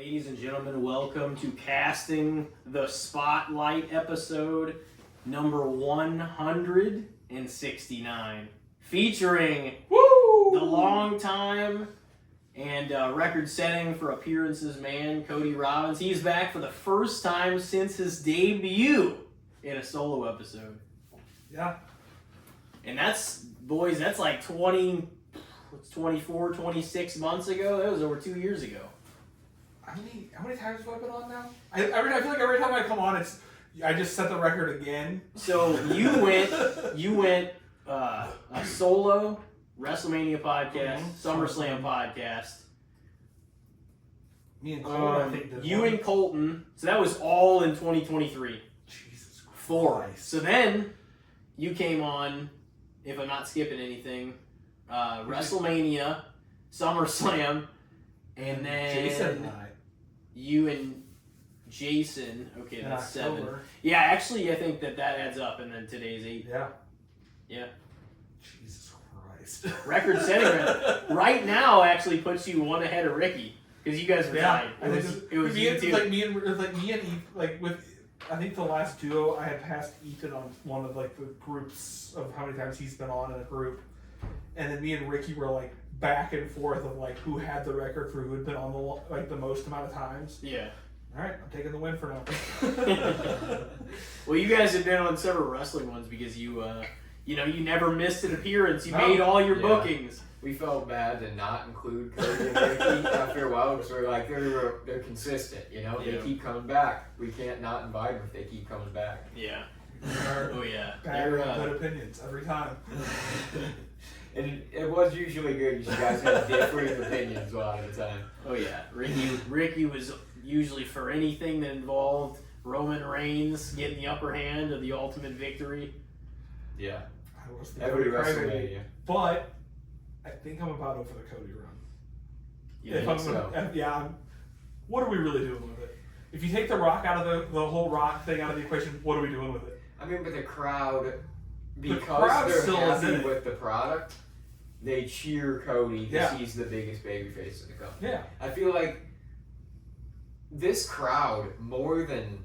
Ladies and gentlemen, welcome to Casting the Spotlight episode number 169, featuring the long-time and record-setting for appearances man, Cody Robbins. He's back for the first time since his debut in a solo episode. Yeah. And that's, boys, that's like 24, 26 months ago. That was over 2 years ago. How many times have I been on now? I feel like every time I come on, I just set the record again. So you went a solo WrestleMania podcast, SummerSlam podcast. Me and Colton, I think. And Colton. So that was all in 2023. Jesus Christ. 4. So then you came on, if I'm not skipping anything, WrestleMania, SummerSlam, and then Jason and I. You and Jason. Okay, in that's October. 7. Yeah, actually, I think that adds up, and then today's 8. Yeah. Yeah. Jesus Christ. Record setting right now actually puts you one ahead of Ricky because you guys were tied. It was you two. Like me and Ethan, like with I think the last duo I had passed Ethan on one of like the groups of how many times he's been on in a group, and then me and Ricky were like back and forth of like who had the record for who had been on the most amount of times. Yeah. All right, I'm taking the win for now. Well, you guys have been on several wrestling ones because you never missed an appearance. You made all your bookings. We felt bad to not include Cody and Ricky after a while because we're like they're consistent, They keep coming back. We can't not invite them if they keep coming back. Yeah. Oh yeah. They're good opinions every time. And it was usually good because you guys had different opinions a lot of the time. Oh yeah, Ricky was usually for anything that involved Roman Reigns getting the upper hand of the ultimate victory. Yeah. I was the Every Cody WrestleMania. But I think I'm about over the Cody run. What are we really doing with it? If you take the Rock out of the whole Rock thing out of the equation, what are we doing with it? I mean, but the crowd, because they're happy with the product, they cheer Cody because he's the biggest babyface in the company. Yeah. I feel like this crowd, more than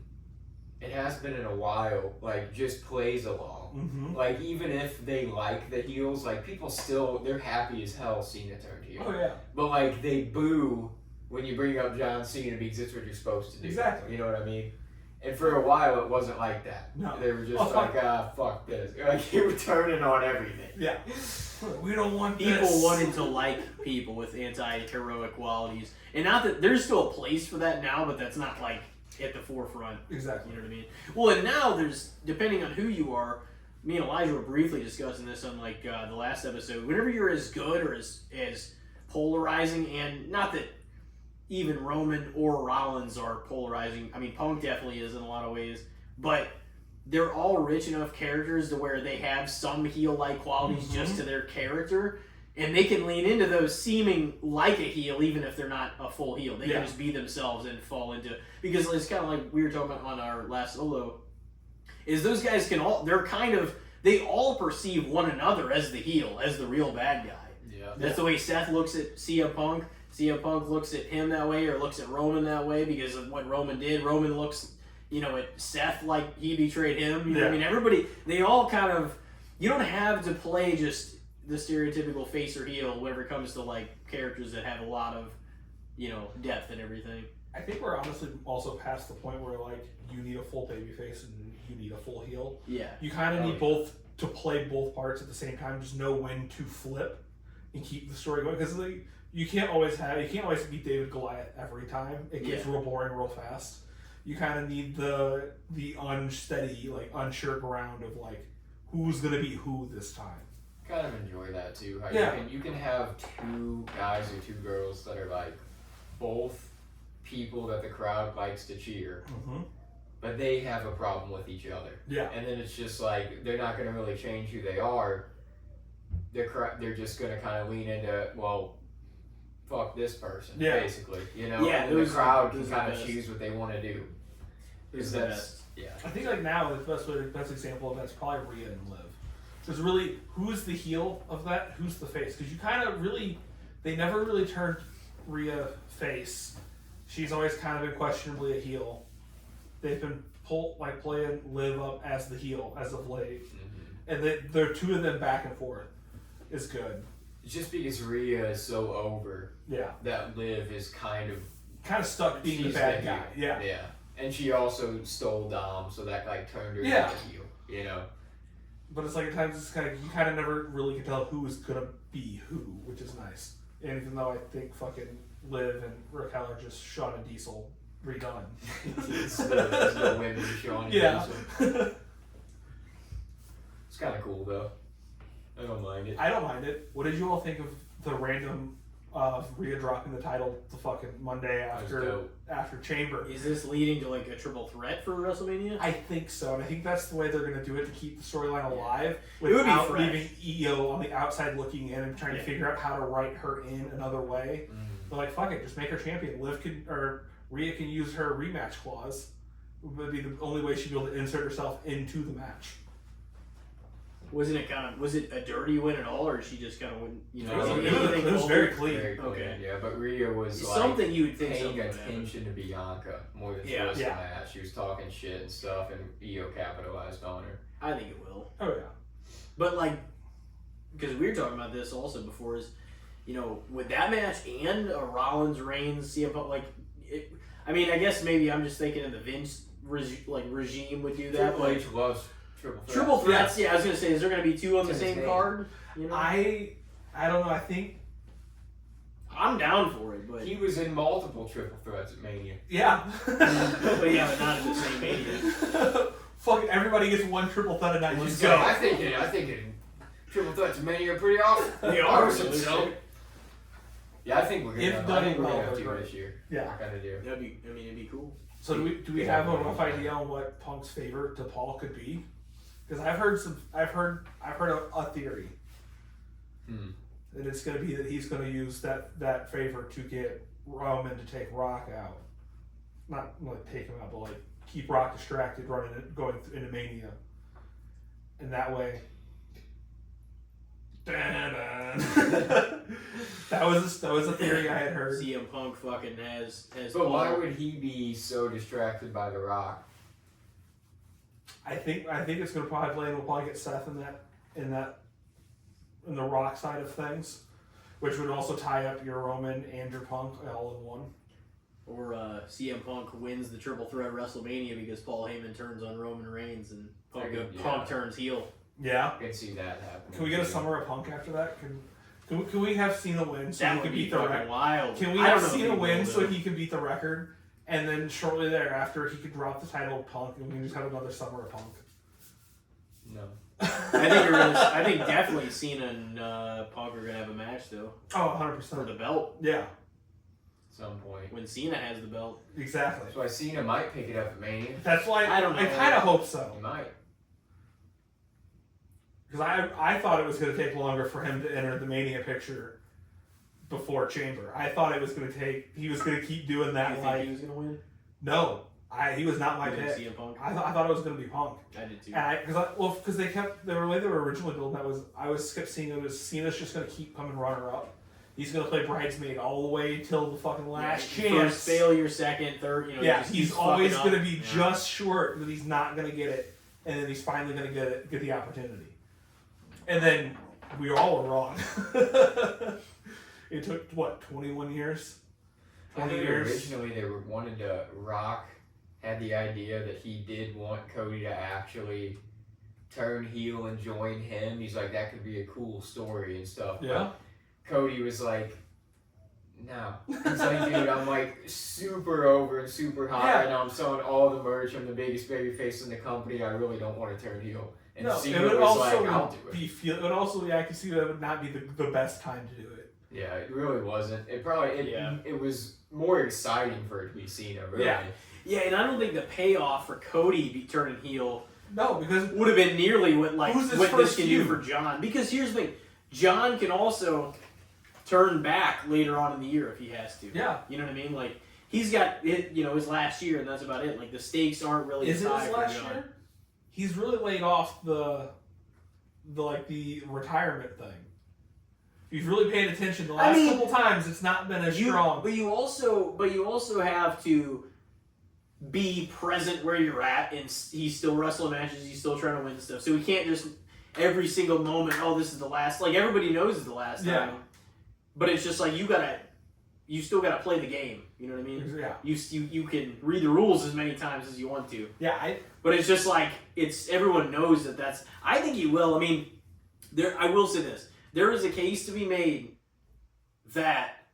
it has been in a while, like just plays along. Mm-hmm. Like even if they like the heels, like people still, they're happy as hell Cena turned heel. Oh yeah. But like they boo when you bring up John Cena because it's what you're supposed to do. Exactly. You know what I mean? And for a while, it wasn't like that. No. They were just fuck this. Like, you were turning on everything. Yeah. We don't want people this. wanting to like people with anti-heroic qualities. And not that there's still a place for that now, but that's not like at the forefront. Exactly. You know what I mean? Well, and now there's, depending on who you are, me and Elijah were briefly discussing this on like the last episode. Whenever you're as good or as polarizing, and not that even Roman or Rollins are polarizing. I mean, Punk definitely is in a lot of ways, but they're all rich enough characters to where they have some heel-like qualities just to their character, and they can lean into those seeming like a heel even if they're not a full heel. They can just be themselves and fall into, because it's kind of like we were talking about on our last solo, is those guys they all perceive one another as the heel, as the real bad guy. Yeah. That's the way Seth looks at CM Punk. CM Punk looks at him that way, or looks at Roman that way because of what Roman did. Roman looks, at Seth like he betrayed him. You know what I mean? Everybody, they all kind of, you don't have to play just the stereotypical face or heel whenever it comes to like characters that have a lot of, depth and everything. I think we're honestly also past the point where like you need a full babyface and you need a full heel. Yeah. You kind of need both to play both parts at the same time. Just know when to flip and keep the story going, because you can't always beat David Goliath every time. It gets real boring real fast. You kind of need the unsteady, like unsure ground of like who's gonna be who this time. Kind of enjoy that too. How you can have two guys or two girls that are like both people that the crowd likes to cheer, but they have a problem with each other. Yeah. And then it's just like they're not gonna really change who they are. They're just gonna kind of lean into, well, fuck this person, basically, and the crowd can kind of choose what they want to do. Is that? Yeah. I think like now the best example of that's probably Rhea and Liv. Because really, who's the heel of that? Who's the face? Because you kind of really, they never really turned Rhea face. She's always kind of been questionably a heel. They've been playing Liv up as the heel as of late. And the two of them back and forth is good. Just because Rhea is so over, that Liv is kind of stuck being the bad guy. Yeah. Yeah. And she also stole Dom, so that turned her into a heel, you know. But it's at times it's you kind of never really can tell who is gonna be who, which is nice. And even though I think fucking Liv and Raquel are just Shawn and Diesel redone. It's the women Shawn and Diesel. It's kind of cool though. I don't mind it. I don't mind it. What did you all think of the random Rhea dropping the title the fucking Monday after Chamber? Is this leading to a triple threat for WrestleMania? I think so, and I think that's the way they're going to do it to keep the storyline alive without leaving EO on the outside looking in and trying to figure out how to write her in another way. They're like, fuck it, just make her champion. Rhea can use her rematch clause. It would be the only way she'd be able to insert herself into the match. Was it a dirty win at all, or she just kind of went, it was very clean. Okay. Yeah, but Rhea was something you would think paying attention to Bianca more than she was the match. She was talking shit and stuff, and EO capitalized on her. I think it will. Oh yeah. But because we were talking about this also before, is with that match and a Rollins Reigns CM Punk, I guess maybe I'm just thinking of the Vince regime would do that. Triple H loves triple threats. Yeah, I was gonna say, is there gonna be two on the same card? I don't know. I think I'm down for it, but he was in multiple triple threats at Mania. Yeah, but not in the same Mania. Fucking everybody gets one triple threat a night. Let's go. I think in triple threats at Mania are pretty awesome. They are so. Yeah, I think we're gonna have two this year. Yeah, kind of do. It'd be cool. So do we have a rough idea on what Punk's favor to Paul could be? Because I've heard a theory that it's going to be that he's going to use that favor to get Roman to take Rock out, not take him out, but keep Rock distracted, going into Mania, and that way. That was a theory I had heard. CM Punk fucking has. But why would he be so distracted by The Rock? I think it's gonna probably play, and we'll probably get Seth in the Rock side of things, which would also tie up your Roman and your Punk all in one. Or CM Punk wins the triple threat WrestleMania because Paul Heyman turns on Roman Reigns and Punk turns heel. Yeah, I can see that happen. Can we get a Summer of Punk after that? Can we have Cena win so he can beat the record? Wild. Can we have Cena win so he can beat the record, and then shortly thereafter he could drop the title of Punk, and we can just have another Summer of Punk? No. I think definitely Cena and Punk are gonna have a match though. Oh, 100% for the belt. Yeah. At some point when Cena has the belt. Exactly. That's why Cena might pick it up at Mania. That's why I kind of hope so. He might. Because I thought it was going to take longer for him to enter the Mania picture before Chamber. I thought it was going to take. He was going to keep doing that. You think he was going to win? No, he was not my pick. CM Punk? I thought it was going to be Punk. I did too. Because the way they were originally building that was I kept seeing it was Cena's just going to keep coming runner up. He's going to play bridesmaid all the way till the fucking last chance. First failure, second, third. He's always going to be just short that he's not going to get it, and then he's finally going to get the opportunity. And then we all were wrong. It took, 21 years? 20 years? Originally, they wanted to Rock had the idea that he did want Cody to actually turn heel and join him. He's like, that could be a cool story and stuff. Yeah. But Cody was like, no. He's like, dude, I'm super over and super hot, and I'm selling all the merch. I'm the biggest baby face in the company. I really don't want to turn heel. And Cena was like, I'll do it. It would also, I can see that would not be the best time to do it. Yeah, it really wasn't. It was more exciting for it to be Cena, really. Yeah, and I don't think the payoff for Cody turning heel would have been nearly what this can do for John. Because here's the thing, John can also turn back later on in the year if he has to. Yeah. You know what I mean? He's got his last year, and that's about it. The stakes aren't really Is it high his last year? He's really laid off the retirement thing. you've really paid attention the last couple times, it's not been as strong. But you also have to be present where you're at, and he's still wrestling matches. He's still trying to win stuff. So we can't just every single moment. Oh, this is the last. Like everybody knows it's the last time. But it's just like you still gotta play the game. You know what I mean? Yeah. You can read the rules as many times as you want to. Yeah. But it's just like everyone knows that's. I think he will. I mean, I will say this. There is a case to be made that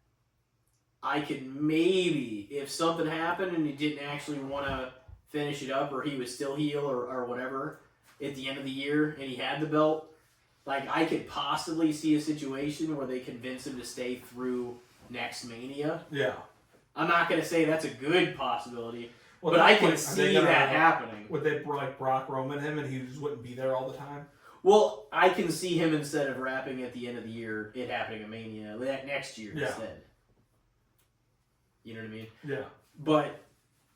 I could maybe, if something happened and he didn't actually want to finish it up, or he was still heel or whatever at the end of the year and he had the belt, like I could possibly see a situation where they convince him to stay through next Mania. Yeah. I'm not going to say that's a good possibility, but I can see that happening. Would they like Brock Roman him and he just wouldn't be there all the time? Well, I can see him, instead of rapping at the end of the year, it happening at Mania that next year instead. You know what I mean? Yeah. But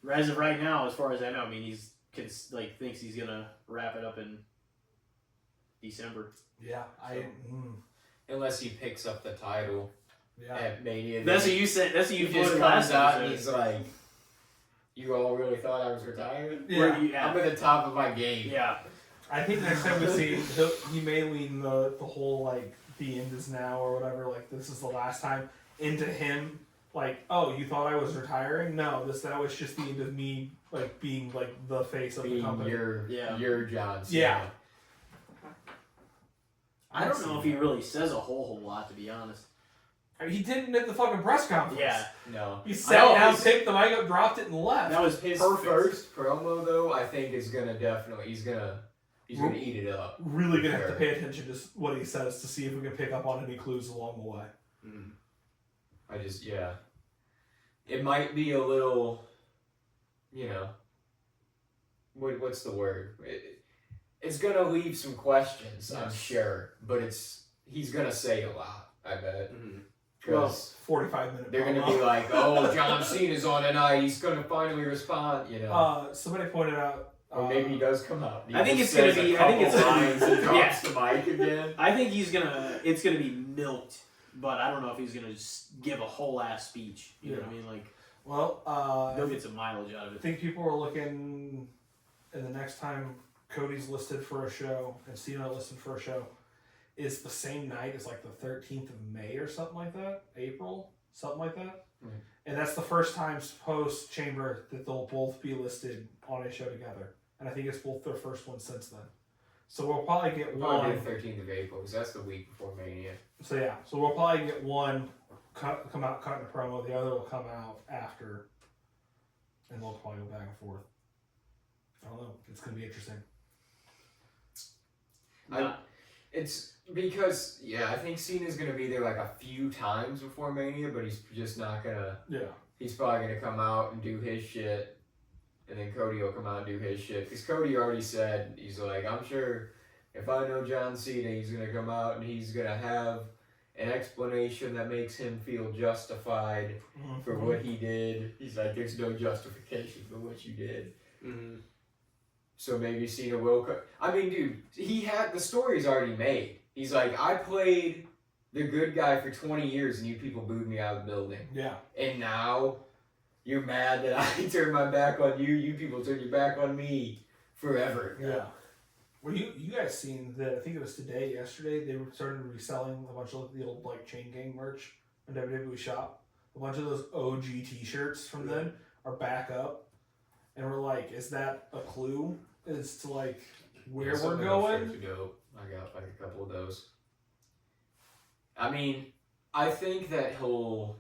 as of right now, as far as I know, I mean, he's thinks he's gonna wrap it up in December. Yeah. Unless he picks up the title at Mania. That's what you said. That's what you just comes out and he's like, "You all really thought I was retired? Yeah. I'm at the top of my game." Yeah. I think next time we see, he may lean the whole, like, the end is now or whatever, like, this is the last time, into him, like, oh, you thought I was retiring? No, that was just the end of me, like, being, like, the face of the company. You're John Cena. Yeah. I don't know if he really says a whole lot, to be honest. I mean, he didn't at the fucking press conference. Yeah. No. He sat down, picked the mic up, dropped it, and left. That was his perfect. First promo, though, I think is going to definitely, he's going to eat it up. Really going to have to pay attention to what he says to see if we can pick up on any clues along the way. Mm. It might be a little, what's the word? It's going to leave some questions, I'm sure, but he's going to say a lot, I bet. Because 45 minutes. They're going to be like, oh, John Cena's on tonight, he's going to finally respond, Somebody pointed out, or maybe he does come out. I think it's gonna be. I think it's lines and drops the mic again. I think it's gonna be milked, but I don't know if he's gonna just give a whole ass speech. You know what I mean? Like, he'll get some mileage out of it. I think people are looking, and the next time Cody's listed for a show and Cena listed for a show is the same night as like the 13th of May or something like that, April, something like that. And that's the first time post Chamber that they'll both be listed on a show together. And I think it's both their first one since then. So we'll probably get one. The 13th of April, because that's the week before Mania. So we'll probably get one come out cutting a promo, the other will come out after. And they'll probably go back and forth. I don't know. It's going to be interesting. It's because, I think Cena's going to be there like a few times before Mania, but he's just not going to. Yeah. He's probably going to come out and do his shit, and then Cody will come out and do his shit. Because Cody already said, he's like, I'm sure if I know John Cena, he's going to come out and he's going to have an explanation that makes him feel justified for what he did. He's like, there's no justification for what you did. So maybe Cena will come. I mean, dude, the story's already made. He's like, I played the good guy for 20 years and you people booed me out of the building. Yeah. And now you're mad that I turned my back on you. You people turned your back on me forever. Yeah. Well, you guys seen that? I think it was yesterday, they started reselling a bunch of the old like Chain Gang merch on WWE Shop. A bunch of those OG T-shirts from then are back up, and we're like, is that a clue as to like where we're going? I got like a couple of those. I mean, I think that it'll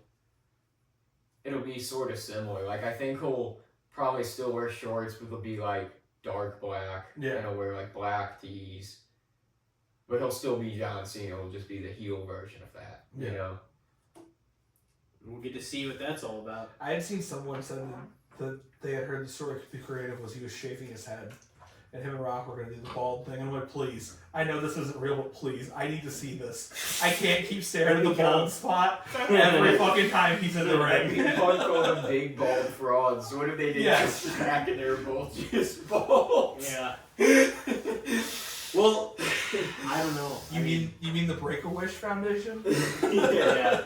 be sort of similar. Like, I think he'll probably still wear shorts, but they'll be like dark black. Yeah. And he'll wear like black tees. But he'll still be John Cena. It'll just be the heel version of that. Yeah. You know? We'll get to see what that's all about. I had seen someone said that they had heard the story the creative was he was shaving his head. And him and Rock were going to do the bald thing. And I'm like, please. I know this isn't real, but please. I need to see this. I can't keep staring at the bald spot every fucking time he's in the ring. People call them big bald frauds. So what if they did just crack and they were both just bald? Yeah. Well, I I don't know. You mean the Break-A-Wish Foundation? Yeah.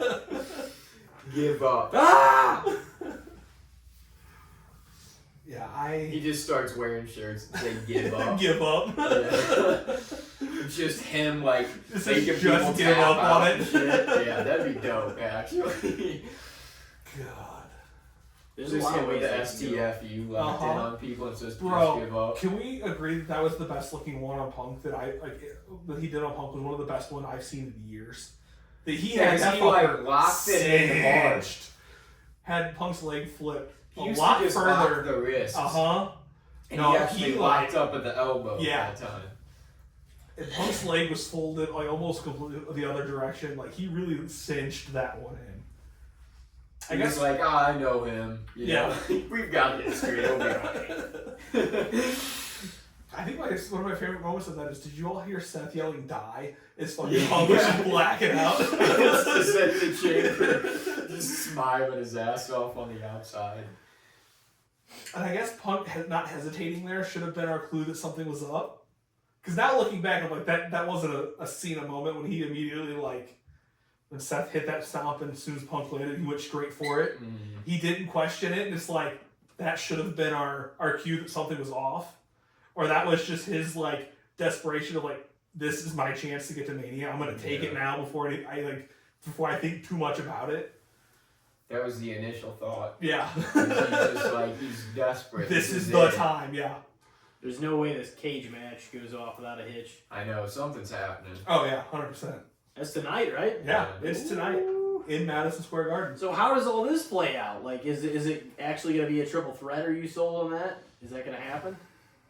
Give up. Ah! Yeah, He just starts wearing shirts and saying give up. Give up. Yeah. Just him like This making is people just give tap up out on and it. shit. Yeah, that'd be dope actually. God. There's a Just lot him of with the ways they can go. STFU locked in on people and says Bro, just give up. can we agree that was the best looking one on Punk that he did on Punk was one of the best one I've seen in years. That he had that he fucker locked it in the bar. cinched. Had Punk's leg flipped He a used lot to just further. lock the wrist. And he actually locked up at the elbow Yeah. that time. And Punk's leg was folded like almost completely the other direction. Like he really cinched that one in. I guess like, I know him. You Yeah. know? We've got this straight. It'll be alright. I think like one of my favorite moments of that is, did you all hear Seth yelling "die"? It's fucking Punk was just blacking out. It's just at the chamber, just smiling his ass off on the outside. And I guess Punk not hesitating there should have been our clue that something was up. Because now looking back, I'm like, that wasn't a Cena moment when he immediately like, when Seth hit that stomp and as soon as Punk landed, he went straight for it. Mm. He didn't question it, and it's like, that should have been our cue that something was off. Or that was just his like desperation of like, this is my chance to get to Mania. I'm gonna take it now before I think too much about it. That was the initial thought. Yeah. He's just like, he's desperate. This is the time, yeah. There's no way this cage match goes off without a hitch. I know, something's happening. Oh yeah, 100%. That's tonight, right? Yeah, it's tonight in Madison Square Garden. So how does all this play out? Like, is it actually going to be a triple threat? Are you sold on that? Is that going to happen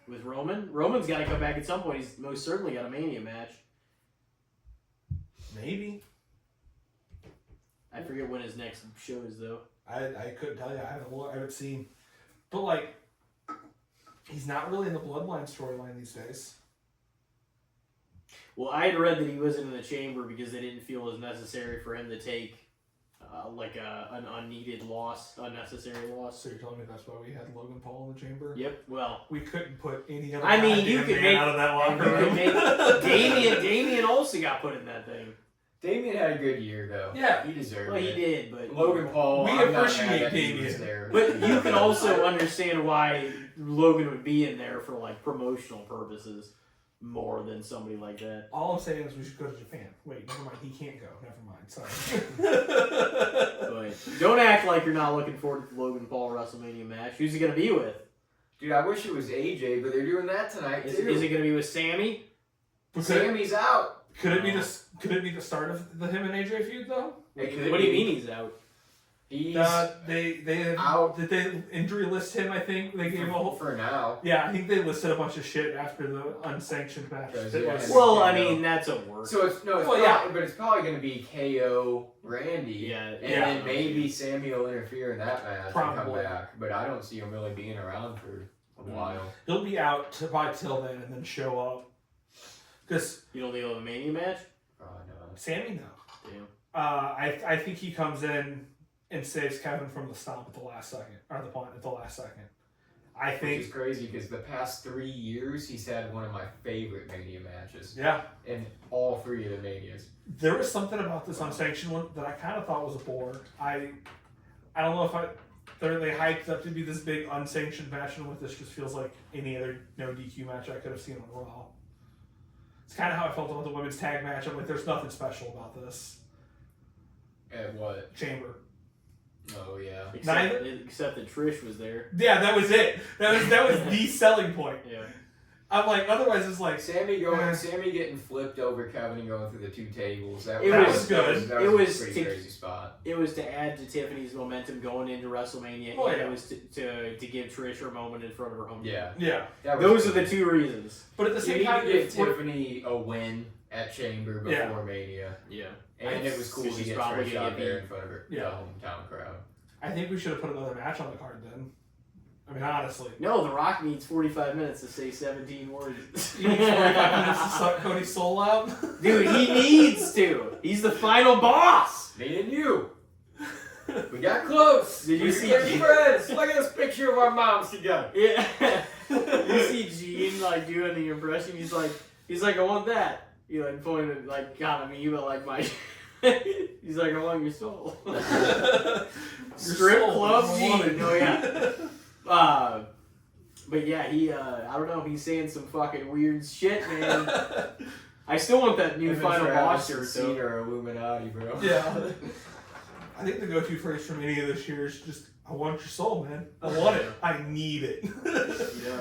with Roman? Roman's got to come back at some point. He's most certainly got a Mania match. Maybe. I forget when his next show is, though. I couldn't tell you. I haven't seen. But like, he's not really in the Bloodline storyline these days. Well, I had read that he wasn't in the chamber because they didn't feel it was necessary for him to take an unneeded loss, unnecessary loss. So you're telling me that's why we had Logan Paul in the chamber? Yep. Well, We couldn't put any other. I mean, you could man make out of that locker you could room. make Damien also got put in that thing. Damien had a good year, though. Yeah. He deserved Well, he it. did, but Logan Paul, We I'm not appreciate mad that he Damien. was there. But you can also understand why Logan would be in there for like promotional purposes more than somebody like that. All I'm saying is we should go to Japan. Wait, never mind. He can't go. Never mind. Sorry. But don't act like you're not looking forward to the Logan Paul WrestleMania match. Who's he gonna be with? Dude, I wish it was AJ, but they're doing that tonight, Is too. it gonna be with Sammy? Sammy's out. Could it be the start of the him and AJ feud though? It could What do you be. Uh, mean he's out? He's They out. Did they injury list him? I think they gave a whole. for now. Yeah, I think they listed a bunch of shit after the unsanctioned match. Because, It yeah, was- Well, I mean that's a work. So it's no, it's Well, probably, yeah. but it's probably going to be KO Randy. Yeah, and yeah. then maybe Sammy will interfere in that match and come Probably. back. But I don't see him really being around for a while. He'll be out by till then and then show up. Because You don't think he'll have a Mania match? Probably not. Sammy, no. Damn. I think he comes in and saves Kevin from the stomp at the last second, or the punt at the last second. I Which think. is crazy because the past 3 years he's had one of my favorite Mania matches Yeah. in all 3 of the Manias. There was something about this unsanctioned one that I kind of thought was a bore. I don't know if they hyped up to be this big unsanctioned match, and with this just feels like any other no DQ match I could have seen on Raw. It's kind of how I felt about the women's tag match. I'm like, there's nothing special about this. At what? Chamber. Oh yeah. Except that Trish was there. Yeah, that was it. That was the selling point. Yeah. I'm like, otherwise it's like, Sammy getting flipped over Kevin and going through the 2 tables. That It was was good. That It was was a pretty to- crazy spot. It was to add to Tiffany's momentum going into WrestleMania, Oh, and yeah. it was to give Trish her moment in front of her home. Yeah. yeah. That was Those are cool. the 2 reasons. But at the You same need time, to give if we're- Tiffany a win at Chamber before Yeah. Mania. Yeah. And it was cool She's to get probably Trish gonna out get there beat. in front of her Yeah. the hometown crowd. I think we should have put another match on the card then. I mean, honestly. No, The Rock needs 45 minutes to say 17 words. You need 45 minutes to suck Cody's soul out? Dude, he needs to. He's the final boss. Me and you. We got close. Did you We see became Gene? friends? Look at this picture of our moms together. Yeah. You see Gene like doing the impression. He's like, I want that. he like pointed like kind of me, but like my. He's like, I want your soul. Strip club G. No, yeah. But yeah, he I don't know. He's saying some fucking weird shit, man. I still want that new final boss shirt. Cena or Illuminati, bro. Yeah. I think the go-to phrase from any of this year is just, I want your soul, man. I want it. I need it.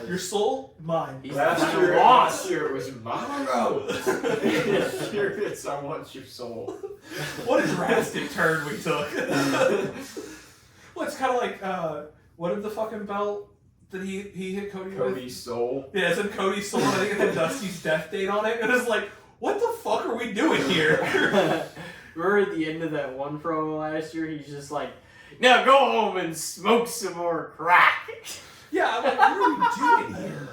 Your soul, mine. Last year it was Mono. This year it's I want your soul. What a drastic turn we took. Well, it's kind of like, what did the fucking belt that he hit Cody with? Cody's soul. Yeah, it said Cody's soul. I think it had Dusty's death date on it. And it's like, what the fuck are we doing here? Remember at the end of that one promo last year, he's just like, now go home and smoke some more crack. Yeah, I'm like, what are we doing here?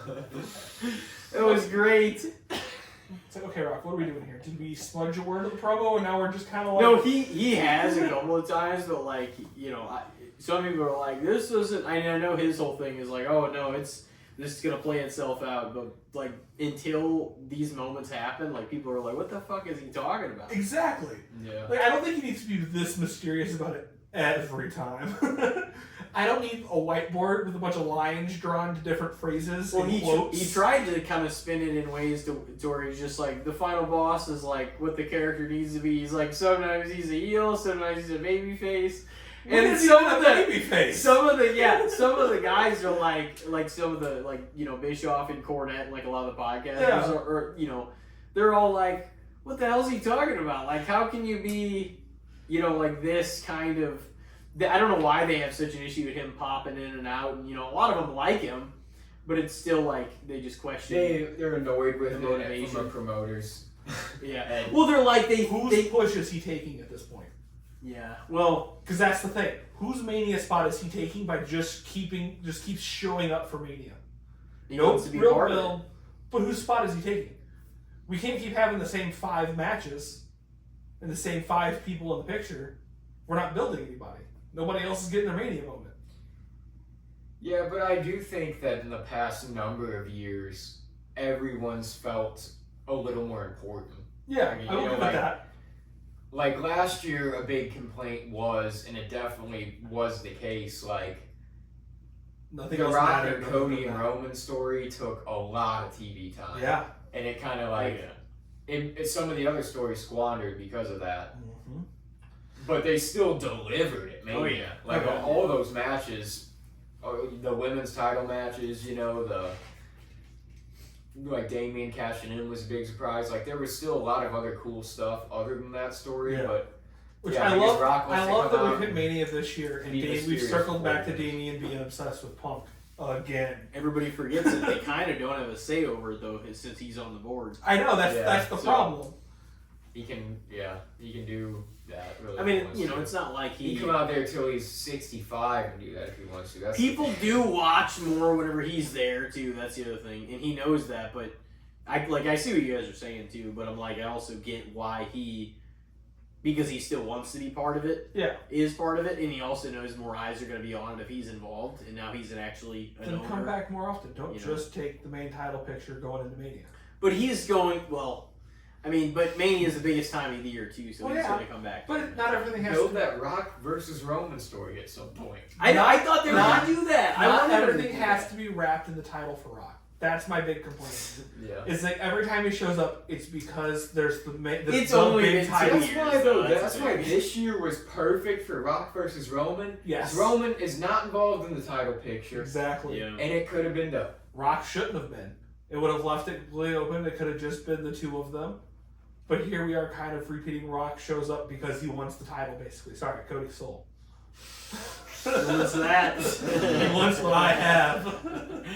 It was great. It's like, okay, Rock, what are we doing here? Did we smudge a word of the promo and now we're just kind of like... No, he has a couple of times, but like, you know, some people are like, this doesn't... I know his whole thing is like, oh no, this is going to play itself out, but like, until these moments happen, like, people are like, what the fuck is he talking about? Exactly. Yeah. Like, I don't think he needs to be this mysterious about it every time. I don't need a whiteboard with a bunch of lines drawn to different phrases and quotes. He tried to kind of spin it in ways to where he's just like, the final boss is like what the character needs to be. He's like, sometimes he's a heel, sometimes he's a baby face. And some of the guys are like some of the, like, you know, Bischoff and Cornette and like a lot of the podcasters are, you know, they're all like, what the hell is he talking about? Like, how can you be, you know, like this kind of, I don't know why they have such an issue with him popping in and out, and you know, a lot of them like him, but it's still like they just question. They're annoyed with the motivation from the promoters. Yeah. Well, they're like whose push is he taking at this point? Yeah. Well, because that's the thing. Whose Mania spot is he taking by just keeps showing up for Mania? Nope. Real build. But whose spot is he taking? We can't keep having the same 5 matches and the same 5 people in the picture. We're not building anybody. Nobody else is getting their Mania moment. Yeah, but I do think that in the past number of years, everyone's felt a little more important. Yeah, I will give it that. Like last year, a big complaint was, and it definitely was the case, like, nothing the else Rock mattered. and Cody and Roman story took a lot of TV time. Yeah. And it kind of like, some of the other stories squandered because of that. Mm-hmm. But they still delivered it, maybe. Oh, yeah. Like all those matches, the women's title matches, you know, like Damian cashing in was a big surprise. Like there was still a lot of other cool stuff other than that story, but which I love that we've hit Mania this year, and we've circled back to Damian being obsessed with Punk again. Everybody forgets that they kind of don't have a say over it though, since he's on the board. I know that's the problem. He can do that. Really, I mean, you know, it's not like he can come out there till he's 65 and do that if he wants to. People do watch more whenever he's there too. That's the other thing, and he knows that. But I see what you guys are saying too. But I'm like, I also get why because he still wants to be part of it. Yeah, is part of it, and he also knows more eyes are going to be on it if he's involved, and now he's actually an owner. Come back more often. Don't just take the main title picture going into Mania. But he's going well. I mean, but Mania is the biggest time of the year too, so he's going to come back. But not everything has build that Rock versus Roman story at some point. I thought they were going to do that. Not everything has to be wrapped in the title for Rock. That's my big complaint. Yeah, it's like every time he shows up, it's because there's the it's only big title. That's why this year was perfect for Rock versus Roman. Yes, Roman is not involved in the title picture. Exactly. Yeah. And it could have been done. Rock shouldn't have been. It would have left it completely open. It could have just been the two of them. But here we are kind of repeating Rock shows up because he wants the title, basically. Sorry, Cody's soul. What's that? He wants what I have.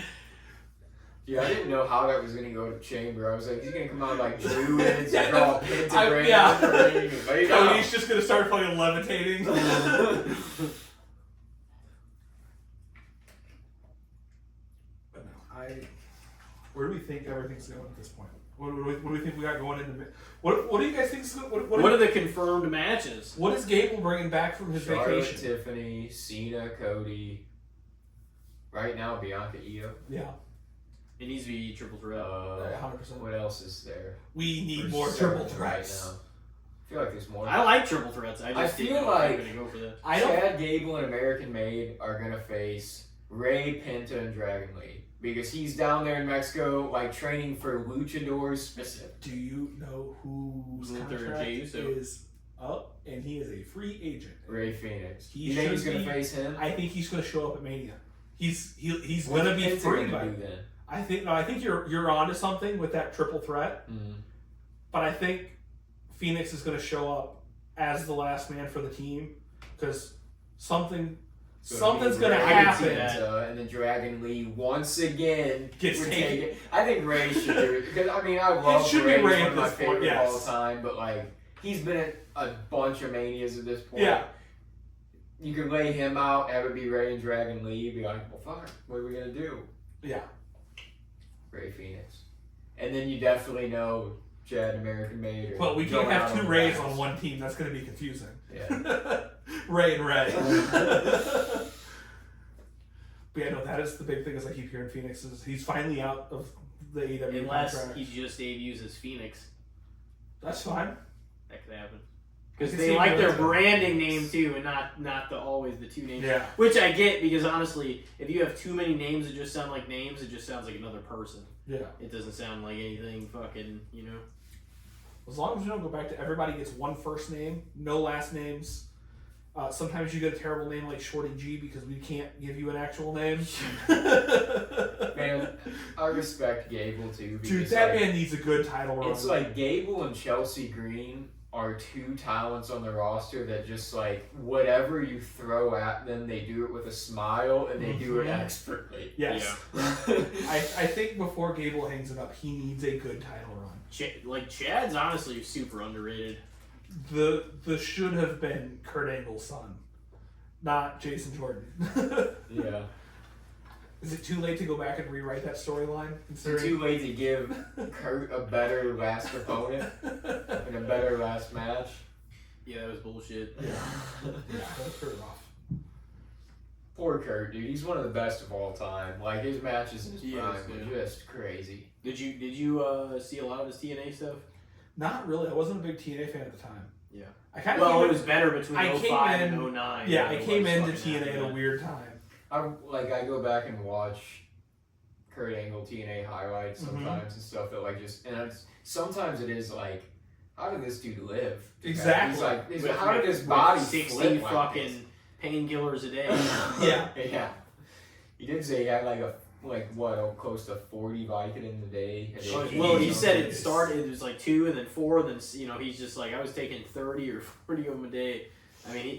Yeah, I didn't know how that was going to go to Chamber. I was like, he's going to come out like Druids and draw pentagrams. Yeah. Cody's just going to start fucking levitating. But no, where do we think everything's going at this point? What do we think we got going into? What do you guys think? What are the confirmed matches? What is Gable bringing back from his vacation? Tiffany, Cena, Cody. Right now, Bianca, Io. Yeah. It needs to be triple threat. 100%. What else is there? We need more triple threats. Right now. I feel like there's more. I like triple threats. I feel like I'm gonna go for that. Chad Gable and American Made are gonna face Ray, Penta, and Dragon Lee because he's down there in Mexico, like training for luchadors specific. Do you know whose contract is up? And he is a free agent. Ray Phoenix. You think he's gonna face him? I think he's gonna show up at Mania. He's gonna be free by then. I think you're onto something with that triple threat. Mm-hmm. But I think Phoenix is going to show up as the last man for the team because something's going to happen. And then Dragon Lee once again gets taken. I think Ray should do it because I love Ray. He's one of my favorite of all time. But like he's been at a bunch of Manias at this point. Yeah. You could lay him out, have it be Ray and Dragon Lee. Be like, well, fuck, what are we gonna do? Yeah. Ray Phoenix, and then you definitely know Chad American Made. Well, we can't have 2 Rays on one team. That's going to be confusing. Yeah. Ray and Ray. But yeah, no, that is the big thing. Is I keep hearing Phoenix is he's finally out of the AEW unless contract. he just debuts as Phoenix. That's fine. That could happen. Because they like their branding name too, and not always the 2 names. Yeah. Which I get because honestly, if you have too many names that just sound like names, it just sounds like another person. Yeah. It doesn't sound like anything fucking, As long as you don't go back to everybody gets one first name, no last names. Sometimes you get a terrible name like Shorty G because we can't give you an actual name. Man, I respect Gable too. Dude, that man needs a good title run. It's like Gable and Chelsea Green are 2 talents on the roster that just like whatever you throw at them, they do it with a smile and they do it expertly. Yes. Yeah. I think before Gable hangs it up, he needs a good title run. Chad's honestly super underrated. The should have been Kurt Angle's son, not Jason Jordan. Yeah. Is it too late to go back and rewrite that storyline? It's too late to give Kurt a better last opponent and a better last match. Yeah, that was bullshit. Yeah, that was pretty rough. Poor Kurt, dude. He's one of the best of all time. Like his matches in his prime were just crazy. Did you see a lot of his TNA stuff? Not really. I wasn't a big TNA fan at the time. Yeah. It was better between 05 and 09. Yeah, I came into TNA at a weird time. I go back and watch Kurt Angle TNA highlights sometimes and stuff that like just sometimes it is like, how did this dude live? Exactly. He's like, how did his body 60 flip fucking painkillers a day? Yeah. Yeah. He did say he had close to 40 Vicodin a day. Well, he said it started. It was like 2 and then 4. Then he's just like I was taking 30 or 40 of them a day. I mean,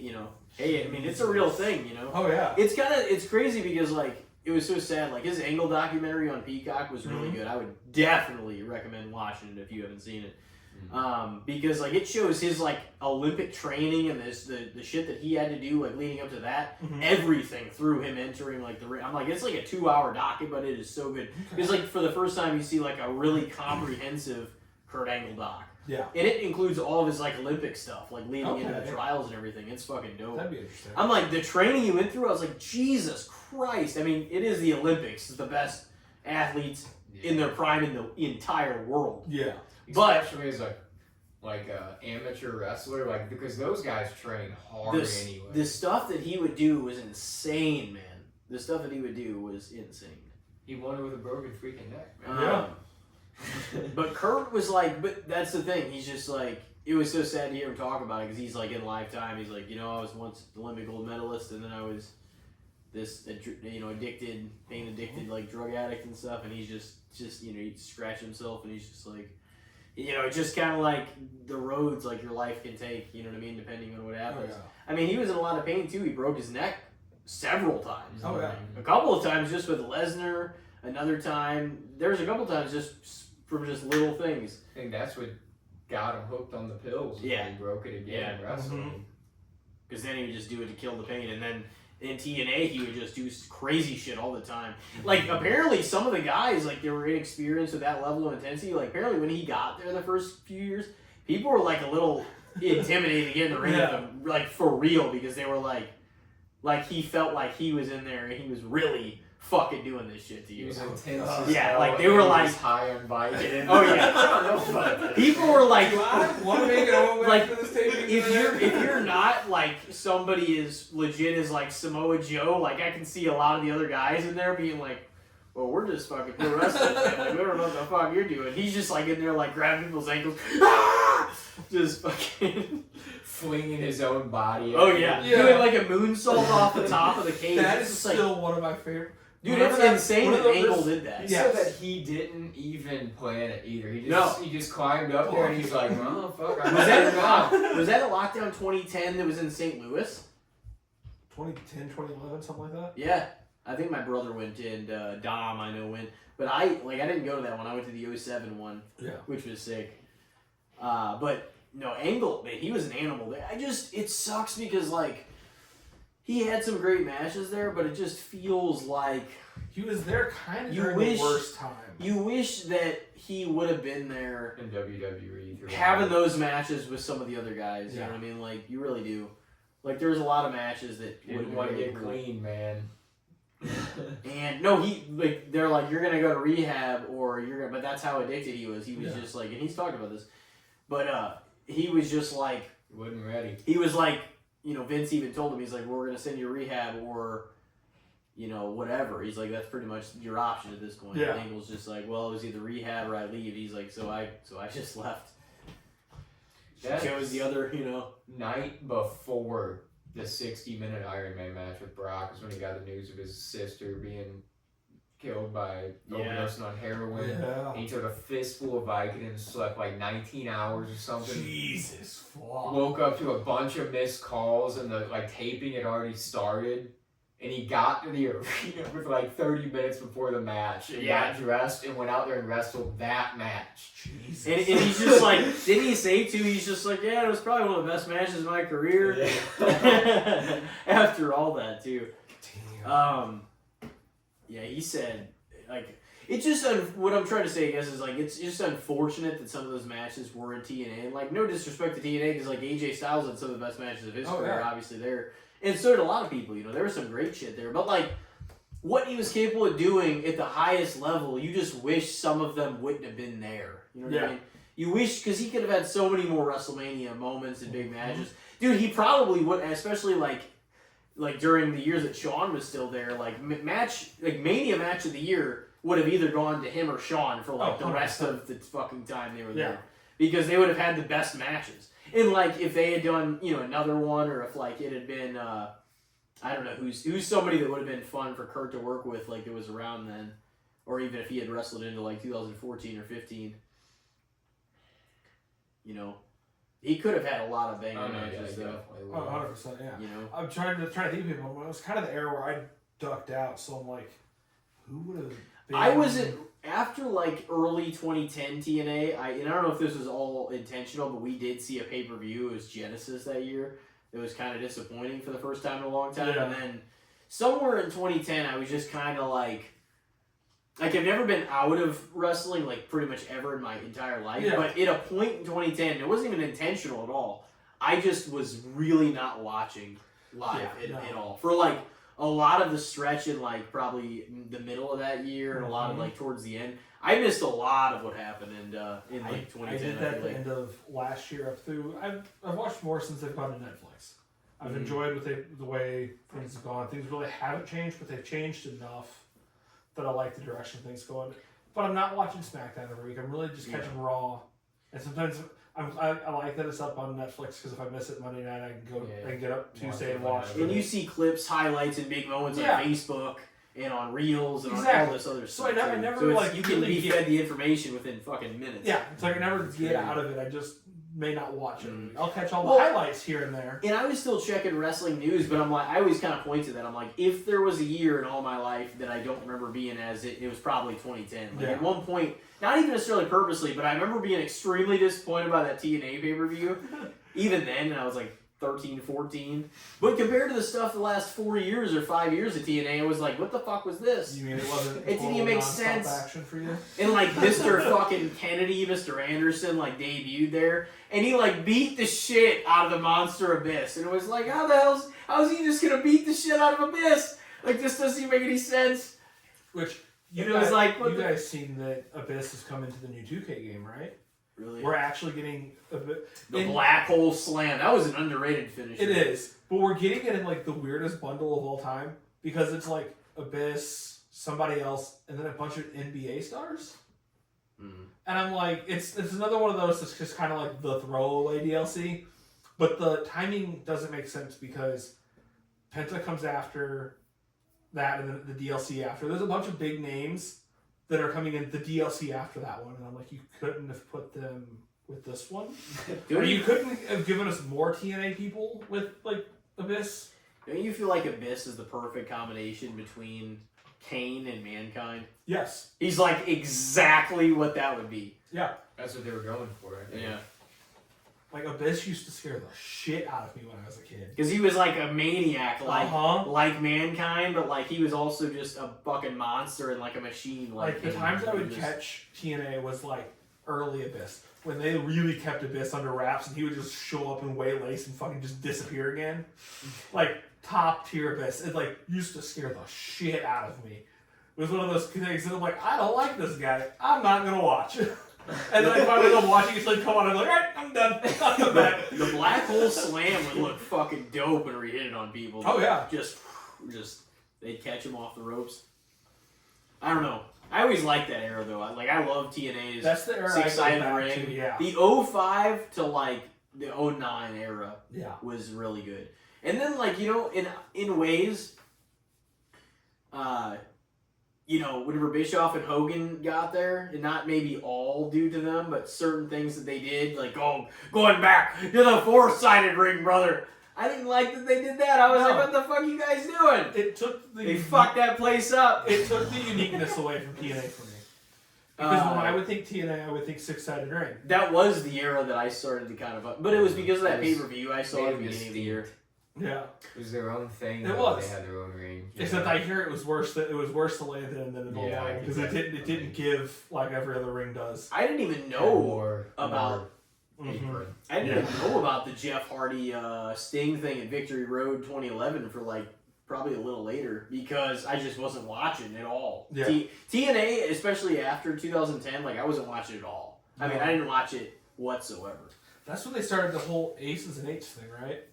it's a real thing, Oh yeah. It's crazy because like it was so sad. Like his Angle documentary on Peacock was really good. I would definitely recommend watching it if you haven't seen it. Because like it shows his like Olympic training and the shit that he had to do like leading up to that, everything through him entering like the ring. I'm like, it's like a 2-hour docket, but it is so good. It's like for the first time you see like a really comprehensive Kurt Angle doc. Yeah. And it includes all of his like Olympic stuff, like leading into the trials and everything. It's fucking dope. That'd be interesting. I'm like, the training he went through, I was like, Jesus Christ. I mean, it is the Olympics. It's the best athletes in their prime in the entire world. Yeah. Especially as like a amateur wrestler, like because those guys train hard anyway. The stuff that he would do was insane, man. The stuff that he would do was insane. He won it with a broken freaking neck, man. Yeah. But Kurt was like, but that's the thing. He's just like, it was so sad to hear him talk about it because he's like in Lifetime. He's like, I was once the Olympic gold medalist, and then I was this, addicted, pain addicted, like drug addict and stuff. And he's just he'd scratch himself, and he's just like, just kind of like the roads like your life can take. You know what I mean? Depending on what happens. Oh, yeah. I mean, he was in a lot of pain too. He broke his neck several times. Oh yeah. A couple of times just with Lesnar. Another time, there's a couple times just from just little things. I think that's what got him hooked on the pills. Yeah. When he broke it again in wrestling. Because then he would just do it to kill the pain. And then in TNA, he would just do crazy shit all the time. Like, apparently some of the guys, like, they were inexperienced with that level of intensity. Like, apparently when he got there the first few years, people were, like, a little intimidated to get in the ring with him. Like, for real. Because they were, like he felt like he was in there and he was really fucking doing this shit to you. He was intense. Yeah, like they were like high on Vicodin. Oh yeah. People were like, want to make it all the way like to this table. if you're not like somebody as legit as like Samoa Joe, like I can see a lot of the other guys in there being like, well, we're just fucking pro wrestlers, man. Like, we don't know what the fuck you're doing. He's just like in there like grabbing people's ankles, just fucking flinging his own body. Oh yeah, doing like a moonsault off the top of the cage. That is just still like, one of my favorite. Dude, it's insane that Angle did that. He said that he didn't even plan it either. He just climbed up there and he's like, oh, fuck. Was that a Lockdown 2010 that was in St. Louis? 2010, 2011, something like that? Yeah. I think my brother went and Dom, I know, went. But I didn't go to that one. I went to the 07 one, which was sick. But, no, Angle, man, he was an animal. It sucks because, like, he had some great matches there, but it just feels like he was there kind of during the worst time. You wish that he would have been there in WWE, having those matches with some of the other guys. You know what I mean? Like you really do. Like there's a lot of matches that didn't want to get clean, man. And no, they're like you're gonna go to rehab or you're gonna. But that's how addicted he was. He was just like, and he's talked about this, but he was just like he wasn't ready. He was like. You know, Vince even told him, he's like, we're going to send you to rehab or, you know, whatever. He's like, that's pretty much your option at this point. And Angle's just like, well, it was either rehab or I leave. He's like, so I just left. That chose the other, you know. Night before the 60-minute Iron Man match with Brock was when he got the news of his sister being killed by overdosing on heroin. Yeah. And he took a fistful of Vicodin and slept like 19 hours or something. Jesus fuck. Woke up to a bunch of missed calls and the taping had already started. And he got to the arena with like 30 minutes before the match. And got dressed and went out there and wrestled that match. Jesus. And he's just like, didn't he say too? He's just like, yeah, it was probably one of the best matches of my career. Yeah. After all that too. Damn. Yeah, he said, like, it's just, what I'm trying to say, I guess, is, like, it's just unfortunate that some of those matches were in TNA. And, like, no disrespect to TNA, because, like, AJ Styles had some of the best matches of his career, obviously, there. And so did a lot of people, you know. There was some great shit there. But, like, what he was capable of doing at the highest level, you just wish some of them wouldn't have been there. You know what I mean? You wish, because he could have had so many more WrestleMania moments and big matches. Dude, he probably would, especially, like during the years that Shawn was still there, like Mania match of the year would have either gone to him or Shawn for like the rest of the fucking time they were there, because they would have had the best matches. And like if they had done another one, or if like it had been I don't know who's somebody that would have been fun for Kurt to work with, like it was around then, or even if he had wrestled into like 2014 or 15, He could have had a lot of banger matches, though. 100%, yeah. You know, I'm trying to think of people. It was kind of the era where I ducked out, so I'm like, who would have been? I wasn't after like early 2010 TNA. I don't know if this was all intentional, but we did see a pay-per-view. It was Genesis that year. It was kind of disappointing for the first time in a long time, and then somewhere in 2010, I was just kind of like I've never been out of wrestling, like, pretty much ever in my entire life. Yeah. But at a point in 2010, it wasn't even intentional at all. I just was really not watching live at all. For, like, a lot of the stretch in, like, probably the middle of that year and a lot of, like, towards the end. I missed a lot of what happened in like, 2010. I did that at the end of last year up through. I've watched more since they've gone to Netflix. I've enjoyed the way things have gone. Things really haven't changed, but they've changed enough that I like the direction things going. But I'm not watching SmackDown every week. I'm really just catching Raw. And sometimes I like that it's up on Netflix, because if I miss it Monday night, I can go I can get up Tuesday and watch it. And you see clips, highlights, and big moments on Facebook and on Reels and on all this other stuff. So I never you can be fed the information within fucking minutes. Yeah, it's like I never get out of it. I just may not watch it. I'll catch all the highlights here and there. And I was still checking wrestling news, but I'm like, I always kind of point to that. I'm like, if there was a year in all my life that I don't remember being as it was probably 2010. Like at one point, not even necessarily purposely, but I remember being extremely disappointed by that TNA pay-per-view. Even then, and I was like 13, 14. But compared to the stuff the last 4 years or 5 years of TNA, I was like, what the fuck was this? You mean it wasn't it didn't even make sense. Action for you? And like Mr. fucking Kennedy, Mr. Anderson, like debuted there, and he like beat the shit out of the Monster Abyss, and it was like, how is he just gonna beat the shit out of Abyss? Like, this doesn't even make any sense. Which it was like you guys seen that Abyss is coming to the new 2K game, right? Really? We're actually getting the Black Hole Slam. That was an underrated finisher. It is, but we're getting it in like the weirdest bundle of all time because it's like Abyss, somebody else, and then a bunch of NBA stars. Mm. And I'm like, it's another one of those that's just kind of like the throwaway DLC, but the timing doesn't make sense because Penta comes after that, and then the DLC after. There's a bunch of big names that are coming in the DLC after that one, and I'm like, you couldn't have put them with this one, or you couldn't have given us more TNA people with like Abyss. Don't you feel like Abyss is the perfect combination between Kane and Mankind? Yes, he's like exactly what that would be. Yeah, that's what they were going for. I think. Yeah. Like, Abyss used to scare the shit out of me when I was a kid. Because he was like a maniac, like Mankind, but like he was also just a fucking monster and like a machine. Like the times I would catch TNA was like early Abyss. When they really kept Abyss under wraps and he would just show up in waylace and fucking just disappear again. Like, top tier Abyss. It like used to scare the shit out of me. It was one of those things that I'm like, I don't like this guy. I'm not gonna watch. And then if I was watching, it's like, come on, I'm like, alright, I'm done. I'm back. The Black Hole Slam would look fucking dope whenever he hit it on people. Oh, yeah. Just, they'd catch him off the ropes. I don't know. I always liked that era, though. I love TNA's That's the era six-sided ring. To, yeah. The 05 to, like, the 09 era was really good. And then, like, you know, in ways, you know, whenever Bischoff and Hogan got there, and not maybe all due to them, but certain things that they did, like, going back to the four-sided ring, brother. I didn't like that they did that. I was like, what the fuck are you guys doing? They fucked that place up. It took the uniqueness away from TNA for me. Because when I would think TNA, I would think six-sided ring. That was the era that I started to kind of... But it was because of that pay-per-view I saw at the beginning of the year. Yeah, it was their own thing. It was. They had their own ring. Except I hear it was worse. It was worse to Landon than the normal because it didn't give like every other ring does. I didn't even know about. I didn't even know about the Jeff Hardy Sting thing at Victory Road 2011 for like probably a little later because I just wasn't watching at all. Yeah. TNA, especially after 2010, like I wasn't watching at all. I mean, I didn't watch it whatsoever. That's when they started the whole Aces and Eights thing, right?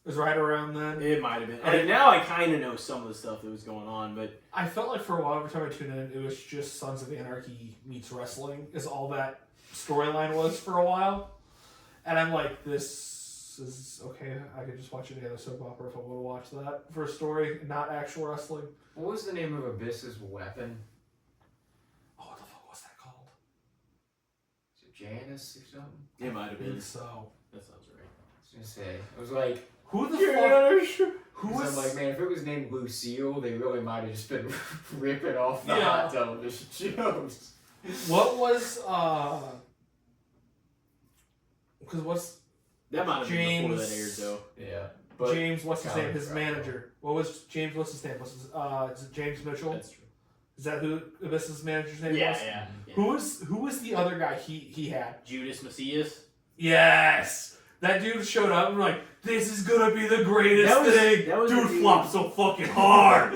It was right around then. It might have been. And now I kind of know some of the stuff that was going on, but... I felt like for a while, every time I tuned in, it was just Sons of Anarchy meets wrestling, is all that storyline was for a while. And I'm like, this is okay. I could just watch any other soap opera if I want to watch that for a story, not actual wrestling. What was the name of Abyss's weapon? Oh, what the fuck was that called? Is it Janus or something? It might have been. So. That sounds right. I was going to say. I was like... Who the fuck? Who was? I'm like, man, if it was named Lucille, they really might have just been ripping off the hot television shows. What was Because what's that might have James, been before that aired though. Yeah. But James, what's his name? His manager. What was James? What's his name? Is it James Mitchell? That's true. Is that who Abyss's manager's name was? Yeah. Who was the other guy he had? Judas Macias. Yes. That dude showed up and we're like, this is gonna be the greatest thing. Dude flopped so fucking hard.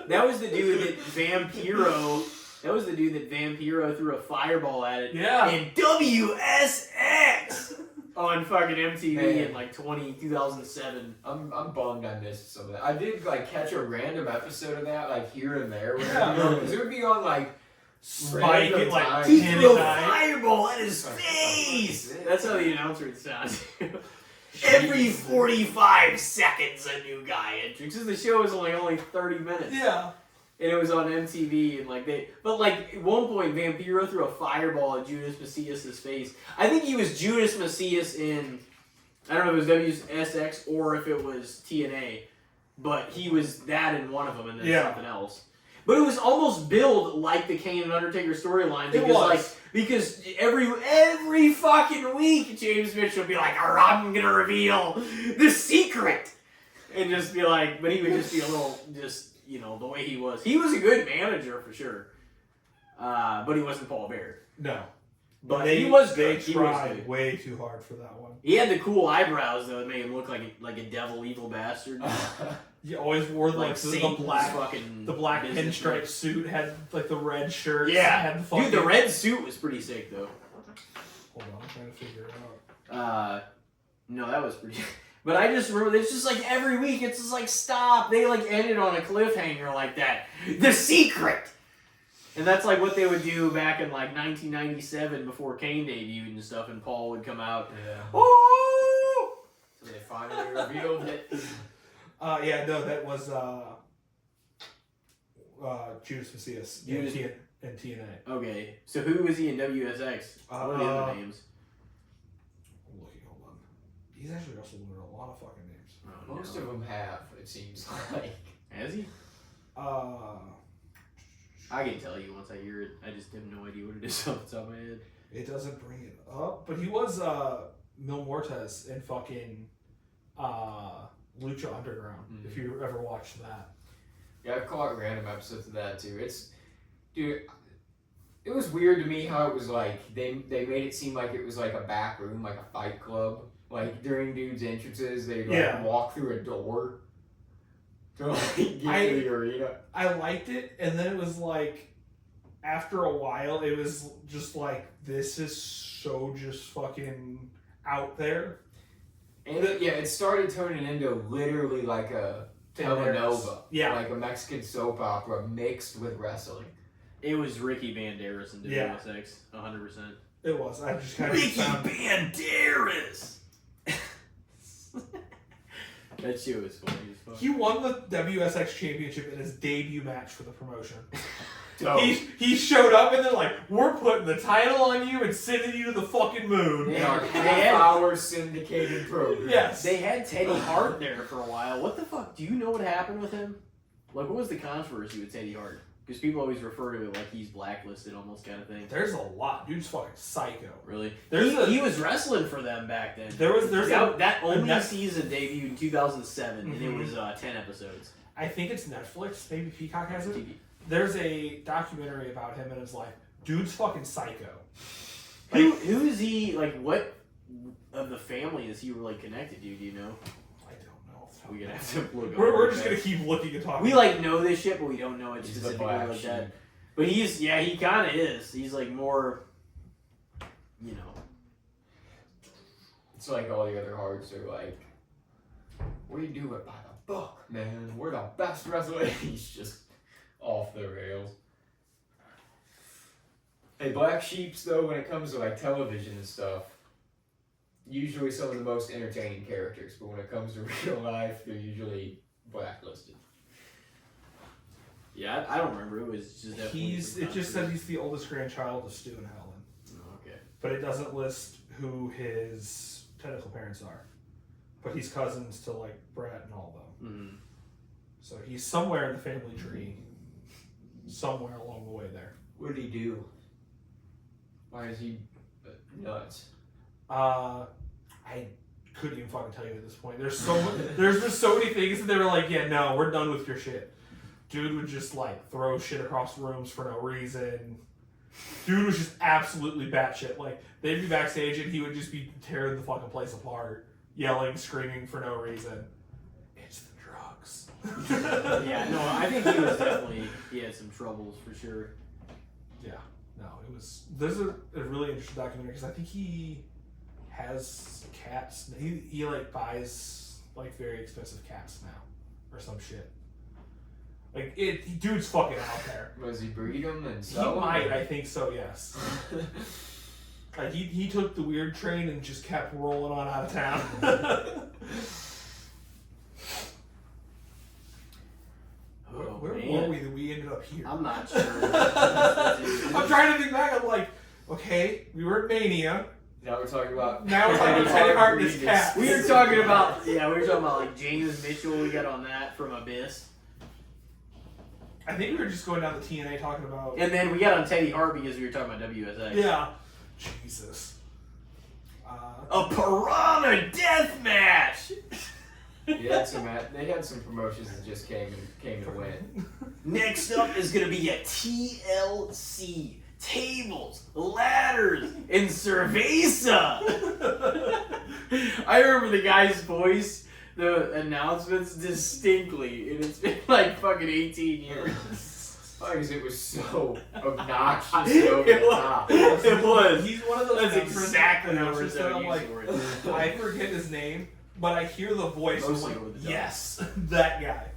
That was the dude that Vampiro. That was the dude that Vampiro threw a fireball at it. Yeah. In WSX on fucking MTV in like 2007. I'm bummed I missed some of that. I did like catch a random episode of that like here and there. Yeah. Because it would be on like. Spike it like he threw a fireball at his face. That's how the announcer would sound. Every 45 seconds, a new guy enters. Because the show was only 30 minutes. Yeah. And it was on MTV, and but at one point, Vampiro threw a fireball at Judas Macias' face. I think he was Judas Macias in, I don't know if it was WSX or if it was TNA, but he was that in one of them, and then something else. But it was almost billed like the Kane and Undertaker storyline because every fucking week James Mitchell would be like, I'm gonna reveal the secret, and just be like, but he would just be a little the way he was. He was a good manager for sure, but he wasn't Paul Bear. No, but they tried way too hard for that one. He had the cool eyebrows though that made him look like a devil evil bastard. You always wore the black fucking pinstripe suit, had like the red shirt. Yeah, had the fucking... dude, the red suit was pretty sick though. Hold on, I'm trying to figure it out. No, that was pretty. But I just remember it's just like every week it's just like stop. They like ended on a cliffhanger like that. The secret. And that's like what they would do back in like 1997 before Kane debuted and stuff, and Paul would come out. Yeah. Oh! So they finally revealed it. Yeah, no, that was Judas Macias in TNA. Okay, so who was he in WSX? What are the other names? I'm looking, hold on. He's actually wrestled under a lot of fucking names. Oh, Most of them have, it seems like. Has he? I can tell you once I hear it. I just have no idea what it is off the top of my head. It doesn't bring it up, but he was Mil Muertes in fucking Lucha Underground. If you ever watched that. Yeah, I've caught random episodes of that too. Dude, it was weird to me how it was like they made it seem like it was like a back room, like a fight club. Like during dudes' entrances, they'd walk through a door to like get to the arena. I liked it, and then it was like after a while, it was just like this is so just fucking out there. And it started turning into literally like a telenovela. Yeah. Like a Mexican soap opera mixed with wrestling. It was Ricky Banderas in WSX, 100%. It was. I just kind of Ricky Banderas! That shit was funny as fuck. He won the WSX championship in his debut match for the promotion. He showed up and they're like, we're putting the title on you and sending you to the fucking moon. In our half-hour syndicated program. Yes. They had Teddy Hart there for a while. What the fuck? Do you know what happened with him? Like, what was the controversy with Teddy Hart? Because people always refer to it like he's blacklisted almost kind of thing. There's a lot. Dude's fucking psycho. Really? He was wrestling for them back then. That only season debuted in 2007, and it was 10 episodes. I think it's Netflix. Maybe Peacock has it. TV. There's a documentary about him and his life. Dude's fucking psycho. Like, who is he? Like, what of the family is he really connected to? Do you know? I don't know. We're gonna have to look. We're just gonna keep looking and talking. We like know this shit, but we don't know it specifically like that. But he kind of is. He's like more, you know. It's like all the other hearts are like, we do it by the book, man. We're the best wrestlers. He's just off the rails. Hey, Black Sheeps, though, when it comes to like television and stuff, usually some of the most entertaining characters, but when it comes to real life, they're usually blacklisted. Yeah, I don't remember. It was just it just said he's the oldest grandchild of Stu and Helen. Oh, okay. But it doesn't list who his technical parents are. But he's cousins to like Brett and all of them. Mm-hmm. So he's somewhere in the family tree. Somewhere along the way there. What did he do? Why is he nuts? I couldn't even fucking tell you at this point. There's been so many things that they were like, yeah, no, we're done with your shit. Dude would just like throw shit across rooms for no reason. Dude was just absolutely batshit. Like they'd be backstage and he would just be tearing the fucking place apart, yelling, screaming for no reason. It's the drugs. Yeah, no, I think he had some troubles for sure. Yeah, no, it was. There's a really interesting documentary because I think he has cats. He like buys like very expensive cats now or some shit. Like dude's fucking out there. Was he breed them and sell them? He might, I think so. Yes. Like he took the weird train and just kept rolling on out of town. Where were we that we ended up here? I'm not sure. I'm trying to think back. I'm like, okay, we were at Mania. Now we're talking about Teddy Hart and his cat. We were talking about like James Mitchell. We got on that from Abyss. I think we were just going down the TNA talking about. And then we got on Teddy Hart because we were talking about WSX. Yeah. Jesus. A Piranha Death Match. They had some promotions that just came and went. Next up is gonna be a TLC. Tables, ladders, and cerveza. I remember the guy's voice the announcements distinctly, and it's been like fucking 18 years. Because it was so obnoxious over the top. It was. He's one of those. That's exactly how what I'm like. I forget his name, but I hear the voice. And I'm like, yes, that guy.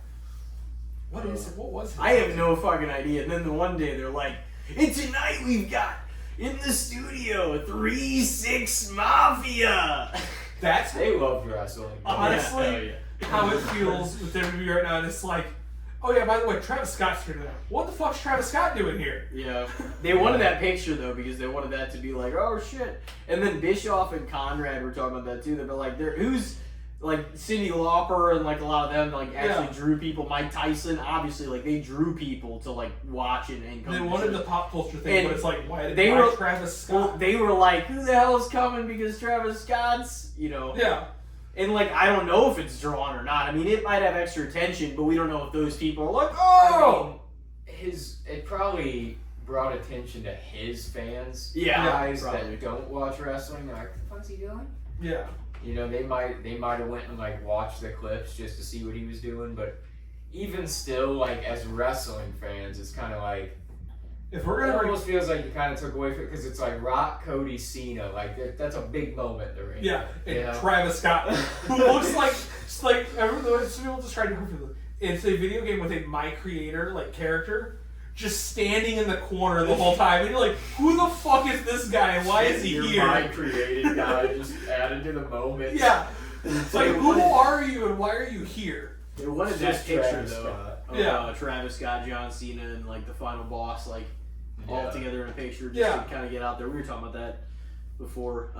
What is it? What was it? I have no fucking idea. And then the one day they're like, and tonight we've got in the studio 3-6 Mafia. They love wrestling. Honestly, how it feels with WWE right now, and it's like, oh yeah, by the way, Travis Scott's here today. What the fuck's Travis Scott doing here? Yeah. They wanted that picture though because they wanted that to be like, oh shit. And then Bischoff and Conrad were talking about that too. They've been like, who's like Cyndi Lauper and like a lot of them like actually drew people. Mike Tyson, obviously, like they drew people to like watch and come. They wanted the pop culture thing, and but it's like, why Travis Scott? Well, they were like, who the hell is coming because Travis Scott's, Yeah. And like, I don't know if it's drawn or not. I mean, it might have extra attention, but we don't know if those people are like, oh! It probably brought attention to his fans. Yeah. Guys that don't watch wrestling. They're like, what the fuck's he doing? Yeah. They might have went and like watched the clips just to see what he was doing, but even still, like as wrestling fans, it's kind of like, if we're gonna, it almost feels like you kind of took away from it because it's like Rock, Cody, Cena, like that's a big moment they're in. Yeah, and Travis Scott, who looks like just like everyone. Some people just try to prove it. It's a video game with a My Creator like character just standing in the corner the whole time, and you're like, who the fuck is this guy and why is he here? My created guy just added to the moment. Yeah, it's like who are you and why are you here? They wanted that picture though. Scott. Travis Scott, John Cena, and like the final boss, like. All together in a picture, just to kind of get out there. We were talking about that before.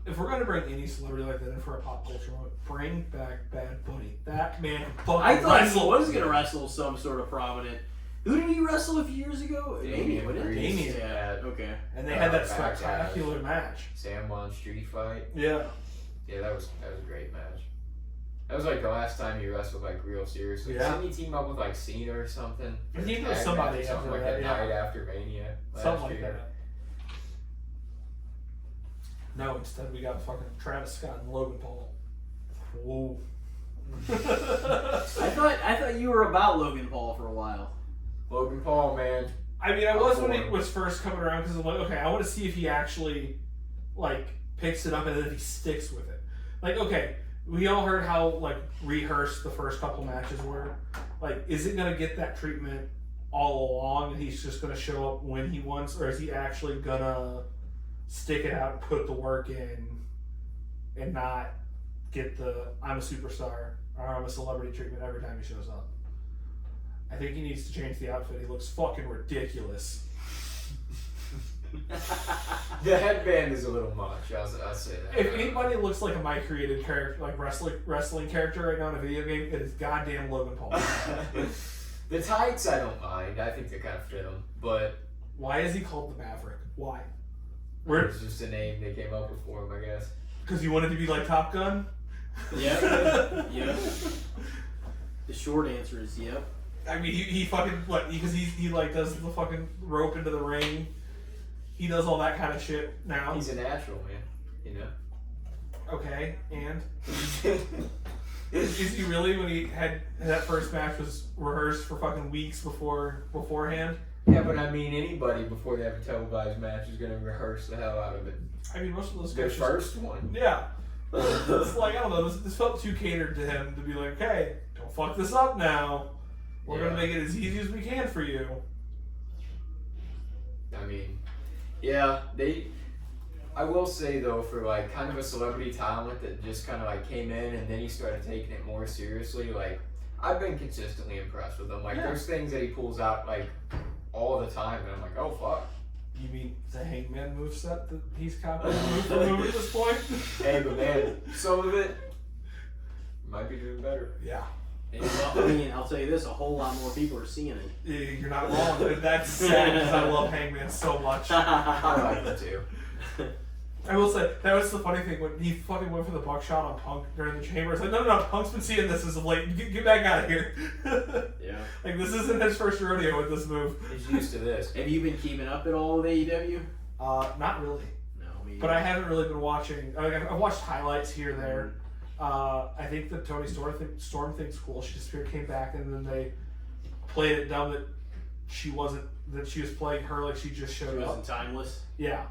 If we're gonna bring any celebrity like that in for a pop culture moment, bring back Bad Bunny. That man fucking I thought he was gonna wrestle some sort of prominent. Who did he wrestle a few years ago? Damien. Yeah. Okay. And they had that spectacular match. San Juan street fight. Yeah. Yeah, that was a great match. That was like the last time he wrestled like real seriously. Yeah. Didn't he team up with like Cena or something? He teamed with somebody something like that night after Mania. Something like that. No, instead we got fucking Travis Scott and Logan Paul. Whoa. I thought you were about Logan Paul for a while. Logan Paul, man. I mean, I was when he was first coming around because I'm like, okay, I want to see if he actually like picks it up and then if he sticks with it. Like, okay. We all heard how like rehearsed the first couple matches were. Like, is it gonna get that treatment all along, and he's just gonna show up when he wants, or is he actually gonna stick it out and put the work in, and not get the I'm a superstar or I'm a celebrity treatment every time he shows up? I think he needs to change the outfit. He looks fucking ridiculous. The headband is a little much. I'll say that. If anybody looks like a My Created character, like wrestling character right now in a video game, it is goddamn Logan Paul. The tights, I don't mind. I think they kind of fit him. But why is he called the Maverick? Why? It's just a name they came up with for him, I guess. Because he wanted to be like Top Gun. Yeah. Yeah. The short answer is yep. I mean, he fucking what? Because he like does the fucking rope into the ring. He does all that kind of shit now. He's a natural, man. Okay, and is he really, when he had that first match was rehearsed for fucking weeks beforehand? Yeah, but I mean, anybody before they have a televised match is going to rehearse the hell out of it. I mean, most of those guys. guys. The first one. Yeah. It's like, I don't know, this felt too catered to him to be like, hey, don't fuck this up now. We're going to make it as easy as we can for you. I mean, yeah, I will say though, for like kind of a celebrity talent that just kind of like came in and then he started taking it more seriously, like I've been consistently impressed with him. Like there's things that he pulls out like all the time and I'm like, oh fuck. You mean the Hangman moveset that he's copying move for move at this point? Hey, but man, some of it might be doing better. Yeah. Well, I mean, I'll tell you this, a whole lot more people are seeing it. You're not wrong. That's sad because I love Hangman so much. I like him too. I will say, that was the funny thing, when he fucking went for the buckshot on Punk during the chamber. It's like, no, Punk's been seeing this as of late. Get back out of here. Yeah. Like, this isn't his first rodeo with this move. He's used to this. Have you been keeping up at all with AEW? Not really. No, me But I haven't really been watching. I mean, I've watched highlights here and there. I think the Tony Storm thing's cool. She just came back, and then they played it dumb that she was playing her like she just showed up. She wasn't timeless. Yeah.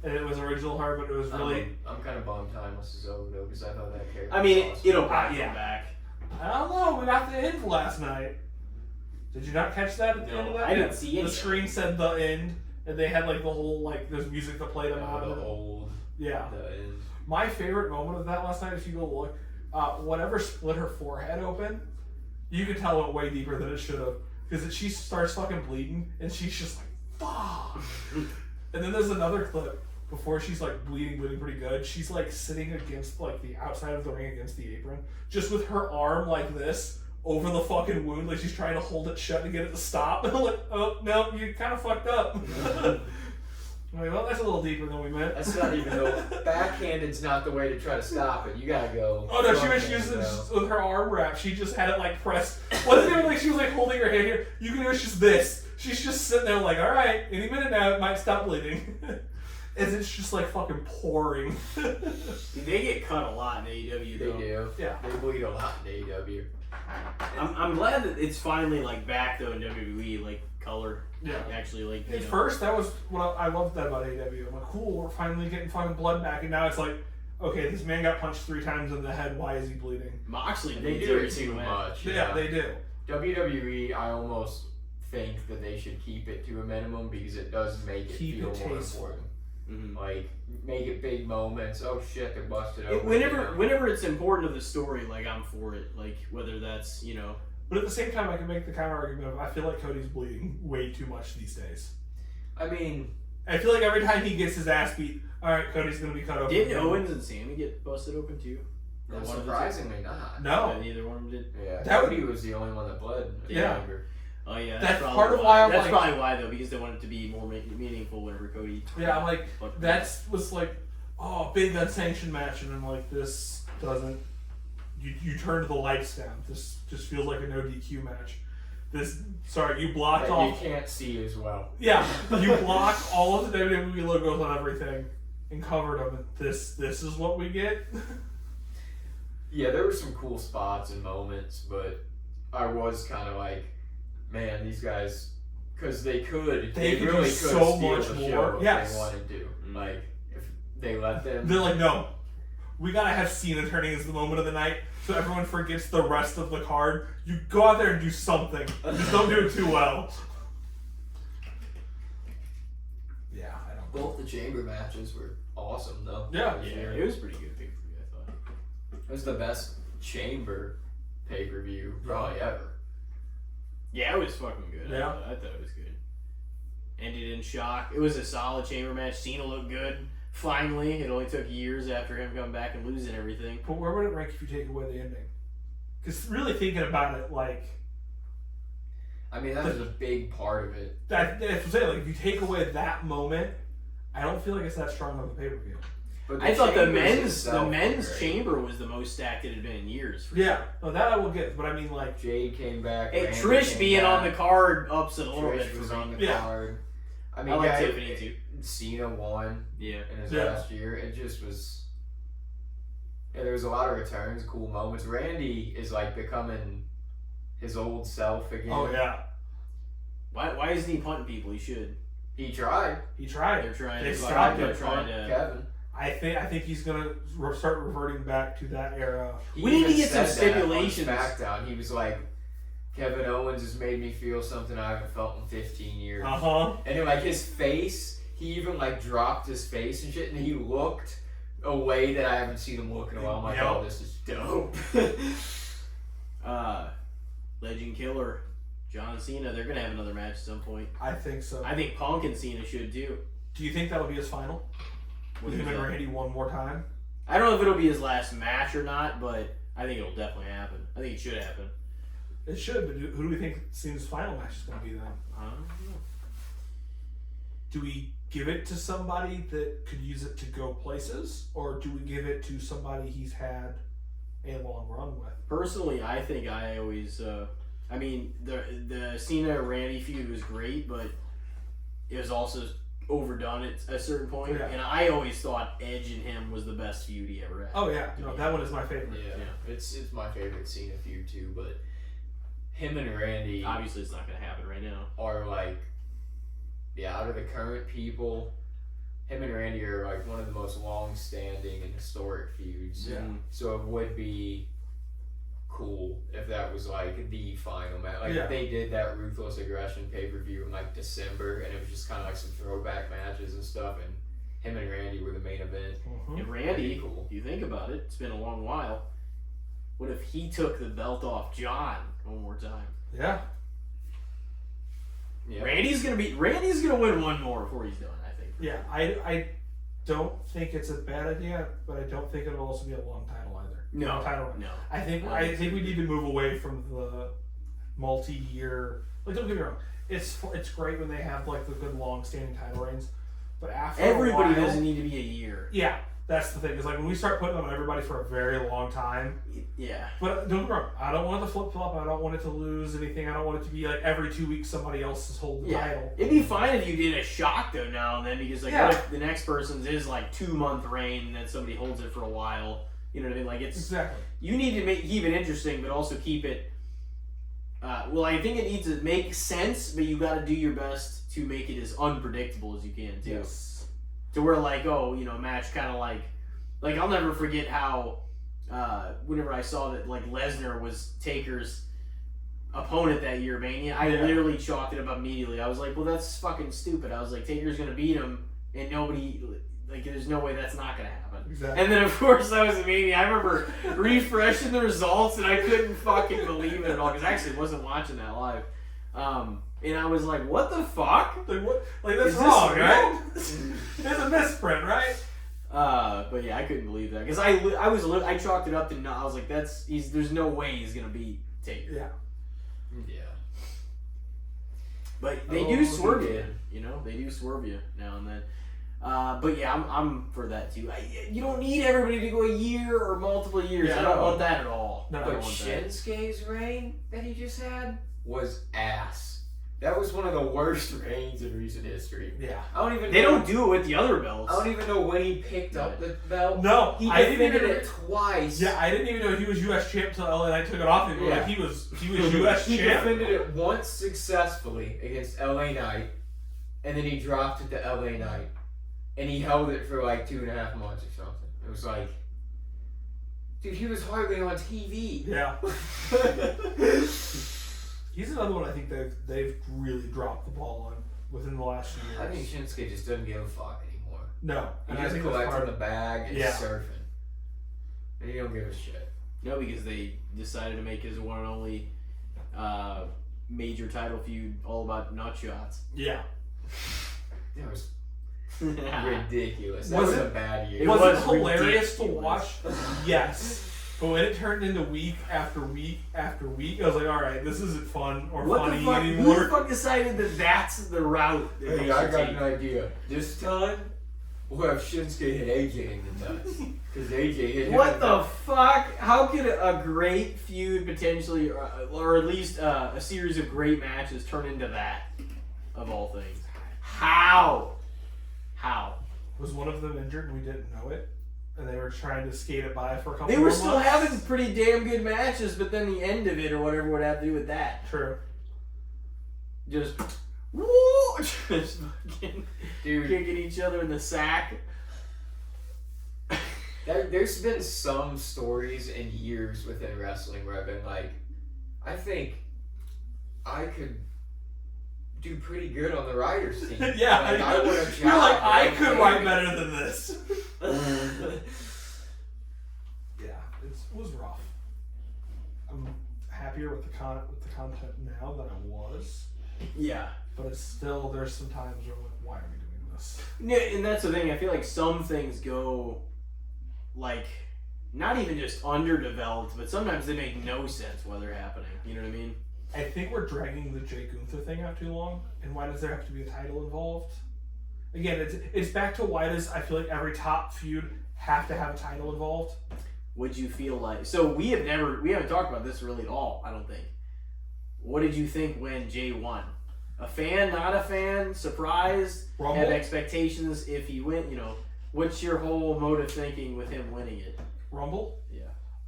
And it was original her, but it was really... I'm kind of bummed Timeless is over, though, because I thought that character it'll probably come back. I don't know. We got the end last night. Did you not catch that at the end of that? I didn't see it. The screen said the end, and they had like the whole, like, there's music to play them out of it. Yeah. The end. My favorite moment of that last night, if you go look, whatever split her forehead open, you could tell it went way deeper than it should have. Because she starts fucking bleeding, and she's just like, fuck. And then there's another clip before she's like bleeding pretty good. She's like sitting against like the outside of the ring against the apron, just with her arm like this over the fucking wound, like she's trying to hold it shut to get it to stop. And I'm like, oh no, you kind of fucked up. I'm like, well, that's a little deeper than we meant. That's not even though backhanded's not the way to try to stop it. You gotta go. Oh no, she was using with her arm wrap. She just had it like pressed. Wasn't even like she was like holding her hand here. You can do it's just this. She's just sitting there like, all right, any minute now it might stop bleeding. And it's just like fucking pouring. They get cut a lot in AEW though. They do. Yeah. They bleed a lot in AEW. I'm glad that it's finally like back though in WWE, like color. Yeah. Actually, like At first, that was what I loved that about AEW. I'm like, cool, we're finally getting fucking blood back, and now it's like, okay, this man got punched 3 times in the head. Why is he bleeding? Moxley, they do it too much. Yeah, they do. WWE, I almost think that they should keep it to a minimum because it does make it feel more important. Mm-hmm. Like, make it big moments. Oh shit, they're busted open. Whenever it's important to the story, like I'm for it. Like whether that's But at the same time, I can make the counter argument of I feel like Cody's bleeding way too much these days. I mean, I feel like every time he gets his ass beat, all right, Cody's gonna be cut open. Didn't Owens and Sammy get busted open too? surprisingly not. No, neither one of them did. Yeah, that Cody was the only one that bled. Yeah. Oh yeah, that's part of why I'm that's like, probably why though, because they wanted it to be more meaningful whenever Cody. Yeah, I'm like that was like, oh, big unsanctioned match, and I'm like, this doesn't. You turned the lights down. This just feels like a no DQ match. You blocked that off. You can't see as well. Yeah, you blocked all of the WWE logos on everything and covered them. This is what we get. Yeah, there were some cool spots and moments, but I was kind of like, man, these guys, because they really could so steal much the more. show if Yes. they wanted to. Like, if they let them. They're like, no, we gotta have Cena turning as the moment of the night, so everyone forgets the rest of the card. You go out there and do something. Just don't do it too well. Yeah, I don't. Both the chamber matches were awesome, though. Yeah, it was pretty good pay-per-view, I thought. It was the best chamber pay-per-view probably ever. Yeah, it was fucking good. Yeah. I thought it was good. Ended in shock. It was a solid chamber match. Cena looked good. Finally, it only took years after him coming back and losing everything. But where would it rank if you take away the ending? Because really thinking about it, like, I mean, that was a big part of it. that's what I'm saying. Like, if you take away that moment, I don't feel like it's that strong of a pay-per-view. I thought the men's chamber was the most stacked it had been in years. Yeah, no, that I will get. But I mean, like, Jade came back. Hey, Randy Trish came being back. on the card ups it a little bit. Trish was for on me. the card. I mean, I like Tiffany too. Cena won. Yeah. In his last year, it just was. Yeah, there was a lot of returns, cool moments. Randy is like becoming his old self again. oh yeah, Why isn't he punting people? He should. He tried. he tried. They're trying They to stopped they're him. trying to. Kevin. I think he's gonna start reverting back to that era. We need to even get some said that on stipulations. SmackDown. He was like, Kevin Owens has made me feel something I haven't felt in 15 years. Uh-huh. And then, like, his face, he even, like, dropped his face and shit, and he looked a way that I haven't seen him look in a while. I'm like, Yep. oh, this is dope. Legend Killer, John Cena. They're gonna have another match at some point. I think so. I think Punk and Cena should too. Do you think that would be his final? With him and Randy one more time? I don't know if it'll be his last match or not, but I think it'll definitely happen. I think it should happen. It should, but who do we think Cena's final match is going to be then? I don't know. Do we give it to somebody that could use it to go places, or do we give it to somebody he's had a long run with? Personally, I think I always. I mean, the Cena Randy feud was great, but it was also overdone at a certain point. Yeah. And I always thought Edge and him was the best feud he ever had. Oh yeah, no, that one is my favorite. Yeah. It's my favorite Cena feud too, but him and Randy obviously it's not going to happen right now. Are like, out of the current people, him and Randy are like one of the most long-standing and historic feuds. Yeah. So it would be cool if that was like the final match. Like if they did that Ruthless Aggression pay-per-view in like December, and it was just kind of like some throwback matches and stuff, and him and Randy were the main event. Mm-hmm. And Randy, cool. If you think about it, it's been a long while. What if he took the belt off John one more time? Yeah. Randy's gonna win one more before he's done, I think. Yeah, I don't think it's a bad idea, but I don't think it'll also be a long title either. No. I think we need to move away from the multi-year. Like, don't get me wrong, it's great when they have like the good long-standing title reigns, but after everybody a while, doesn't need to be a year. Yeah, that's the thing. Is like when we start putting them on everybody for a very long time. Yeah. But don't get me wrong, I don't want it to flip-flop. I don't want it to lose anything. I don't want it to be like every 2 weeks somebody else is holding the title. It'd be fine if you did a shock though now and then, because like what if the next person's is like 2-month reign and then somebody holds it for a while. You know what I keep it's exactly. You need to keep it interesting, but also keep it. I think it needs to make sense, but you got to do your best to make it as unpredictable as you can too. Yes. To where a match kind of like I'll never forget how whenever I saw that like Lesnar was Taker's opponent that year, Mania, I literally chalked it up immediately. I was like, well, that's fucking stupid. I was like, Taker's gonna beat him, and nobody. Like, there's no way that's not going to happen. Exactly. And then, of course, that was Mania. I remember refreshing the results, and I couldn't fucking believe it at all, because I actually wasn't watching that live. And I was like, what the fuck? Like, what? Like, that's wrong, right? There's a misprint, right? But yeah, I couldn't believe that. Because I chalked it up to, I was like, there's no way he's going to beat Taker. Yeah. Yeah. But they do swerve you, They do swerve you now and then. But yeah, I'm for that too. You don't need everybody to go a year or multiple years. I don't want that at all. No, but Shinsuke's reign that he just had was ass. That was one of the worst reigns in recent history. Yeah. They don't do it with the other belts. I don't even know when he picked up the belt. No, he defended it twice. Yeah, I didn't even know he was U.S. champ until LA Knight took it off him. Yeah. Like he was U.S. champ. He defended it once successfully against LA Knight, and then he dropped it to LA Knight. And he held it for like 2.5 months or something. It was like, dude, he was hardly on TV. Yeah. He's another one I think they've really dropped the ball on within the last few years. I think Shinsuke just doesn't give a fuck anymore. No. He just collects in the bag and surfing. And he don't give a shit. No, because they decided to make his one and only major title feud all about nut shots. Yeah. It was ridiculous. That was a bad year. Was it hilarious to watch? Yes. But when it turned into week after week after week, I was like, all right, this isn't fun or funny anymore. Who the fuck decided that that's the route that hey, I got an idea. This time, we'll have Shinsuke hit AJ in the nuts. Because AJ hit him. What the fuck? How could a great feud potentially, or at least a series of great matches turn into that, of all things? How? Was one of them injured and we didn't know it? And they were trying to skate it by for a couple They more were months? still having pretty damn good matches, but then the end of it or whatever would have to do with that. True. Just fucking kicking each other in the sack. There's been some stories and years within wrestling where I've been like, I think I could do pretty good on the writers team. Yeah, like, I would have. You're like, I could write better than this. Yeah, it was rough. I'm happier with the content now than I was. Yeah, but it's still, there's some times where I'm like, why are we doing this? Yeah, and that's the thing. I feel like some things go like not even just underdeveloped, but sometimes they make no sense why they're happening. You know what I mean? I think we're dragging the Jay Gunther thing out too long, and why does there have to be a title involved? Again, it's back to why does I feel like every top feud have to have a title involved? Would you feel like, so we haven't talked about this really at all, I don't think. What did you think when Jay won? a fan, not a fan, surprised, Rumble? have expectations if he win. You know, what's your whole mode of thinking with him winning it? Rumble? Yeah.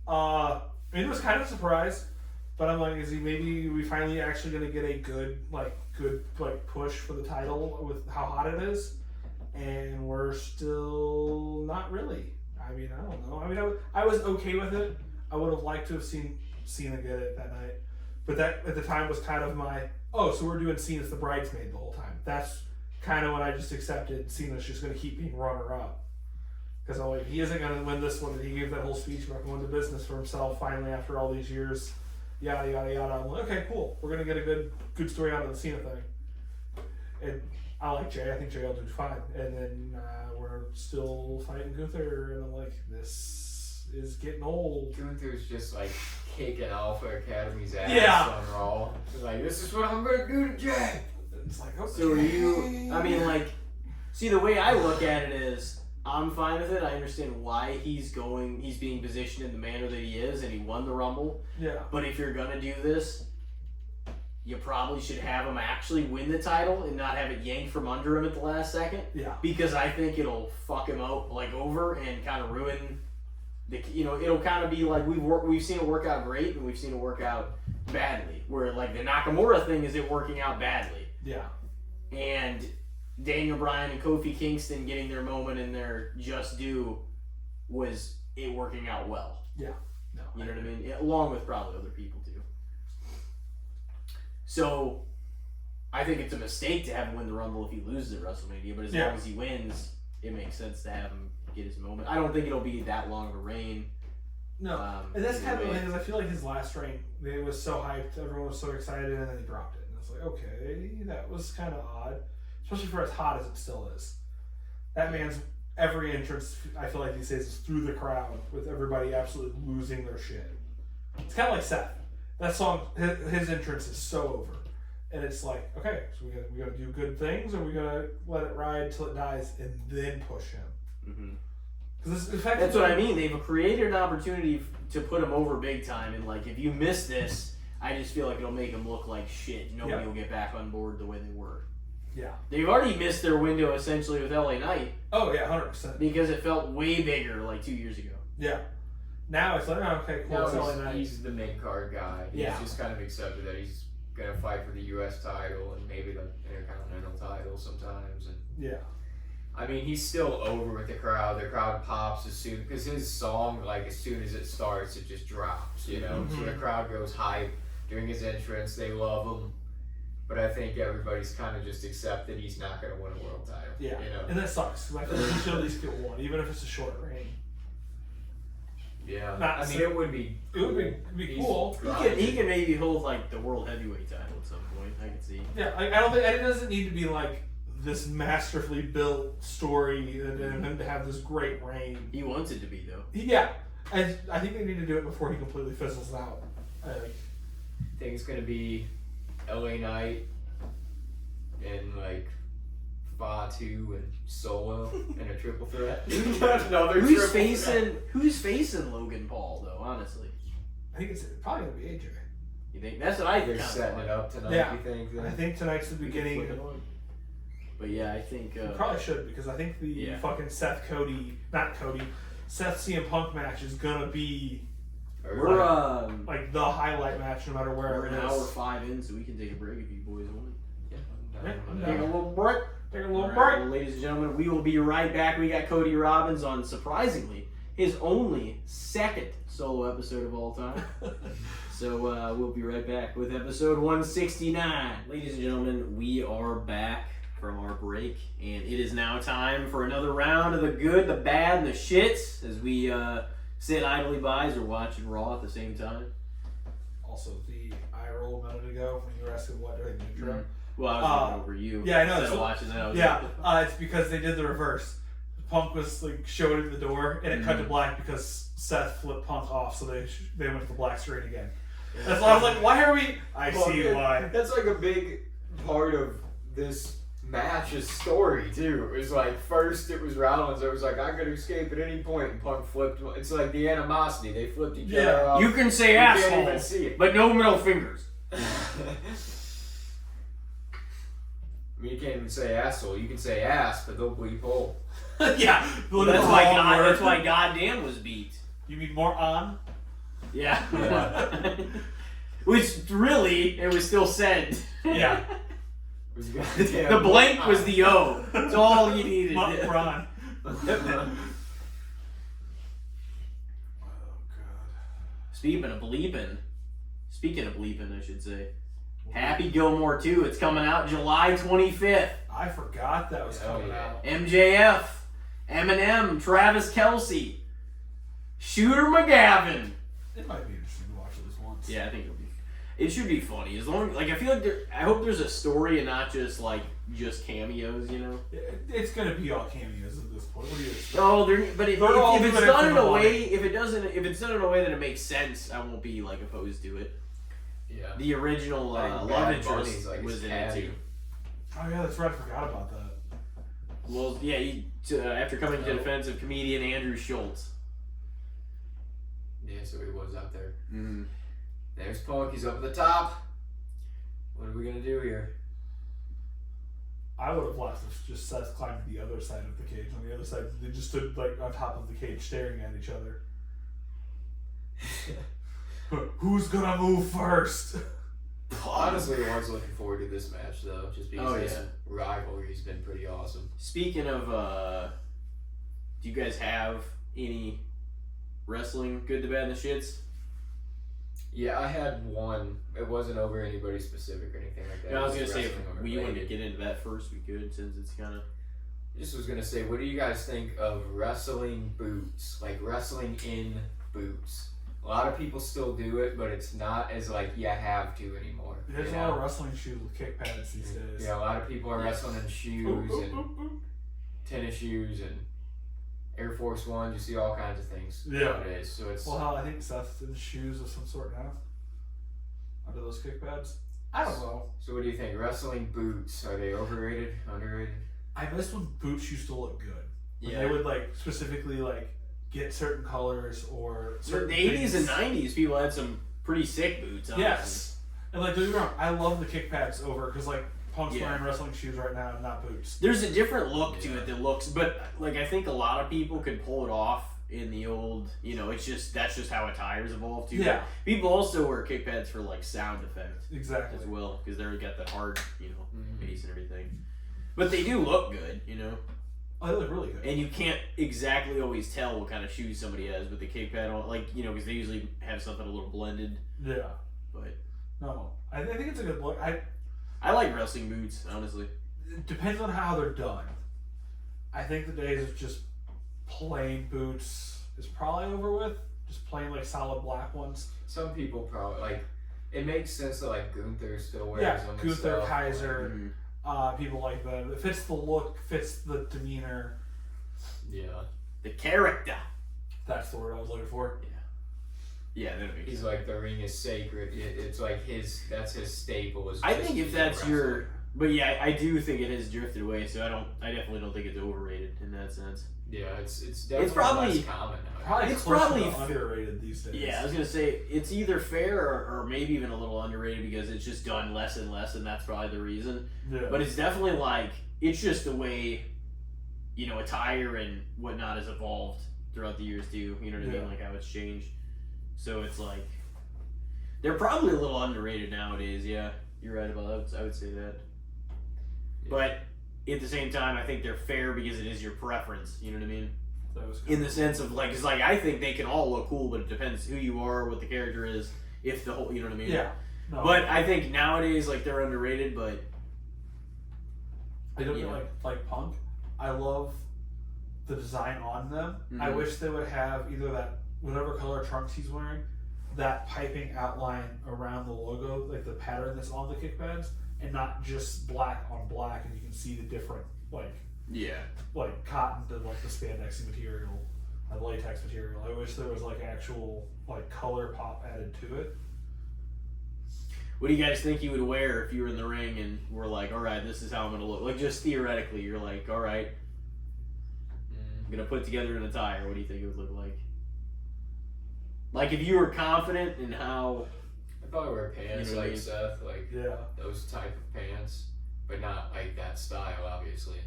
I mean, it was kind of a surprise, but I'm like, is he maybe we finally actually going to get a good push for the title with how hot it is? And we're still not really. I mean, I don't know. I mean, I was okay with it. I would have liked to have seen Cena get it that night. But that, at the time, was kind of my, so we're doing Cena as the bridesmaid the whole time. That's kind of when I just accepted Cena's just going to keep being runner-up. Because I'm like, he isn't going to win this one. He gave that whole speech about going to business for himself finally after all these years. Yada, yada, yada. I'm like, okay, cool. We're going to get a good story out of the Cena thing. And I like Jay. I think Jay will do fine. And then we're still fighting Gunther. And I'm like, this is getting old. Gunther's just like kicking Alpha Academy's ass on Raw. He's like, this is what I'm going to do to Jay. It's like, okay. So are you, I mean, like, see, the way I look at it is, I'm fine with it. I understand why he's being positioned in the manner that he is, and he won the Rumble. Yeah. But if you're going to do this, you probably should have him actually win the title and not have it yanked from under him at the last second. Yeah. Because I think it'll fuck him out, over and kind of ruin it'll kind of be like we've seen it work out great and we've seen it work out badly. Where like the Nakamura thing is it working out badly. Yeah. And Daniel Bryan and Kofi Kingston getting their moment and their just due was it working out well. Yeah. No. You know what I mean? Yeah, along with probably other people too. So I think it's a mistake to have him win the Rumble if he loses at WrestleMania, but as long as he wins, it makes sense to have him get his moment. I don't think it'll be that long of a reign. No. And that's kind of the thing, is I feel like his last reign, it was so hyped, everyone was so excited, and then he dropped it. And it's like, okay, that was kind of odd. Especially for as hot as it still is. That man's every entrance, I feel like these days, is through the crowd with everybody absolutely losing their shit. It's kind of like Seth. That song, his entrance is so over. And it's like, okay, so we gotta do good things, or we gotta let it ride till it dies and then push him. Mm-hmm. That's what I mean. They've created an opportunity to put him over big time, and like if you miss this, I just feel like it'll make him look like shit. Nobody will get back on board the way they were. Yeah. They've already missed their window essentially with LA Knight. Oh yeah, 100%. Because it felt way bigger like 2 years ago. Yeah. Now it's like, okay, cool. Now he's the mid card guy. He's just kind of accepted that he's gonna fight for the U.S. title and maybe the Intercontinental title sometimes. And yeah. I mean, he's still over with the crowd. The crowd pops as soon because his song, like as soon as it starts, it just drops. You know, so the crowd goes hype during his entrance. They love him. But I think everybody's kind of just accepted he's not going to win a world title. Yeah, you know? And that sucks. Because I feel like he should at least get one, even if it's a short reign. Yeah, I mean, it would be cool. He can maybe hold like the world heavyweight title at some point. I can see. Yeah, I don't think it doesn't need to be like this masterfully built story and him to have this great reign. He wants it to be though. Yeah, and I think they need to do it before he completely fizzles out. I think it's going to be LA Knight and like Fatu and Solo and a triple threat. Who's facing Logan Paul though? Honestly, I think it's probably gonna be AJ. You think that's what I think? They're setting it up tonight. Yeah. You think? I think tonight's the beginning. But yeah, I think probably should, because I think the fucking Seth CM Punk match is gonna be. We're like the highlight match, no matter where we're it an is. hour 5 in, so we can take a break if you boys want. Take a little break. Well, ladies and gentlemen, we will be right back. We got Cody Robbins on, surprisingly, his only second solo episode of all time. So we'll be right back with episode 169. Ladies and gentlemen, we are back from our break, and it is now time for another round of the good, the bad, and the shits as we sit idly by as we're watching Raw at the same time. Also, the eye roll a minute ago when you were asking what during the intro. Well, I was going over you. Yeah, I know. Instead of watching that. It's because they did the reverse. Punk was like showing him the door, and it cut to black because Seth flipped Punk off, so they went to the black screen again. That's why I was like, why are we? See why. That's like a big part of this match's story too. It was like first it was Rollins. It was like I could escape at any point, and Punk flipped. It's like the animosity. They flipped each other off. You can say you asshole, can't even see it. but no middle fingers. mean, you can't even say asshole. You can say ass, but they'll bleep hole. Yeah. Well, that's why goddamn was beat. You mean more on? Yeah. Which really, it was still said. Yeah. The blank was the O. That's all you needed. Ron. Speaking of bleeping, I should say. Happy Gilmore 2. It's coming out July 25th. I forgot that was coming out. MJF, Eminem, Travis Kelce, Shooter McGavin. It might be interesting to watch at least once. Yeah, I think it should be funny. As long I feel like I hope there's a story and not just cameos, you know. It's gonna be all cameos at this point. What do you expect? No, but if it's done in a way, if it's done in a way that it makes sense, I won't be opposed to it. Yeah. The original love interest was in it too. Oh yeah, that's right. I forgot about that. Well, yeah. After coming to defense of comedian Andrew Schultz. Yeah, so he was out there. Mm-hmm. There's Punk. He's up at the top. What are we gonna do here? I would have left if just Seth climbed to the other side of the cage. On the other side, they just stood on top of the cage, staring at each other. Who's gonna move first? Honestly, I was looking forward to this match though, just because this rivalry's been pretty awesome. Speaking of, do you guys have any wrestling good, the bad, and the shits? Yeah, I had one. It wasn't over anybody specific or anything like that. Yeah, I was gonna say, if we wanted to get into that first, we could, since it's kind of. I just was gonna say, what do you guys think of wrestling boots? Like wrestling in boots. A lot of people still do it, but it's not as you have to anymore. There's a lot of wrestling shoes with kick pads these days. Yeah, a lot of people are wrestling in shoes and tennis shoes and Air Force Ones. You see all kinds of things nowadays. So it's I think Seth's in shoes of some sort now. Under those kick pads. I don't know. So what do you think? Wrestling boots, are they overrated, underrated? I miss when boots used to look good. When they would specifically get certain colors or certain the 80s and 90s, people had some pretty sick boots. Honestly. Yes, and don't get me wrong, I love the kick pads over because Punk's wearing wrestling shoes right now, not boots. There's a different look to it that looks, but I think a lot of people could pull it off in the old. It's that's just how attires evolved too. Yeah. People also wear kick pads for sound effect. Exactly. As well, because they've got the hard, bass and everything. But they do look good, Oh, they look really good. And you can't exactly always tell what kind of shoes somebody has with the kick pad on, because they usually have something a little blended. Yeah. But no, I think it's a good look. I like wrestling boots, honestly. It depends on how they're done. I think the days of just plain boots is probably over with. Just plain solid black ones. Some people probably it makes sense that Gunther still wears them. Gunther, Kaiser. Mm-hmm. People like that. It fits the look, fits the demeanor. Yeah. The character. That's the word I was looking for. Yeah. Yeah, that makes He's sense. the ring is sacred. It's that's his staple. I think if that's your... But yeah, I do think it has drifted away, so I definitely don't think it's overrated in that sense. Yeah, it's definitely less common now. It's probably underrated these days. Yeah, I was gonna say it's either fair or maybe even a little underrated because it's just done less and less, and that's probably the reason. Yeah. But it's definitely it's just the way, attire and whatnot has evolved throughout the years too. You know what I mean? How it's changed. So it's they're probably a little underrated nowadays. Yeah, you're right about that. I would say that. Yeah. But at the same time, I think they're fair because it is your preference. You know what I mean? In the sense of it's I think they can all look cool, but it depends who you are, what the character is, if the whole, you know what I mean? Yeah. No, but I think nowadays they're underrated, but I don't like Punk. I love the design on them. Mm-hmm. I wish they would have either that whatever color trunks he's wearing, that piping outline around the logo, the pattern that's on the kick pads, and not just black on black, and you can see the different cotton to the spandex material, the latex material. I wish there was actual color pop added to it. What do you guys think you would wear if you were in the ring and were all right, this is how I'm gonna look? Just theoretically, you're all right, I'm gonna put together an attire. What do you think it would look like? If you were confident in how. I'd probably wear pants Seth, those type of pants. but not like that style, obviously.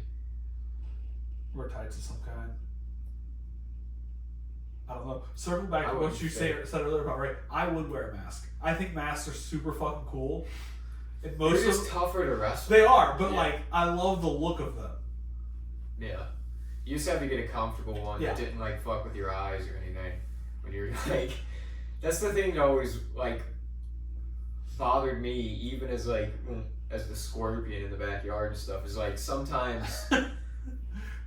Wear tights of some kind. I don't know. Circle back to what you said earlier about, right? I would wear a mask. I think masks are super fucking cool. And They're just tougher to wrestle. They are, but like, I love the look of them. Yeah. You just have to get a comfortable one that didn't like fuck with your eyes or anything. When you're like, that's the thing that always like bothered me, even as like as the scorpion in the backyard and stuff, is like sometimes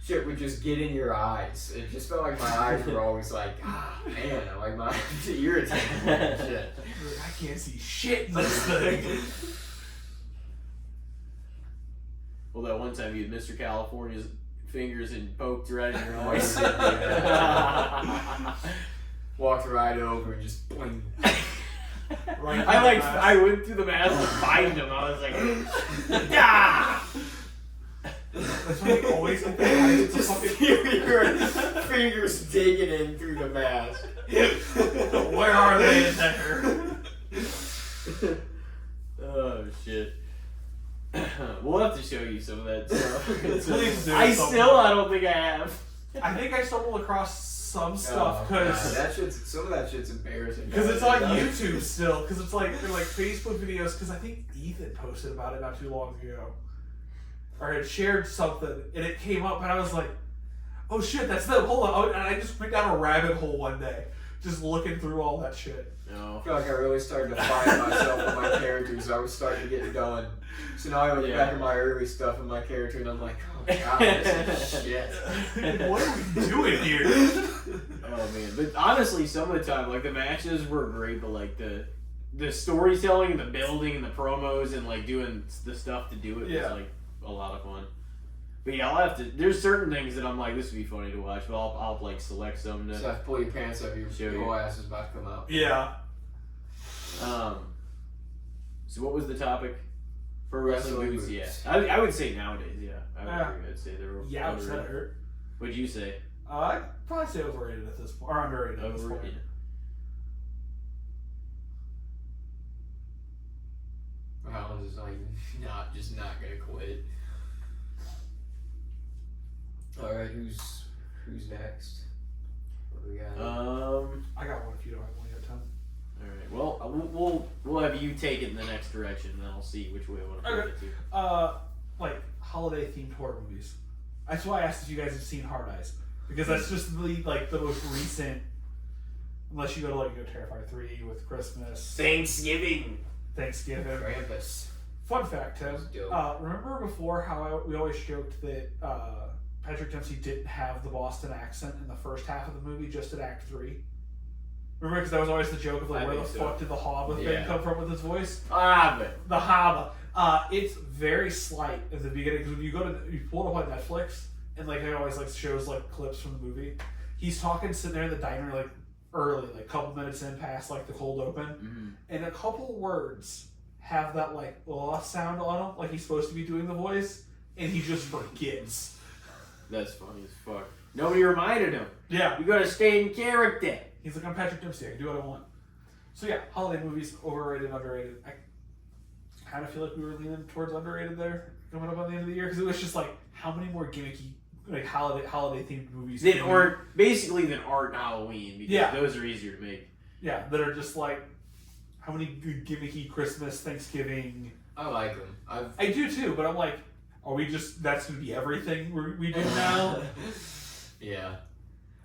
shit would just get in your eyes. It just felt like my eyes were always like, man, I'm like my eyes are irritating and shit. I can't see shit in this thing. Well, that one time you had Mr. California's fingers and poked right in your eyes. Walked right over and just boing. Right I went through the mask to find him. I was like, ah! That's why I always think that just feel your fingers digging in through the mask. Where are they in there? Oh shit. We'll have to show you some of that stuff. Please do. I don't think I have. I think I stumbled across some stuff because some of that shit's embarrassing. Because it's on YouTube still. Because it's like they're like Facebook videos. Because I think Ethan posted about it not too long ago, or had shared something, and it came up, and I was like, "Oh shit, that's them." Hold on, and I just went down a rabbit hole one day, just looking through all that shit. No. I feel like I really started to find myself with my characters. I was starting to get done. So now I look back at my early stuff in my character and I'm like, oh god, this is shit. What are we doing here? Oh man, but honestly, some of the time, like the matches were great, but like the storytelling, the building, and the promos, and like doing the stuff to do it was like a lot of fun. But yeah, I'll have to. There's certain things that I'm like, this would be funny to watch, but I'll like select some to. So I have to pull your pants up. Your whole ass is about to come out. Yeah. So what was the topic for wrestling boots? Yeah, I would say nowadays. Yeah, I would agree. I'd say they were. Yeah, that hurt. What'd you say? I'd probably say overrated at this point, or underrated at this point. Rollins is like not gonna quit. All right, who's next? What do we got? I got one if you don't have one yet, Tom. All right. Well, we'll have you take it in the next direction, and then I'll see which way I want to put it to. Like holiday themed horror movies. That's why I asked if you guys have seen Hard Eyes, because that's just the most recent. Unless you go to Terrifier 3 with Christmas, Thanksgiving, Krampus. Fun fact, Tim. Remember before how we always joked that Patrick Dempsey didn't have the Boston accent in the first half of the movie, just in Act 3? Remember, because that was always the joke of like, where the fuck did the Haba thing come from with his voice? The Haba. It's very slight at the beginning, because when you pull it up on Netflix, and like it always like shows like clips from the movie, he's talking sitting there in the diner like early, like a couple minutes in past like the cold open, and a couple words have that like sound on him, like he's supposed to be doing the voice, and he just forgets. That's funny as fuck. Nobody reminded him. Yeah. You gotta stay in character. He's like, I'm Patrick Dempsey, I can do what I want. So yeah, holiday movies, overrated, underrated. I kind of feel like we were leaning towards underrated there, coming up on the end of the year, because it was just like, how many more gimmicky, like holiday themed movies than art and Halloween, because those are easier to make. Yeah, that are just like, how many good gimmicky Christmas, Thanksgiving. I like them. I do too, but I'm like, are we just, that's going to be everything we do now? Yeah.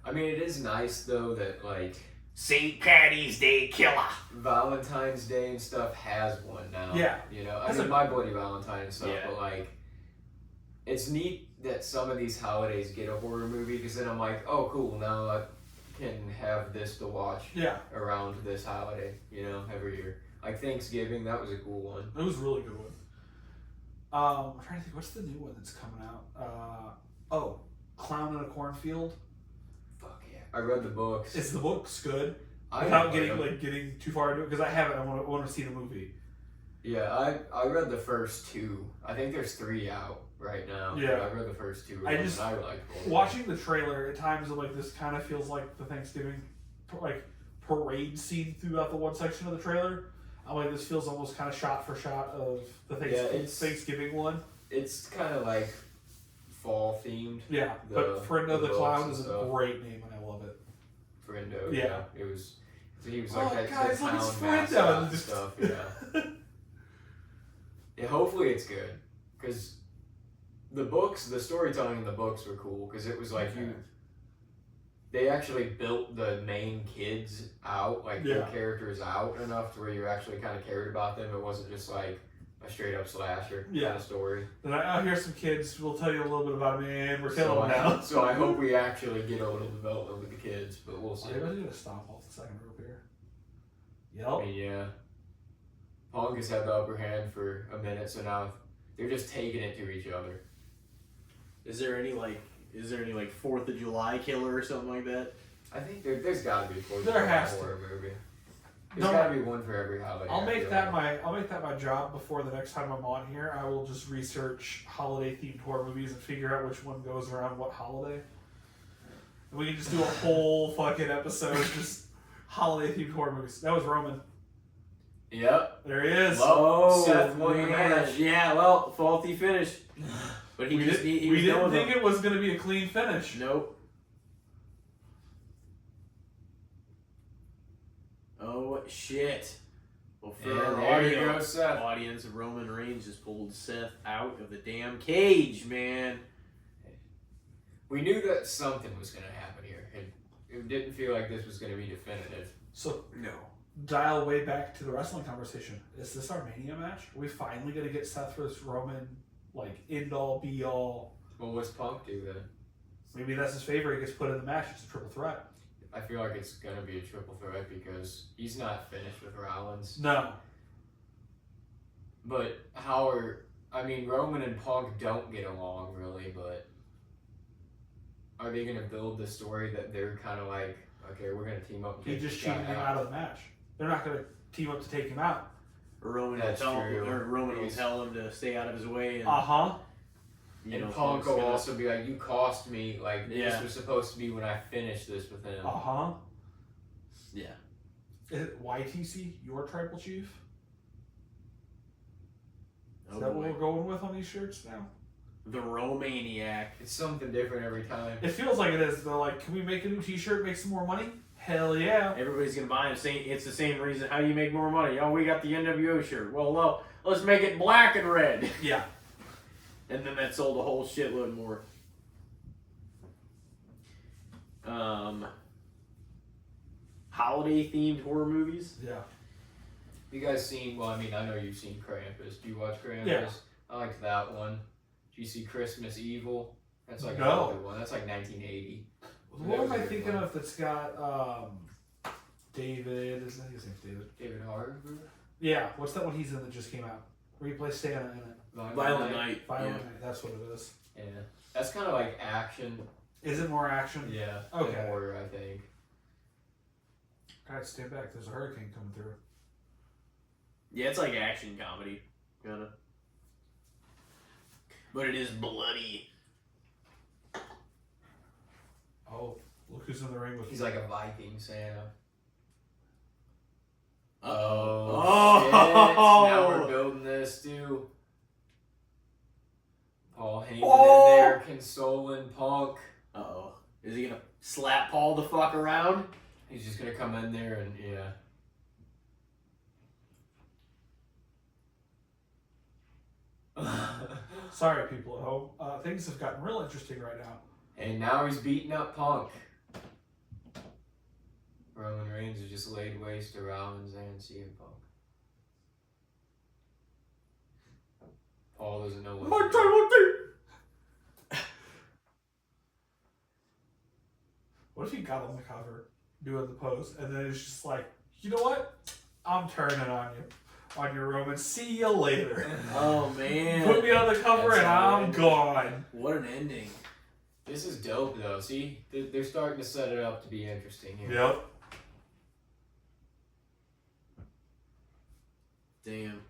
I mean, it is nice though that like St. Patty's Day killer, Valentine's Day and stuff has one now. Yeah. You know, I mean, my Bloody Valentine and stuff, but like, it's neat that some of these holidays get a horror movie, because then I'm like, oh cool, now I can have this to watch around this holiday, every year. Like Thanksgiving, that was a cool one. It was a really good one. I'm trying to think, what's the new one that's coming out? Clown in a Cornfield. Fuck yeah! I read the books. Is the books good? Without getting too far into it, because I haven't. I want to see the movie. Yeah, I read the first two. I think there's 3 out right now. Yeah, I read the first 2. I liked both. Watching the trailer at times, like this kind of feels like the Thanksgiving parade scene throughout the one section of the trailer. I'm like, this feels almost kind of shot for shot of the Thanksgiving one. It's kind of like fall themed. Yeah, but Friendo the Clown is a great name, and I love it. Friendo, yeah. It was. He was oh, like that guys, town look, mascot and stuff. Yeah. Yeah. Hopefully it's good, because the storytelling in the books were cool, because it was like they actually built the main kids out, like their characters out enough to where you actually kind of cared about them. It wasn't just like a straight up slasher kind of story. And here's some kids. We'll tell you a little bit about them, and we're killing them now. So I hope we actually get a little development with the kids, but we'll see. I'm gonna stop off the second rope here. Yep. I mean, yeah. Punk has had the upper hand for a minute, so now they're just taking it to each other. Is there any 4th of July killer or something like that? I think there's got to be a 4th of July horror movie. There's got to be one for every holiday. I'll make that my job before the next time I'm on here. I will just research holiday themed horror movies and figure out which one goes around what holiday. And we can just do a whole fucking episode just holiday themed horror movies. That was Roman. Yep. There he is. Seth won the match. Yeah, well, faulty finish. But we didn't think it was going to be a clean finish. Nope. Oh, shit. Well, for our audience, Roman Reigns just pulled Seth out of the damn cage, man. We knew that something was going to happen here. It didn't feel like this was going to be definitive. So, dial way back to the wrestling conversation. Is this our Mania match? Are we finally going to get Seth versus Roman, like, end-all, be-all? Well, what's Punk do then? Maybe that's his favorite. He gets put in the match. It's a triple threat. I feel like it's going to be a triple threat because he's not finished with Rollins. No. But Roman and Punk don't get along really, but are they going to build the story that they're kind of like, okay, we're going to team up and he just cheated him out of the match. They're not going to team up to take him out. Roman will tell him to stay out of his way. And Punk will also be like, you cost me. Like, this was supposed to be when I finished this with him. Yeah. Is it YTC, your tribal chief? Is that what we're going with on these shirts now? The Romaniac. It's something different every time. It feels like it is. They're like, can we make a new t-shirt, make some more money? Hell yeah. Everybody's going to buy them. It's the same reason. How do you make more money? Oh, we got the NWO shirt. Well, let's make it black and red. Yeah. And then that sold a whole shitload more. Holiday-themed horror movies? Yeah. You guys seen, I know you've seen Krampus. Do you watch Krampus? Yeah. I liked that one. Do you see Christmas Evil? That's like no. Another one. That's like 1980. What am I thinking of that's got David? Isn't that his name? David Harbour? Yeah. What's that one he's in that just came out? Where he plays Santa in it? Violent Night. Violent Night. That's what it is. Yeah. That's kind of like action. Is it more action? Yeah. Okay. Horror, I think. Guys, stand back. There's a hurricane coming through. Yeah, it's like action comedy, kind of. But it is bloody. Oh, look who's in the ring with He's like a Viking Santa. Oh. Shit. Now we're building this too. Paul Heyman in there consoling Punk. Uh-oh. Is he gonna slap Paul the fuck around? He's just gonna come in there and Sorry, people at home. Things have gotten real interesting right now. And now he's beating up Punk. Roman Reigns has just laid waste to Rollins and CM Punk. Paul doesn't know what My tribal team! What if he got on the cover doing the pose and then it's just like, you know what? I'm turning on you. On your Roman. See you later. Oh, man. Put me on the cover and I'm gone. What an ending. This is dope, though. See? They're starting to set it up to be interesting here. Yep. Damn.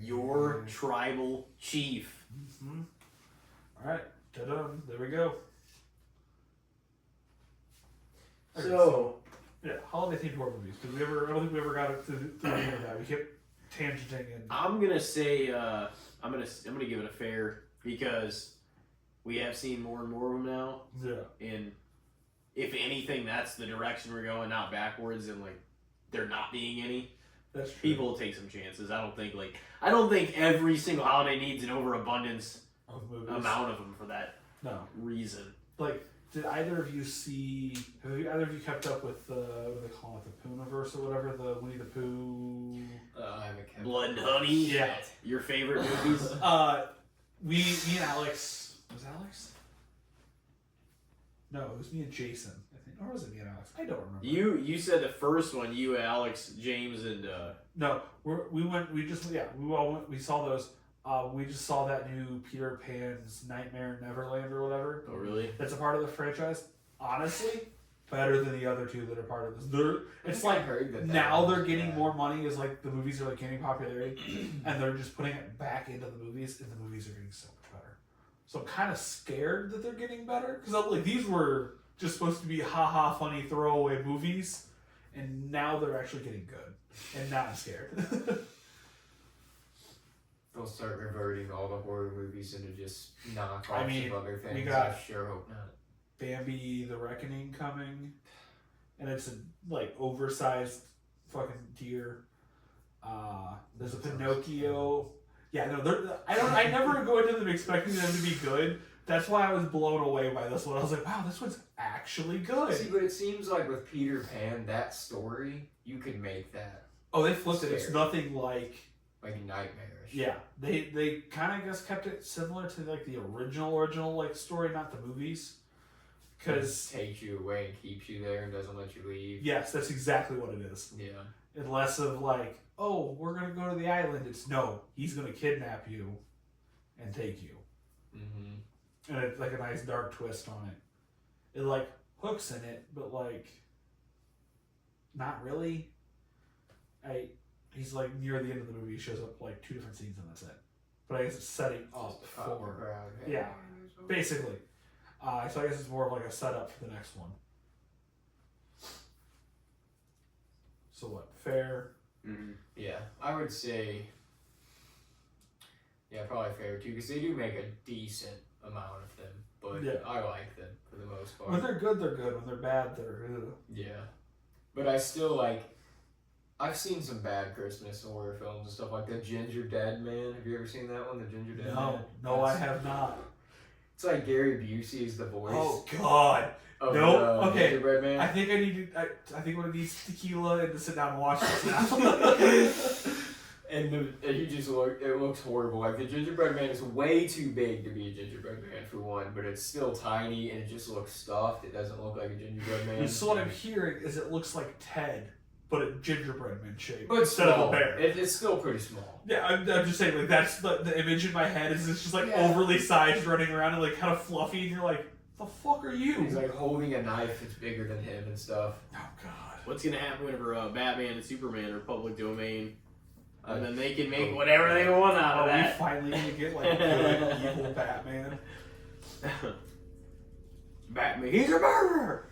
Your tribal chief. Mm-hmm. Alright. Ta-da. There we go. So, yeah, holiday themed horror movies. I don't think we ever got it to the end of that. We kept tangenting and I'm gonna say I'm gonna give it a fair because we have seen more and more of them now. Yeah. And if anything, that's the direction we're going, not backwards, and like there not being any. That's true. People will take some chances. I don't think every single holiday needs an overabundance amount of them for that reason. Like, did either of you see? Have either of you kept up with the what do they call it, the Poonaverse or whatever, the Winnie the Pooh? I haven't kept Blood and Honey. Yeah. Your favorite movies? Me and Alex. Was Alex? No, it was me and Jason. I think, or was it me and Alex? I don't remember. You said the first one. You, Alex, James, and No, we went. We all went. We saw those. We just saw that new Peter Pan's Nightmare in Neverland or whatever. Oh, really? That's a part of the franchise. Honestly, better than the other two that are part of this. It's like now they're getting more money as like the movies are like gaining popularity, and they're just putting it back into the movies, and the movies are getting so much better. So I'm kind of scared that they're getting better because like these were just supposed to be ha funny throwaway movies, and now they're actually getting good, and now I'm scared. They'll start reverting all the horror movies into just knockoffs of other things. We got I sure hope not. Bambi the Reckoning coming, and it's a like oversized fucking deer. There's a Pinocchio. Yeah, no, I never go into them expecting them to be good. That's why I was blown away by this one. I was like, wow, this one's actually good. See, but it seems like with Peter Pan, that story, you can make that. Oh, they flipped it. It's nothing like nightmarish. Yeah, they kind of, I guess, kept it similar to like the original like story, not the movies. Because takes you away and keeps you there and doesn't let you leave. Yes, that's exactly what it is. Yeah. And less of like, oh, we're gonna go to the island. It's no, he's gonna kidnap you and take you. Mm-hmm. And it's like a nice dark twist on it. It like hooks in it, but like not really. He's like near the end of the movie. He shows up like 2 different scenes and that's it. But I guess it's setting up for yeah, basically. So I guess it's more of like a setup for the next one. So what? Fair. Mm-hmm. Yeah, I would say. Yeah, probably fair too, because they do make a decent amount of them. But yeah. I like them for the most part. When they're good, they're good. When they're bad, they're yeah. But I still like. I've seen some bad Christmas horror films and stuff like The Ginger Dead Man. Have you ever seen that one, The Ginger Dead Man? No, I have not. It's like Gary Busey is the voice. Oh God. Of no. Okay. Gingerbread Man. I think I need to. I think what it needs tequila and to sit down and watch this now. And you just look. It looks horrible. Like the Gingerbread Man is way too big to be a gingerbread man for one, but it's still tiny and it just looks stuffed. It doesn't look like a gingerbread man. So what I'm hearing is it looks like Ted, but a gingerbread man shape but instead of a bear. It's still pretty small. Yeah, I'm just saying, like, that's the image in my head is it's just like overly sized running around and like kind of fluffy, and you're like, the fuck are you? He's like holding a knife that's bigger than him and stuff. Oh God. What's gonna happen whenever Batman and Superman are public domain? And then they can make whatever they want out of that. We finally gonna get like good evil Batman. Batman, he's a murderer.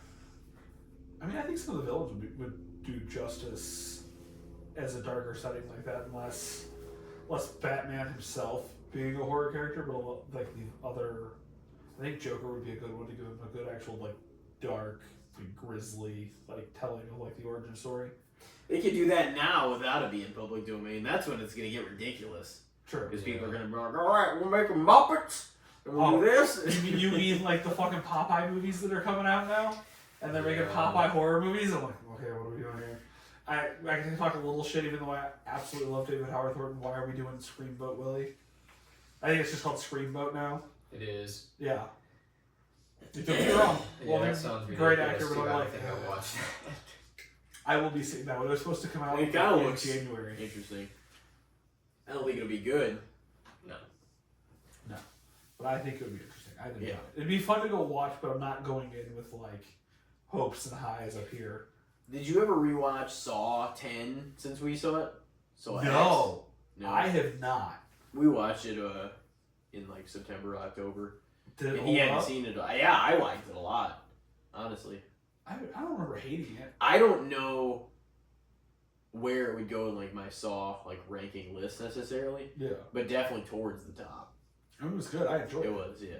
I mean, I think some of the villains would do justice as a darker setting like that, unless less Batman himself being a horror character, but like the other. I think Joker would be a good one to give him a good actual like dark, like, grisly like telling of like the origin story. They could do that now without it being public domain. That's when it's gonna get ridiculous. True. Because people are gonna be like, all right, we'll make them Muppets. And we'll do this. You mean like the fucking Popeye movies that are coming out now? And they're making Popeye horror movies? I'm like, okay, what are we doing here? I can talk a little shit even though I absolutely love David Howard Thornton. Why are we doing Screamboat Willie? I think it's just called Screamboat now. It is. Yeah. You took me wrong. Well, that sounds great actor, but I'm like, I think I watched that. I will be seeing that one. It was supposed to come out it kind of in looks January. Interesting. I don't think it'll be good. No. But I think it would be interesting. I think it'd be fun to go watch, but I'm not going in with like hopes and highs up here. Did you ever rewatch Saw 10 since we saw it? No, I have not. We watched it in like September, October. Did it he hadn't seen it. Yeah, I liked it a lot, honestly. I don't remember hating it. I don't know where it would go in like my Saw like ranking list necessarily. Yeah. But definitely towards the top. It was good. I enjoyed it. It was, yeah.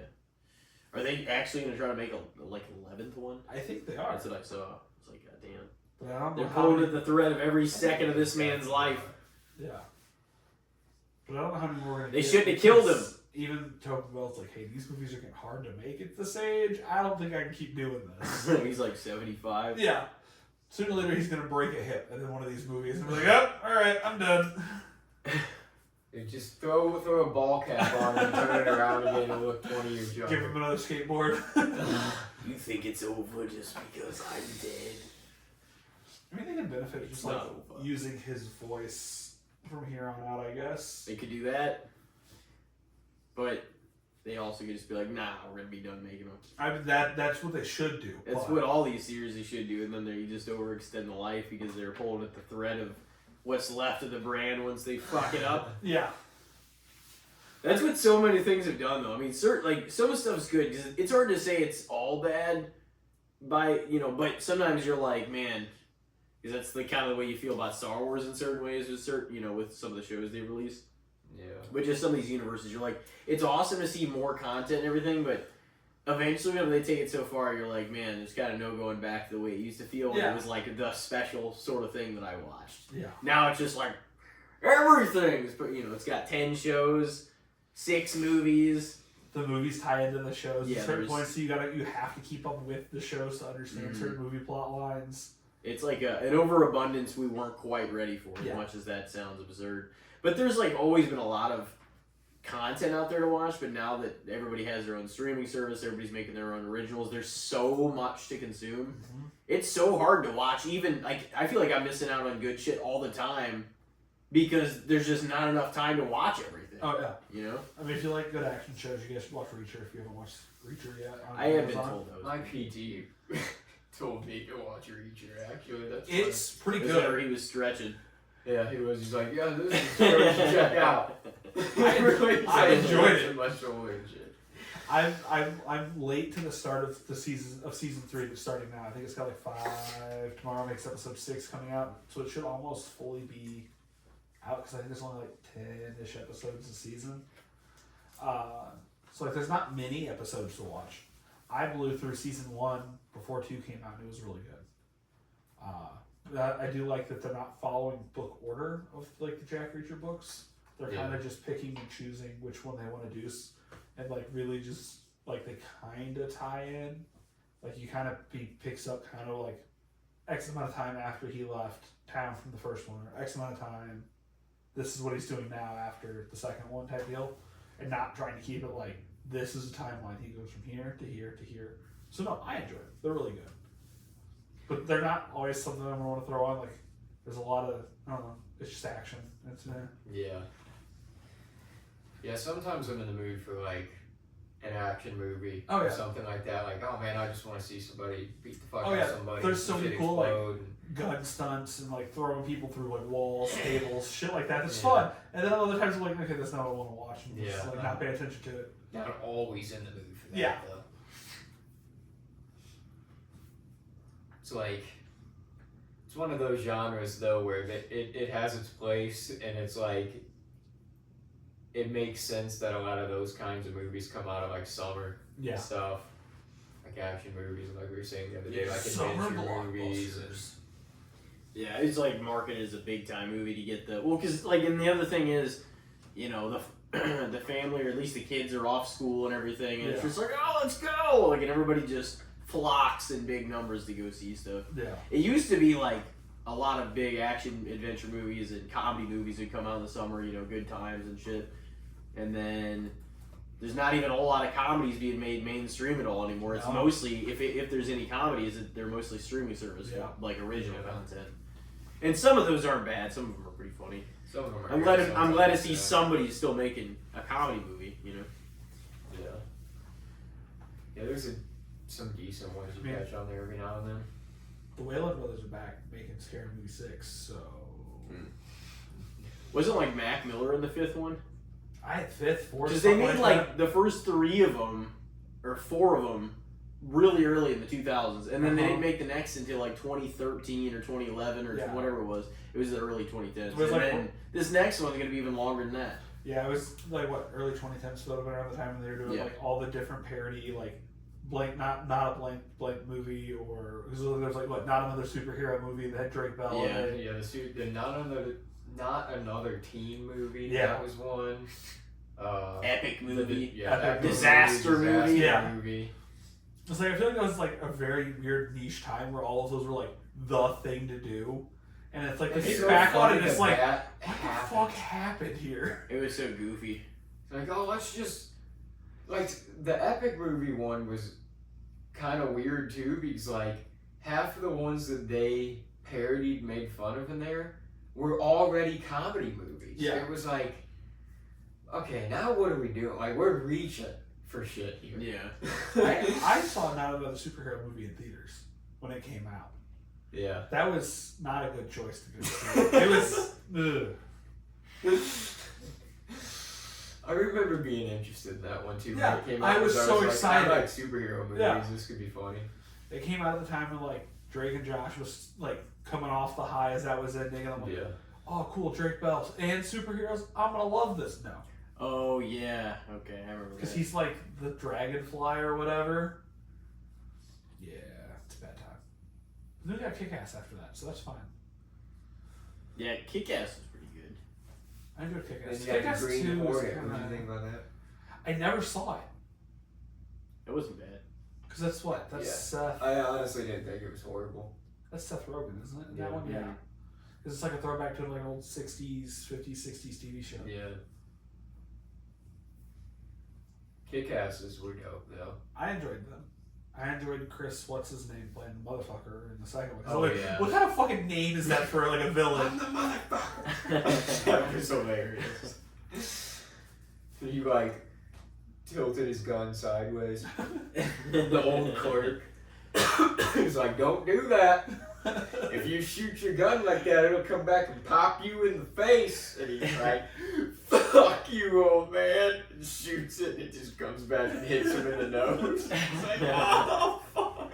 Are they actually going to try to make a 11th one? I think they are. That's what I saw. It's like, goddamn. But I don't know They're pulling at the thread of every second of this man's life. Yeah. But I don't know how many more we're going to They shouldn't have killed him. Even Tobin Bell's like, hey, these movies are getting hard to make at this age. I don't think I can keep doing this. He's like 75. Yeah. Sooner or later, he's going to break a hip in one of these movies. And be like, oh, all right, I'm done. You just throw a ball cap on and turn it around again and look 20 years younger. Give him another skateboard. You think it's over just because I'm dead? I mean, they can benefit just like using his voice from here on out, I guess. They could do that. But they also could just be like, nah, we're going to be done making them. I mean, that's what they should do. That's what all these series they should do, and then they just overextend the life because they're pulling at the thread of what's left of the brand once they fuck it up. Yeah. That's what so many things have done, though. I mean, like some stuff's good because it's hard to say it's all bad, but sometimes you're like, man, because that's the kind of the way you feel about Star Wars in certain ways with with some of the shows they release. Yeah. But just some of these universes, you're like, it's awesome to see more content and everything, but eventually when they take it so far, you're like, man, there's kind of no going back to the way it used to feel when it was like the special sort of thing that I watched. Yeah. Now it's just like, everything's, but it's got 10 shows, 6 movies. The movies tie into the shows at certain points, so you have to keep up with the shows to understand certain movie plot lines. It's like an overabundance we weren't quite ready for, as much as that sounds absurd. But there's like always been a lot of content out there to watch, but now that everybody has their own streaming service, everybody's making their own originals, there's so much to consume. Mm-hmm. It's so hard to watch. Even like I feel like I'm missing out on good shit all the time because there's just not enough time to watch everything. Oh yeah. I mean, if you like good action shows, you guys should watch Reacher if you haven't watched Reacher yet. I have been told that. My PT told me to watch Reacher. Actually, it's pretty good. good. He was stretching. Yeah, he was. He's like, yeah, this is where you should check out. I enjoyed it. My shoulder and shit. I'm late to the start of the season 3 that's starting now. I think it's got like 5. Tomorrow makes episode 6 coming out, so it should almost fully be out because I think there's only like 10-ish episodes a season. So like there's not many episodes to watch. I blew through season 1 before 2 came out, and it was really good. I do like that they're not following book order of like the Jack Reacher books. They're kind of just picking and choosing which one they want to do, and like really just like they kind of tie in. Like he picks up kind of like X amount of time after he left town from the first one, or X amount of time. This is what he's doing now after the second one type deal, and not trying to keep it like this is a timeline. He goes from here to here to here. So no, I enjoy it. They're really good. But they're not always something I want to throw on. Like, there's a lot of, I don't know, it's just action. Yeah, sometimes I'm in the mood for, like, an action movie or something like that. Like, oh, man, I just want to see somebody beat the fuck out of somebody. There's so many cool, like, gun stunts and, like, throwing people through, like, walls, tables, shit like that. It's fun. And then other times I'm like, okay, that's not what I want to watch. And just, like, not pay attention to it. Not always in the mood for that, though. It's like, it's one of those genres though where it has its place, and it's like, it makes sense that a lot of those kinds of movies come out of like summer and stuff, like action movies, and like we were saying the other day, like adventure movies. Yeah, it's like marketed as a big time movie to get because like, and the other thing is, the family, or at least the kids, are off school and everything, and it's just like, oh, let's go, like, and everybody just flocks in big numbers to go see stuff. Yeah. It used to be like a lot of big action adventure movies and comedy movies would come out in the summer, Good Times and shit. And then there's not even a whole lot of comedies being made mainstream at all anymore. It's mostly, if there's any comedies, they're mostly streaming service, like original content. And some of those aren't bad. Some of them are pretty funny. Some of them are. I'm glad to see somebody still making a comedy movie, Yeah. Yeah, there's some decent ones you catch on there every now and then. The Wayland brothers are back making Scary Movie 6, so... Wasn't like Mac Miller in the 5th one? I had 5th, 4th... Because they made like the first 3 of them, or 4 of them, really early in the 2000s, and then they didn't make the next until like 2013 or 2011 or whatever it was. It was the early 2010s. And then this next one's going to be even longer than that. Yeah, it was like what, early 2010s, so around the time when they were doing like all the different parody, like blank, not a blank movie, or there was like what, not another superhero movie that had Drake Bell. Yeah, the not another teen movie. Yeah, that was one. Epic movie. Epic disaster movie. movie. It's like I feel like that was like a very weird niche time where all of those were like the thing to do. And it's like, it's so back on it, it's like, what the fuck happened here? It was so goofy. Like, oh, let's just... Like, the Epic movie one was kind of weird, too, because, like, half of the ones that they parodied, made fun of in there, were already comedy movies. Yeah. It was like, okay, now what are we doing? Like, we're reaching for shit here. Yeah. I saw Not Another Superhero movie in theaters when it came out. Yeah. That was not a good choice to go see. It was. Ugh. I remember being interested in that one too. Yeah, when it came out, I was so excited. I like superhero movies. Yeah. This could be funny. It came out at the time when like Drake and Josh was like coming off the high as that was ending, and I'm like, oh cool, Drake Bell and superheroes. I'm gonna love this now. Oh yeah, okay, I remember. Because he's like the dragonfly or whatever. Yeah, it's a bad time. Then we got Kick-Ass after that, so that's fine. Yeah, Kick-Ass was pretty good. I enjoyed Kick-Ass. Kick-Ass 2 was What did you think about that? I never saw it. It wasn't bad. Because that's what? That's Seth. I honestly didn't think it was horrible. That's Seth Rogen, isn't it? Yeah. That one? Yeah. Because it's like a throwback to like an old 60s, 50s, 60s TV show. Yeah. Kick-Asses were dope, though. I enjoyed them. I enjoyed Chris, what's his name, playing the motherfucker in the second one. Oh, yeah. What kind of fucking name is that for like a villain? I'm the motherfucker! That was hilarious. He like tilted his gun sideways. The old clerk. He's like, don't do that. If you shoot your gun like that, it'll come back and pop you in the face. And he's like, fuck you, old man. And shoots it, and it just comes back and hits him in the nose. It's like, oh, fuck.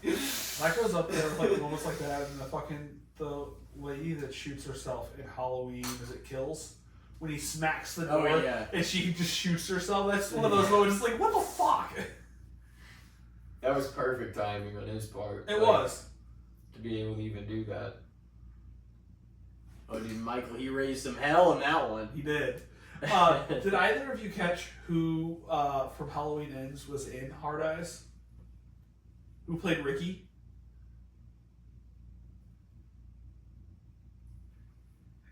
That goes up there like almost like that, and the lady that shoots herself in Halloween, is it Kills? When he smacks the door and she just shoots herself. That's one of those moments like, what the fuck? That was perfect timing on his part. It was. To be able to even do that. Oh, dude, Michael, he raised some hell in that one. He did. Did either of you catch who from Halloween Ends was in Hard Eyes? Who played Ricky?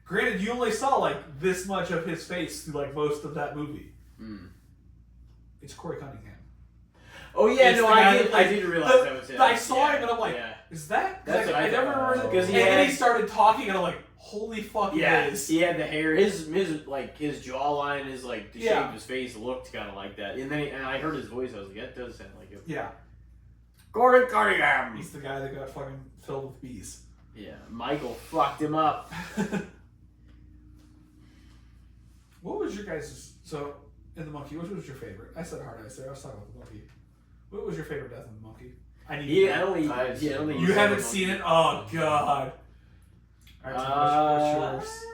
Granted, you only saw like this much of his face through like most of that movie. It's Corey Cunningham. Oh yeah, no, I did realize that was him. I saw him and I'm like, is that? That's what I never remember. Because he started talking and I'm like, holy fuck, it is. He had the hair. His jawline, his like the shape of his face looked kind of like that. And then I heard his voice. I was like, that does sound like him. Yeah. Corey Cunningham. He's the guy that got fucking filled with bees. Yeah, Michael fucked him up. What was your guys' in the monkey? Which was your favorite? I said Hard Eyes there. I was talking about the monkey. What was your favorite death in the monkey? You haven't seen it? Oh god. All right, what's yours?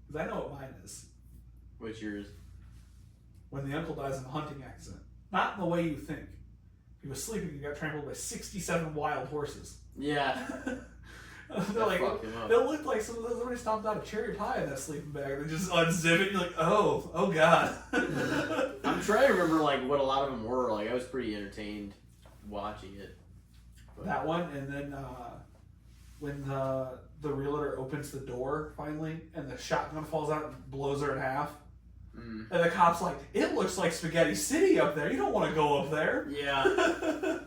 Because I know what mine is. What's yours? When the uncle dies in a hunting accident. Not in the way you think. He was sleeping and got trampled by 67 wild horses. Yeah. They're like, it looked like somebody stomped out a cherry pie in that sleeping bag. They just unzip it and you're like, oh god. I'm trying to remember like what a lot of them were. Like I was pretty entertained watching it. But. That one, and then when the realtor opens the door finally and the shotgun falls out and blows her in half. And the cop's like, it looks like Spaghetti City up there. You don't want to go up there. Yeah.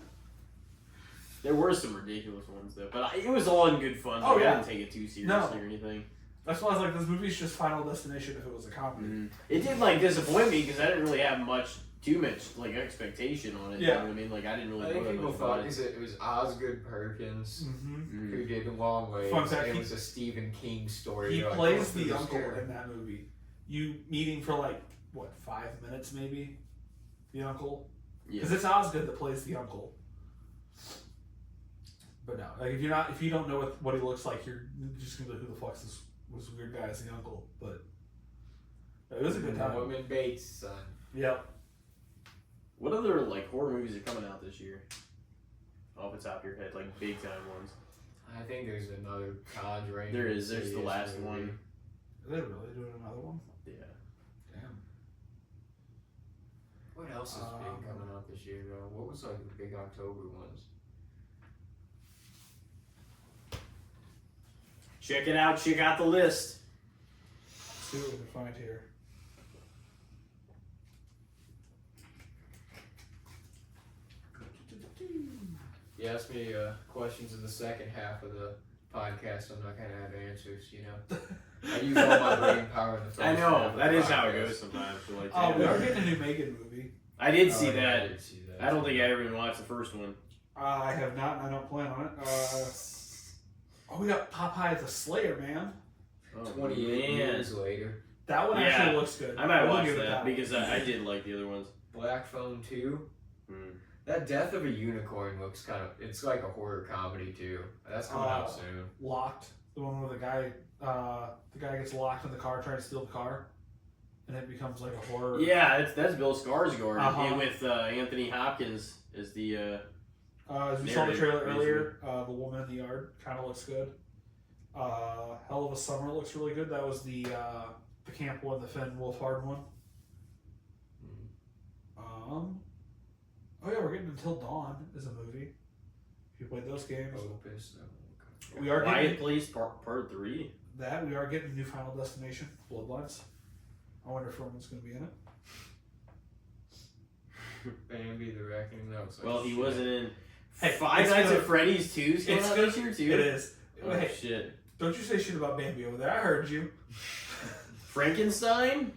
There were some ridiculous ones though, but it was all in good fun. Like, I didn't take it too seriously or anything. That's why I was like, this movie's just Final Destination if it was a comedy. It did like disappoint me because I didn't really have too much like expectation on it. Yeah. You know what I mean? Like I didn't really. I think people thought it was Osgood Perkins who did The Long Way. It was a Stephen King story. He plays the uncle in that movie. You meet him for like, what, 5 minutes maybe? The uncle? Because it's Osgood that plays the uncle. But no, like if you don't know what he looks like, you're just gonna be like, who the fuck's this weird guy as the uncle? But it was a good time. Norman Bates, son. Yep. What other like horror movies are coming out this year? Off the top of your head, like big time ones. I think there's another Conjuring. There is. There's the last movie. one. Are they really doing another one? Yeah. Damn. What else is big coming out this year, though? What was like the big October ones? Check it out. Check out the list. Let's see what we can find here. You asked me questions in the second half of the podcast. I'm not gonna have answers. You know, I use all my brain power in the first. I know half of that the is how it podcast. goes sometimes. We're like, Oh, we damn. are getting a new Megan movie. I did see Oh, yeah, that. I did see that. I don't think I ever even watched the first one. I have not, and I don't plan on it. We got Popeye the Slayer, man. Oh, 28 man. years later. That one Yeah. actually looks good. I might will watch give it that one. because I did like the other ones. Black Phone 2. Hmm. That Death of a Unicorn looks kind of. It's like a horror comedy too. That's coming out soon. Locked. The one where the guy gets locked in the car trying to steal the car, and it becomes like a horror. Yeah, that's Bill Skarsgård Uh-huh. with Anthony Hopkins as the. As we saw the trailer narrative, earlier, the woman in the yard kind of looks good. Hell of a Summer looks really good. That was the camp one, the Finn Wolfhard one. Oh yeah, we're getting Until Dawn as a movie. If you played those games, Opus. we are Quiet getting Place Part 3. that. We are getting a new Final Destination, Bloodlines. I wonder if Roman's going to be in it. Bambi the Reckoning. That was like Well, he shit. wasn't in. Hey, Five it's Nights good. at Freddy's 2 's coming It's out good. this year too. It is. Oh Hey, shit! don't you say shit about Bambi over there. I heard you. Frankenstein.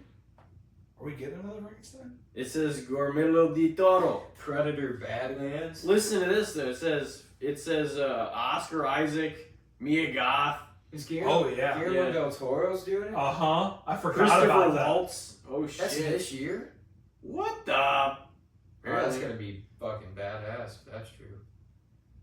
Are we getting another Frankenstein? It says Gormillo di Toro. Predator Badlands. Listen to this though. It says Oscar Isaac, Mia Goth, Is Guillermo, Oh, yeah. Guillermo Yeah. del Toro's doing it? I forgot Christopher about that. Waltz. Oh shit! That's this year? What the? Oh, that's Really? gonna be fucking badass if that's true.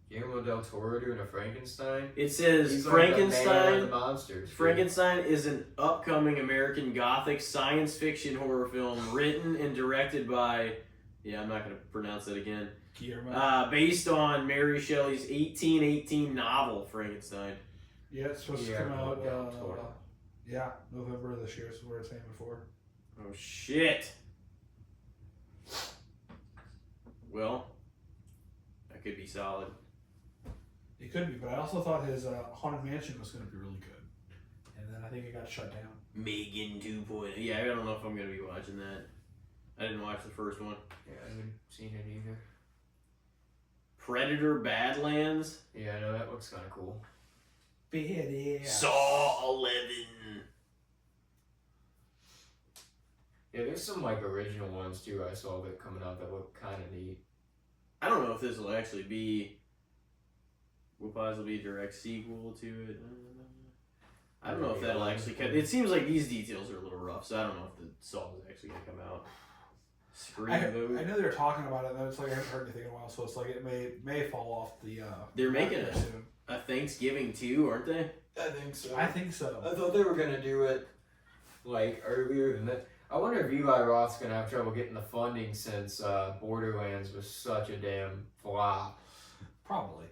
Guillermo del Toro doing a Frankenstein? It says He's like the man of Frankenstein. the monsters. dude. Frankenstein is an upcoming American Gothic science fiction horror film written and directed by, I'm not going to pronounce that again, Guillermo. based on Mary Shelley's 1818 novel, Frankenstein. Yeah, it's supposed to come out. November of this year is what I was saying before. Oh, shit. Well, that could be solid. It could be, but I also thought his Haunted Mansion was going to be really good, and then I think it got shut down. Megan 2.0. Yeah, I don't know if I'm going to be watching that. I didn't watch the first one. Yeah, I haven't seen it either. Predator Badlands. Yeah, I know that looks kind of cool. Yeah. Saw 11. Yeah, there's some like original ones too I saw that coming out that look kind of neat. I don't know if this will actually be. Will possibly be a direct sequel to it. I don't know if that'll actually. It seems like these details are a little rough, so I don't know if the song is actually gonna come out. I know they were talking about it, and it's like I haven't heard anything in a while, so it's like it may fall off the. They're making market it. soon. A Thanksgiving too, aren't they? I think so. I think so. I thought they were gonna do it like earlier than that. I wonder if Eli Roth's gonna have trouble getting the funding since Borderlands was such a damn flop. Probably.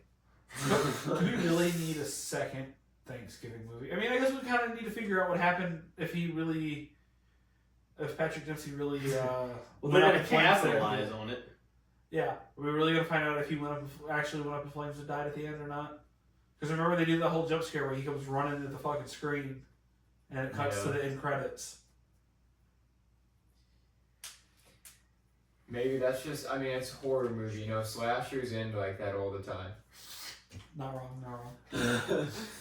Do we really need a second Thanksgiving movie? I mean, I guess we kind of need to figure out what happened if Patrick Dempsey really. Well, went they're up gonna in flames capitalize on it. Yeah, are we really gonna find out if he actually went up in flames and died at the end or not? Because remember they do that whole jump scare where he comes running at the fucking screen, and it cuts to the end credits. Maybe that's just. I mean, it's a horror movie. You know, slashers end like that all the time. Not wrong.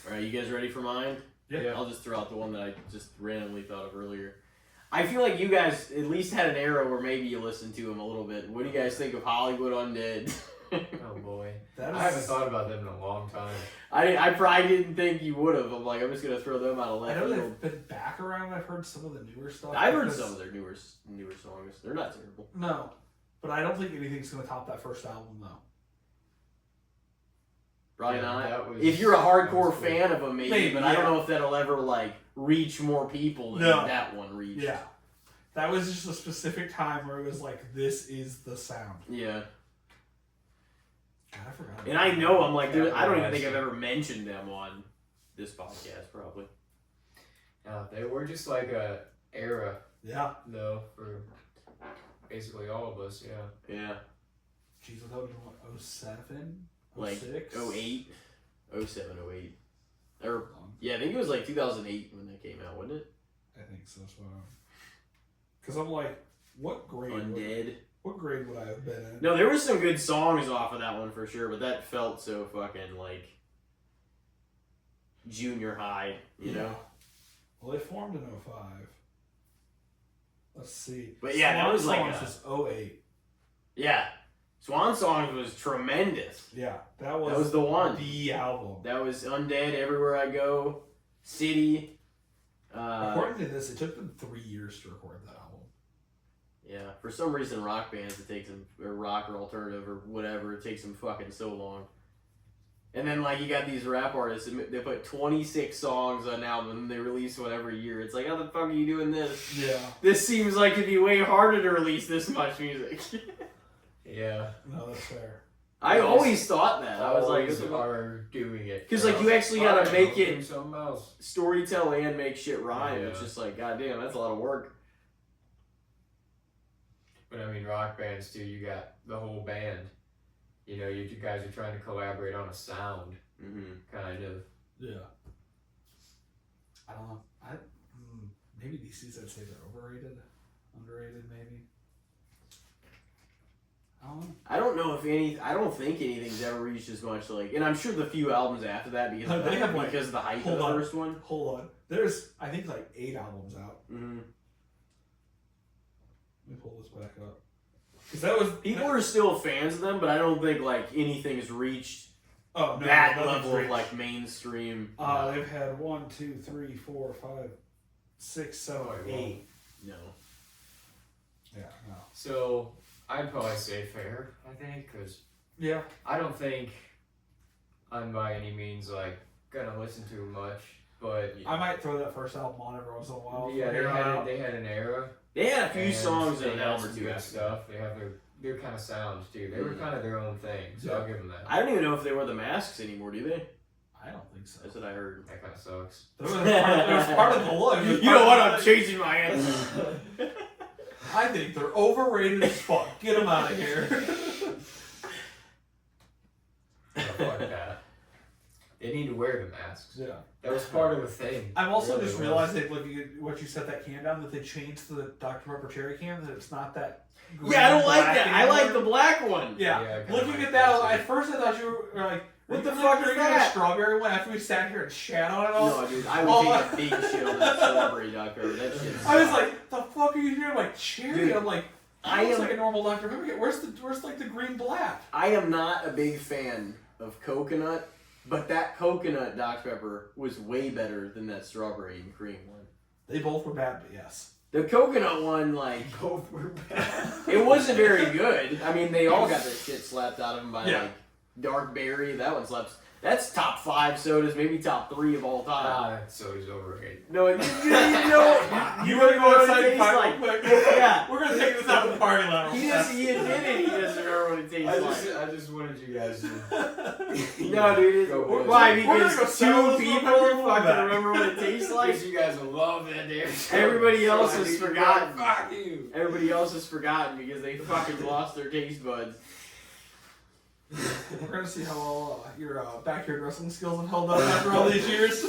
Alright, you guys ready for mine? Yeah. I'll just throw out the one that I just randomly thought of earlier. I feel like you guys at least had an era where maybe you listened to him a little bit. What do you guys think of Hollywood Undead? Oh boy, That I haven't thought about them in a long time. I probably didn't think you would have. I'm like, I'm just gonna throw them out of I left know field. they've been back around. I've heard some of the newer stuff. I've heard because- some of their newer songs. They're not terrible. No, but I don't think anything's gonna top that first album though. Probably not. If you're a hardcore fan of them, maybe, but I don't know if that'll ever like reach more people than that one reached. Yeah. That was just a specific time where it was like, this is the sound. Yeah. God, I forgot. And I know I'm like, dude, I don't even think I've ever mentioned them on this podcast, probably. No, they were just like a era. Yeah. Though, for basically all of us, yeah. Yeah. Jeez, what was it, 07? Like 06? 08, 07, 08. Or, yeah, I think it was like 2008 when that came out, wasn't it? I think so. Because I'm like, what grade? Undead. What grade would I have been in? No, there were some good songs off of that one for sure, but that felt so fucking like junior high, you know? Well, they formed in 05. Let's see. But yeah, that was like was 08. Yeah. Swan Songs was tremendous. Yeah, that was the one. The album. That was Undead, Everywhere I Go, City. According to this, it took them 3 years to record that album. Yeah, for some reason, rock bands, it takes them, or rock or alternative or whatever, it takes them fucking so long. And then, like, you got these rap artists, they put 26 songs on an album, and they release one every year. It's like, how the fuck are you doing this? Yeah. This seems like it'd be way harder to release this much music. Yeah. No, that's fair. I always thought that. I was like, are doing it. because, like, you actually gotta make it something else. storytell and make shit rhyme. Yeah. It's just like, goddamn, that's a lot of work. But I mean, rock bands too. You got the whole band. You know, you guys are trying to collaborate on a sound, kind of. Yeah. I don't know. Maybe DC's, I'd say they're overrated, underrated, maybe. I don't know. I don't know if I don't think anything's ever reached as much, like, and I'm sure the few albums after that because of the hype of the first one. Hold on. There's, I think, like 8 albums out. Mm-hmm. Let me pull this back up. Because people are still fans of them, but I don't think like anything's reached that level of like mainstream. They've had 1, 2, 3, 4, 5, 6, 7, 8. No. Yeah, no. So I'd probably say fair. I think because yeah, I don't think I'm by any means like gonna listen to much, but I might throw that first album on every once in a while. Yeah, they had an era. They had a few songs in an album or two. Good stuff. They have their kind of sounds too. They were kind of their own thing, so I'll give them that. I don't even know if they wear the masks anymore, do they? I don't think so. That's what I heard. That kind of sucks. It was part of the look. You know what? I'm changing my answer. I think they're overrated as fuck. Get them out of here. Oh, fuck that. They need to wear the masks. Yeah. That was part of the thing. I've also just realized that looking at what you set that can down, that they changed the Dr. Pepper cherry can, that it's not that green. Yeah, I don't like that. Anymore. I like the black one. Yeah. Looking at that, at first I thought you were like, what the fuck is that? A strawberry one after we sat here and chat on it all? No, dude, I would take a big shit on that strawberry Dr. Pepper. That shit. I was like, the fuck are you doing? Like cherry? Dude, I'm like, looks like a normal Dr. Pepper. Where's like the green black? I am not a big fan of coconut, but that coconut Dr. Pepper was way better than that strawberry and cream one. They both were bad, but yes. The coconut one, like, Both were bad. it wasn't very good. I mean, they all got their shit slapped out of them by like dark berry. That one slaps. That's top 5 sodas, maybe top 3 of all time. Soda's overrated. No, you know, you want to go outside and fight like, real quick? Yeah, we're gonna take this out of the party line. He admitted he doesn't remember what it tastes like. I just wanted you guys to. No, dude. Why? Because 2 people fucking remember what it tastes like. Because you guys love that damn. Everybody else has forgotten. Fuck you. Everybody else has forgotten because they fucking lost their taste buds. We're gonna see how well your backyard wrestling skills have held up after all these years.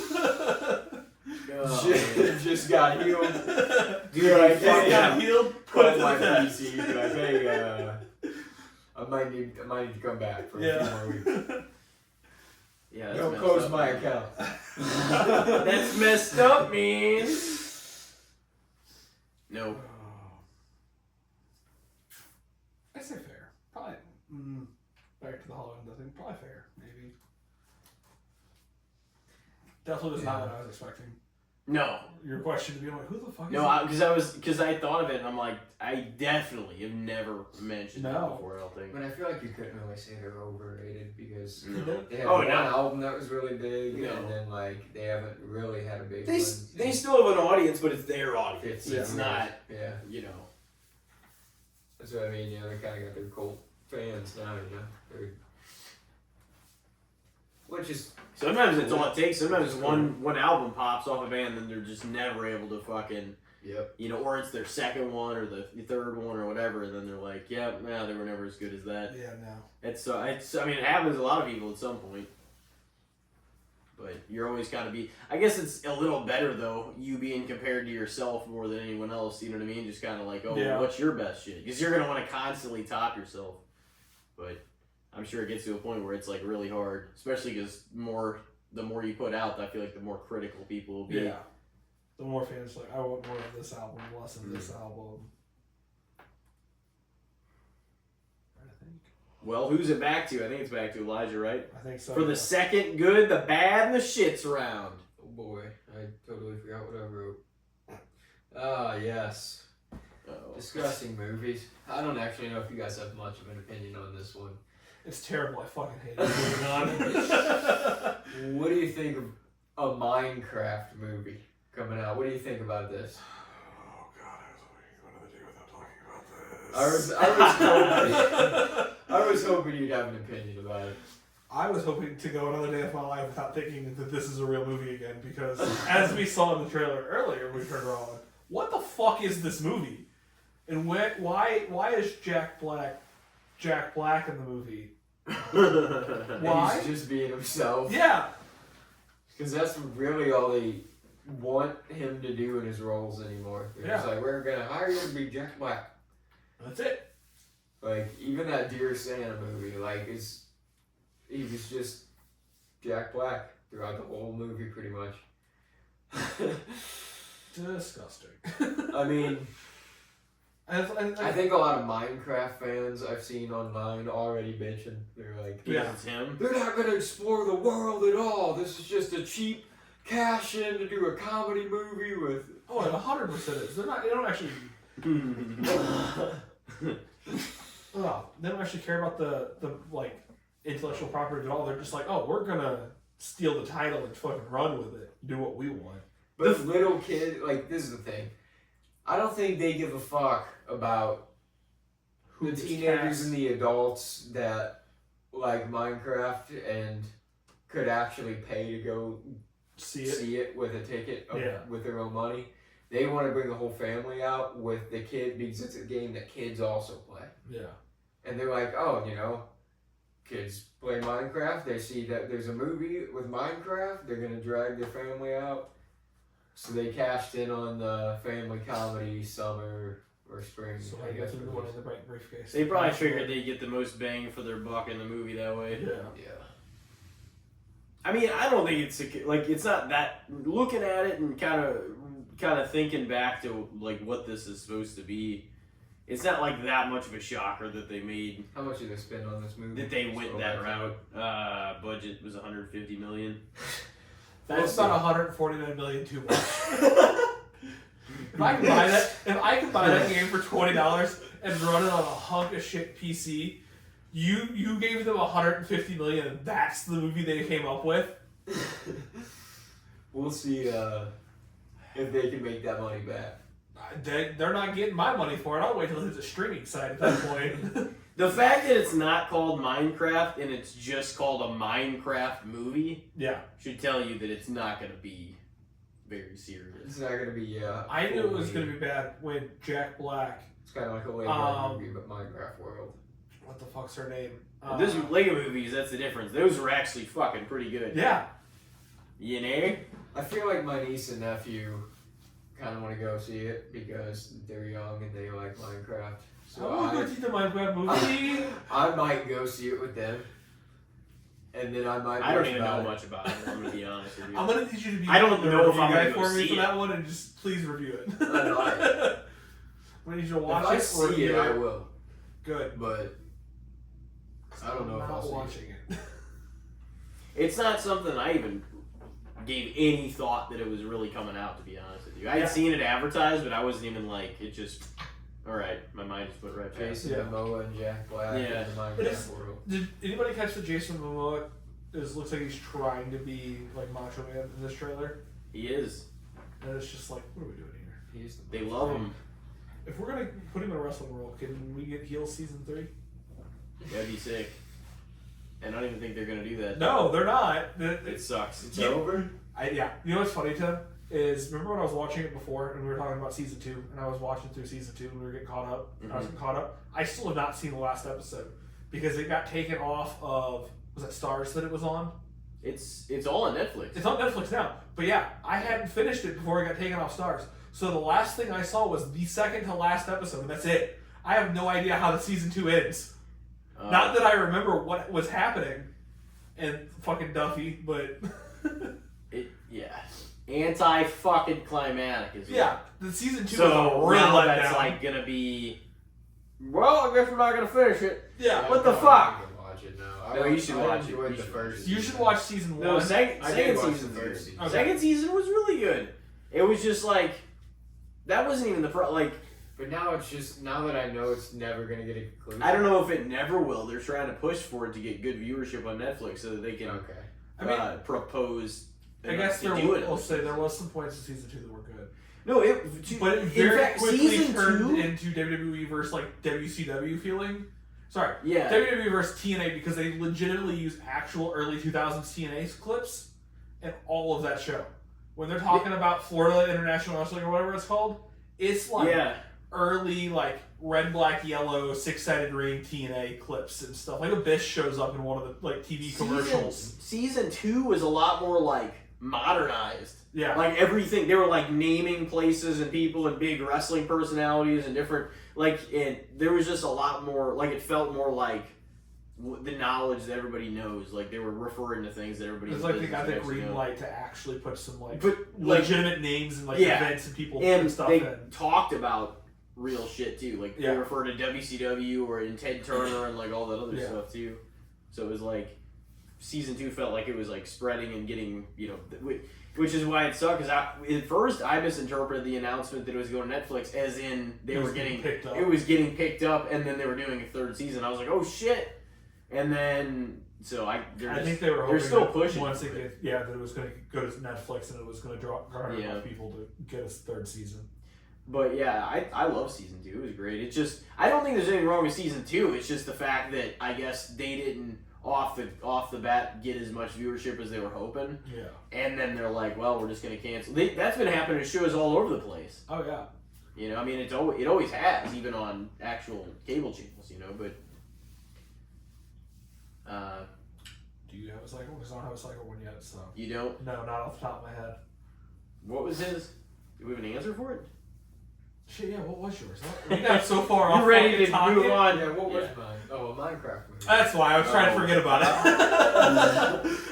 Just got healed. Dude, I got healed. Put it to my the test. PC. Like, hey, I might need to come back for a few more weeks. Yeah, Don't close my account. That's messed up, man. No. I say fair. Probably. Back to the Hollow End thing. Probably fair, maybe. Definitely was not what I was expecting. No. Your question to be like, who the fuck is because I thought of it and I'm like, I definitely have never mentioned that before, I don't think. But I feel like you couldn't really say they're overrated because they had one album that was really big and then like they haven't really had a big one. They still have an audience, but it's their audience. It's not, you know. That's what I mean, they kind of got their cult fans now, They're, which is... Sometimes it's all it takes. Sometimes one album pops off a band and they're just never able to fucking... Yep. You know, or it's their second one or the third one or whatever, and then they're like, they were never as good as that. Yeah, no. It's I mean, it happens to a lot of people at some point. But you're always got to be... I guess it's a little better, though, you being compared to yourself more than anyone else, you know what I mean? Just kind of like, what's your best shit? Because you're going to want to constantly top yourself. But I'm sure it gets to a point where it's, like, really hard. Especially because the more you put out, I feel like the more critical people will be. Yeah. The more fans like, I want more of this album, less of this album. Well, who's it back to? I think it's back to Elijah, right? I think so. For the second good, the bad, and the shits round. Oh boy, I totally forgot what I wrote. Ah, yes. Uh-oh. Discussing movies. I don't actually know if you guys have much of an opinion on this one. It's terrible. I fucking hate it. What do you think of a Minecraft movie coming out? What do you think about this? Oh God, I was waiting another day without talking about this. I was hoping you'd have an opinion about it. I was hoping to go another day of my life without thinking that this is a real movie again, because as we saw in the trailer earlier, we heard wrong. What the fuck is this movie? And why is Jack Black in the movie? Why? He's just being himself. Yeah. Because that's really all they want him to do in his roles anymore. They're just like, we're going to hire you to be Jack Black. That's it. Like, even that Dear Santa movie, like, he was just Jack Black throughout the whole movie, pretty much. Disgusting. I mean, I think a lot of Minecraft fans I've seen online already bitching. They're like, it's him. They're not going to explore the world at all. This is just a cheap cash in to do a comedy movie with... Oh, it 100% is. They don't actually... they don't actually care about the like intellectual property at all. They're just like, we're gonna steal the title and fucking run with it, do what we want. But the little kid, like, this is the thing. I don't think they give a fuck about the teenagers and the adults that like Minecraft and could actually pay to go see it with a ticket with their own money. They want to bring the whole family out with the kid because it's a game that kids also play. Yeah. And they're like, kids play Minecraft. They see that there's a movie with Minecraft. They're going to drag their family out. So they cashed in on the family comedy summer or spring. So I guess the one in the right briefcase. They probably figured they'd get the most bang for their buck in the movie that way. Yeah. I mean, I don't think it's not that. Looking at it and kind of thinking back to like what this is supposed to be, it's not like that much of a shocker that they made. How much did they spend on this movie? That they went that route. Budget was $150 million. That's not $149 million too much. If I could buy that game for $20 and run it on a hunk of shit PC, you gave them $150 million, and that's the movie they came up with. We'll see if they can make that money back. They're not getting my money for it. I'll wait till it's a streaming site at that point. The fact that it's not called Minecraft and it's just called a Minecraft movie should tell you that it's not going to be very serious. It's not going to be, I knew it was going to be bad when Jack Black... It's kind of like a Lego movie, but Minecraft world. What the fuck's her name? Those Lego movies, that's the difference. Those were actually fucking pretty good. Yeah. You know? I feel like my niece and nephew kind of want to go see it because they're young and they like Minecraft. So I want to go see the Minecraft movie. I might go see it with them. And then I might. I don't even know much about it. I'm gonna be honest with you. I'm gonna need you to be. I don't know if I'm gonna go for me see for it. that one, and just please review it. I know. I need you to watch if it. I see it, I will. Good, but I don't know if I'll see watching it. It's not something I even gave any thought that it was really coming out, to be honest with you. I had seen it advertised, but I wasn't even like, it just, alright, my mind just went right past Jason Momoa and Jack Black in the Minecraft world. Did anybody catch that Jason Momoa looks like he's trying to be like Macho Man in this trailer? He is. And it's just like, what are we doing here? They love him. If we're gonna put him in a wrestling world, can we get heel season 3? That'd be sick. And I don't even think they're gonna do that. No, they're not. It sucks. It's over? You know what's funny, Tim? Is remember when I was watching it before and we were talking about season 2 and I was watching through season 2 and we were getting caught up. Mm-hmm. I was getting caught up. I still have not seen the last episode because it got taken off of, was it Stars that it was on? It's all on Netflix. It's on Netflix now. But yeah, I hadn't finished it before it got taken off Stars. So the last thing I saw was the second to last episode, and that's it. I have no idea how the season 2 ends. Not that I remember what was happening, and fucking Duffy, but anti-fucking climatic is the season 2 is so a real now letdown. that's like gonna be. Well, I guess we're not gonna finish it. Yeah. What the fuck? Watch it now. No, you should watch it. enjoyed the first. You should watch season 1. No, second watch season. the first season. Okay. Second season was really good. It was just like that wasn't even the like. But now it's just, now that I know it's never going to get a conclusion. I don't know if it never will. They're trying to push for it to get good viewership on Netflix so that they can propose. I guess to there do it. I'll say there was some points in season 2 that were good. No, But it very quickly season turned 2 into WWE versus like WCW feeling. Sorry. Yeah. WWE versus TNA because they legitimately use actual early 2000s TNA clips and all of that show. When they're talking about Florida International Wrestling or whatever it's called, it's like early like red, black, yellow, 6-sided ring TNA clips and stuff. Like Abyss shows up in one of the like TV commercials. Season 2 was a lot more like modernized. Yeah. Like everything, they were like naming places and people and big wrestling personalities and different, like, and there was just a lot more, like it felt more like the knowledge that everybody knows. Like they were referring to things that everybody It's like they got the green light to actually put some like legitimate names and like events and people and stuff they in. Talked about real shit too. Like they referred to WCW or in Ted Turner and like all that other stuff too. So it was like season 2 felt like it was like spreading and getting, you know, which is why it sucked. Because at first I misinterpreted the announcement that it was going to Netflix as in they were getting picked up. It was getting picked up, and then they were doing a 3rd season. I was like, oh shit! And then I think they were hoping they're still pushing once it that it was going to go to Netflix and it was going to garner enough people to get a 3rd season. But yeah, I love season 2. It was great. It's just I don't think there's anything wrong with season 2. It's just the fact that I guess they didn't off the bat get as much viewership as they were hoping. Yeah. And then they're like, well, we're just going to cancel. That's been happening to shows all over the place. Oh yeah. You know, I mean, it always has, even on actual cable channels. You know, but. Do you have a cycle? Because I don't have a cycle one yet. So. You don't? No, not off the top of my head. What was his? Do we have an answer for it? Shit, yeah, what was yours? We got so far off. You're ready to move on. Yeah, what was mine? Oh, a Minecraft movie. That's why I was trying to forget about it.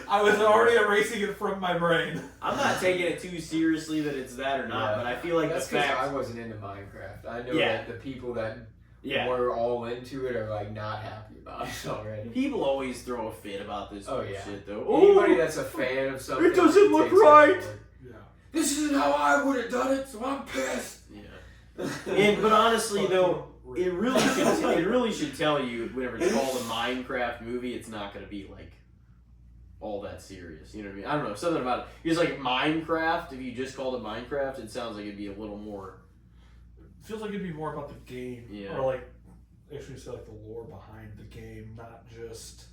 I was already erasing it from my brain. I'm not taking it too seriously that it's that or not, but I feel like that's the fact I wasn't into Minecraft. I know that the people that were all into it are like not happy about it already. People always throw a fit about this shit though. Anybody that's a fan of something, it doesn't look right. This isn't how I would have done it, so I'm pissed. But honestly though, it really should tell you whenever it's called a Minecraft movie, it's not going to be like all that serious. You know what I mean? I don't know, something about it. Because like Minecraft, if you just called it Minecraft, it sounds like it'd be a little more. It feels like it'd be more about the game, or like actually say like the lore behind the game, not just.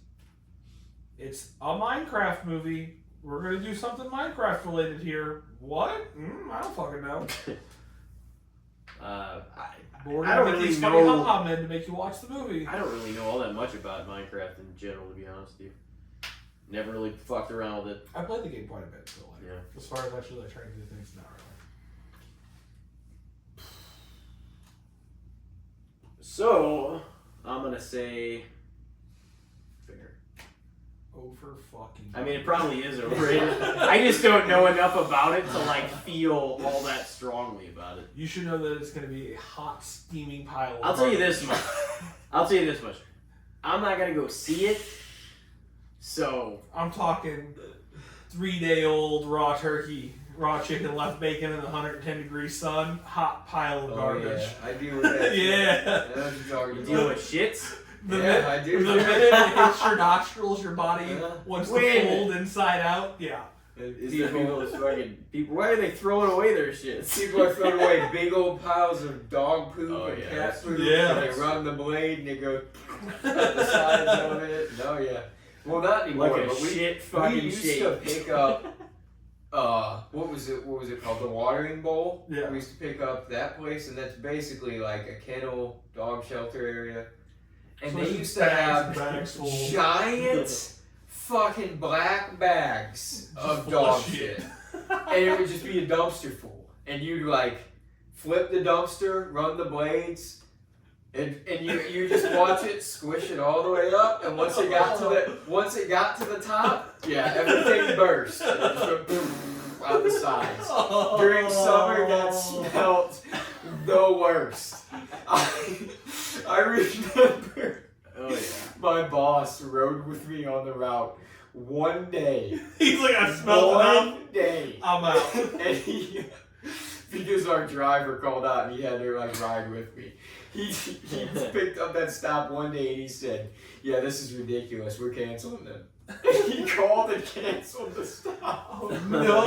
It's a Minecraft movie. We're gonna do something Minecraft related here. What? I don't fucking know. I don't really know. Funny men to make you watch the movie. I don't really know all that much about Minecraft in general, to be honest with you. Never really fucked around with it. I played the game quite a bit, so like, as far as actually like trying to do things, not really. So I'm gonna say fair. Over fucking. I mean, it probably is overrated. I just don't know enough about it to like feel all that strongly about it. You should know that it's gonna be a hot, steaming pile. I'll tell you this much. I'm not gonna go see it. So I'm talking 3-day-old raw turkey, raw chicken, left bacon in the 110-degree sun, hot pile of garbage. Yeah. I deal with that. Yeah. You deal with shits? I do. The minute it hits your nostrils, your body wants to fold inside out. Yeah. People, why are they throwing away their shits? People are throwing away big old piles of dog poop and cat poop. Yeah. And they run the blade and they go up the sides of it. Oh yeah. Well, not anymore. Like but we used to pick up. What was it called? The watering bowl. Yeah. We used to pick up that place, and that's basically like a kennel dog shelter area. And they used to have giant fucking black bags of dog shit. And it would just be a dumpster full. And you'd like flip the dumpster, run the blades, and you just watch it squish it all the way up. And once it got to the top, yeah, everything burst. And it just went boom out the sides. During summer, that smelled the worst. I remember my boss rode with me on the route one day. He's like, I smelled one day. I'm out. And because our driver called out and he had to like ride with me. He picked up that stop one day and he said, "Yeah, this is ridiculous. We're canceling them." And he called and canceled the stop. Oh no.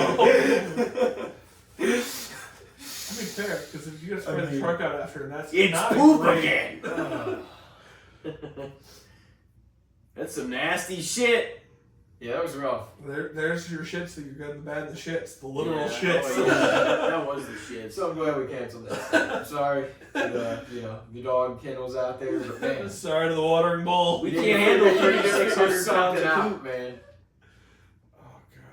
I mean, fair, because if you guys spray the truck out after, that's it's not poop great. again. That's some nasty shit. Yeah, that was rough. There's your shits, the good, the bad, the shits, the literal shits. Oh, yeah. That was the shit. So I'm glad we canceled that. I'm sorry to the dog kennels out there, but man, sorry to the watering bowl. We can't handle you 3,600 pounds of out, poop, man. Oh god.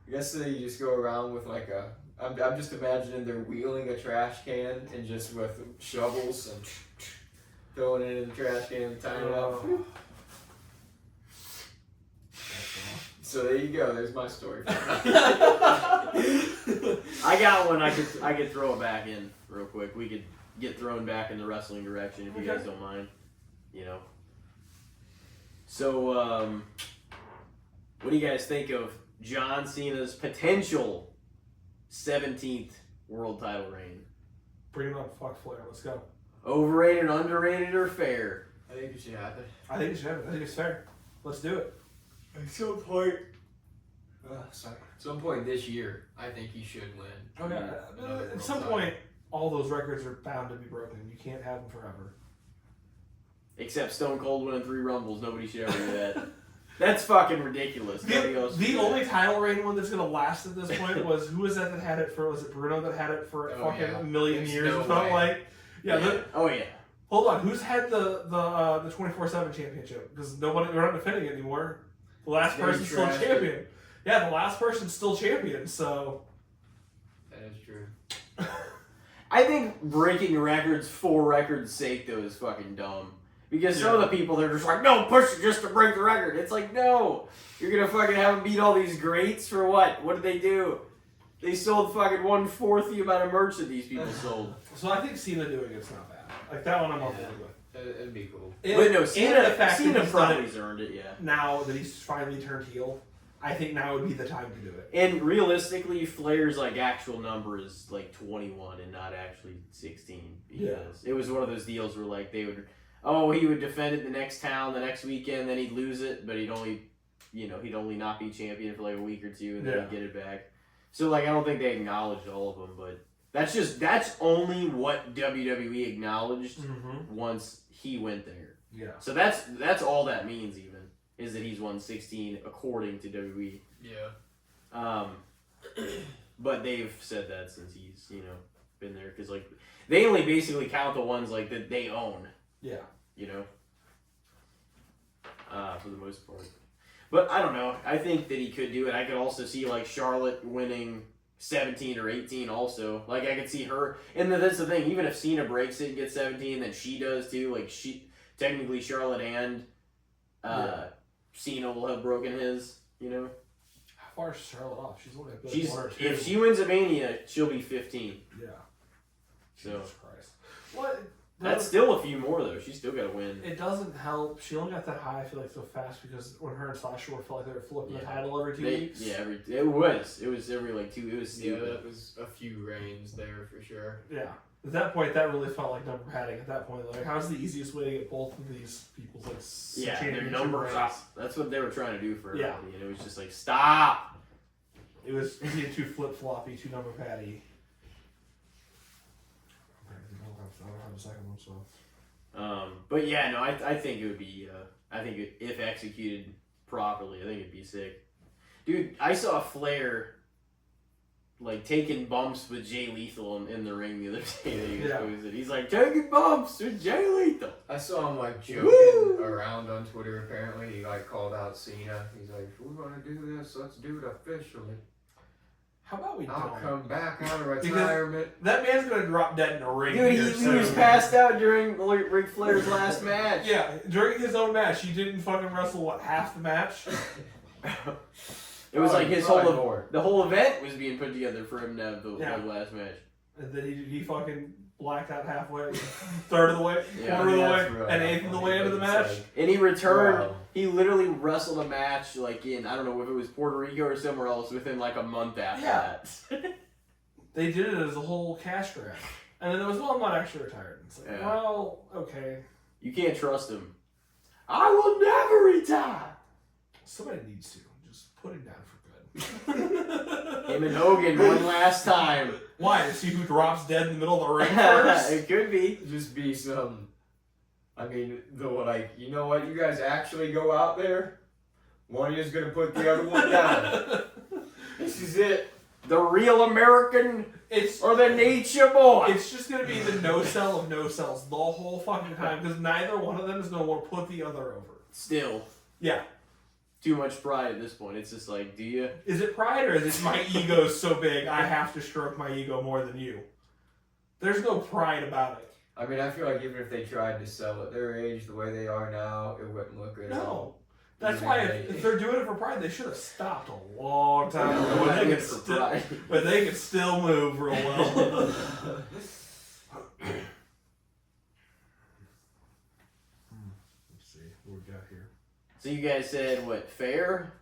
I guess they just go around with like a. I'm just imagining they're wheeling a trash can and just with shovels and throwing it in the trash can and tying it up. So there you go. There's my story. I got one. I could throw it back in real quick. We could get thrown back in the wrestling direction if you guys don't mind. You know. So, what do you guys think of John Cena's potential 17th world title reign? Bring it on, fuck Flair. Let's go. Overrated, underrated, or fair? I think it should happen. I think it should happen. I think it's fair. Let's do it. At some point this year, I think he should win. Okay. At some point, all those records are bound to be broken. You can't have them forever. Except Stone Cold winning 3 Rumbles. Nobody should ever do that. That's fucking ridiculous. The only title reign one that's going to last at this point was, who was that had it for, was it Bruno that had it for a million years? No it felt like. Yeah. Yeah. Hold on. Who's had the 24/7 championship? Because we're not defending it anymore. The last person's still champion. Yeah, the last person's still champion, so. That is true. I think breaking records for record's sake, though, is fucking dumb. Because some of the people, they're just like, no, push it just to break the record. It's like, no. You're going to fucking have them beat all these greats for what? What did they do? They sold fucking 1/4 the amount of merch that these people sold. So I think Cena doing it's not bad. Like, that one I'm on board with. It'd be cool. But no, Cena probably earned it, yeah. Now that he's finally turned heel, I think now would be the time to do it. And realistically, Flair's like actual number is like 21 and not actually 16. Because it was one of those deals where like they would, he would defend it the next town, the next weekend, then he'd lose it, but he'd only not be champion for like a week or two, and then he'd get it back. So like I don't think they acknowledged all of them, but that's only what WWE acknowledged once he went there. Yeah. So that's all that means even, is that he's won 16 according to WWE. Yeah. But they've said that since he's, been there, because like they only basically count the ones like that they own. Yeah. For the most part. But I don't know. I think that he could do it. I could also see like Charlotte winning 17 or 18 also. Like I could see her, and that's the thing, even if Cena breaks it and gets 17, then she does too. Like technically Charlotte and Cena will have broken his, How far is Charlotte off? She's only a 1 or 2. If she wins a Mania, she'll be 15. Yeah. So. Jesus Christ. What? That's still a few more though. She's still got to win. It doesn't help. She only got that high, I feel like, so fast because when her and Sasha were felt like they were flipping the title every 2 weeks. Yeah, it was every like 2. It was stupid. Yeah, that was a few reigns there for sure. Yeah. At that point, that really felt like number padding. At that point, like, how's the easiest way to get both of these people's like their numbers up? That's what they were trying to do for everybody, and it was just like stop. It was being too flip floppy, too number patty. I don't have a second one, so. But yeah, no, I think it would be. I think if executed properly, I think it'd be sick. Dude, I saw Flair like taking bumps with Jay Lethal in the ring the other day that he was posted. He's like taking bumps with Jay Lethal. I saw him like joking around on Twitter. Apparently, he like called out Cena. He's like, "We're gonna do this. Let's do it officially." How about we I'll come back out of retirement. That man's gonna drop dead in a ring. Dude, he was passed out during Ric Flair's last match. Yeah, during his own match. He didn't fucking wrestle, half the match? It was like the whole event was being put together for him to have the last match. And then he fucking blacked out halfway, third of the way, quarter of the way, really and eighth of the way into the match. And he returned. Wow. He literally wrestled a match like in, I don't know if it was Puerto Rico or somewhere else within like a month after that. They did it as a whole cash grab. And then there was, well, I'm not actually retired. It's like, well, okay. You can't trust him. I will never retire. Somebody needs to. Just put him down for good. Him and Hogan one last time. Why? To see who drops dead in the middle of the ring first? It could be. Just be some... I mean, you know what? You guys actually go out there. One of you is going to put the other one down. This is it. The real American or the nature boy. It's just going to be the no-sell of no-sells the whole fucking time because neither one of them is going to want to put the other over. Still. Yeah. Too much pride at this point. It's just like, do you? Is it pride or is it my ego's so big I have to stroke my ego more than you? There's no pride about it. I mean, I feel like even if they tried to sell at their age the way they are now, it wouldn't look good at all. That's why if they're doing it for pride, they should have stopped a long time ago when they could still move real well. Let's see what we got here. So you guys said what, fair?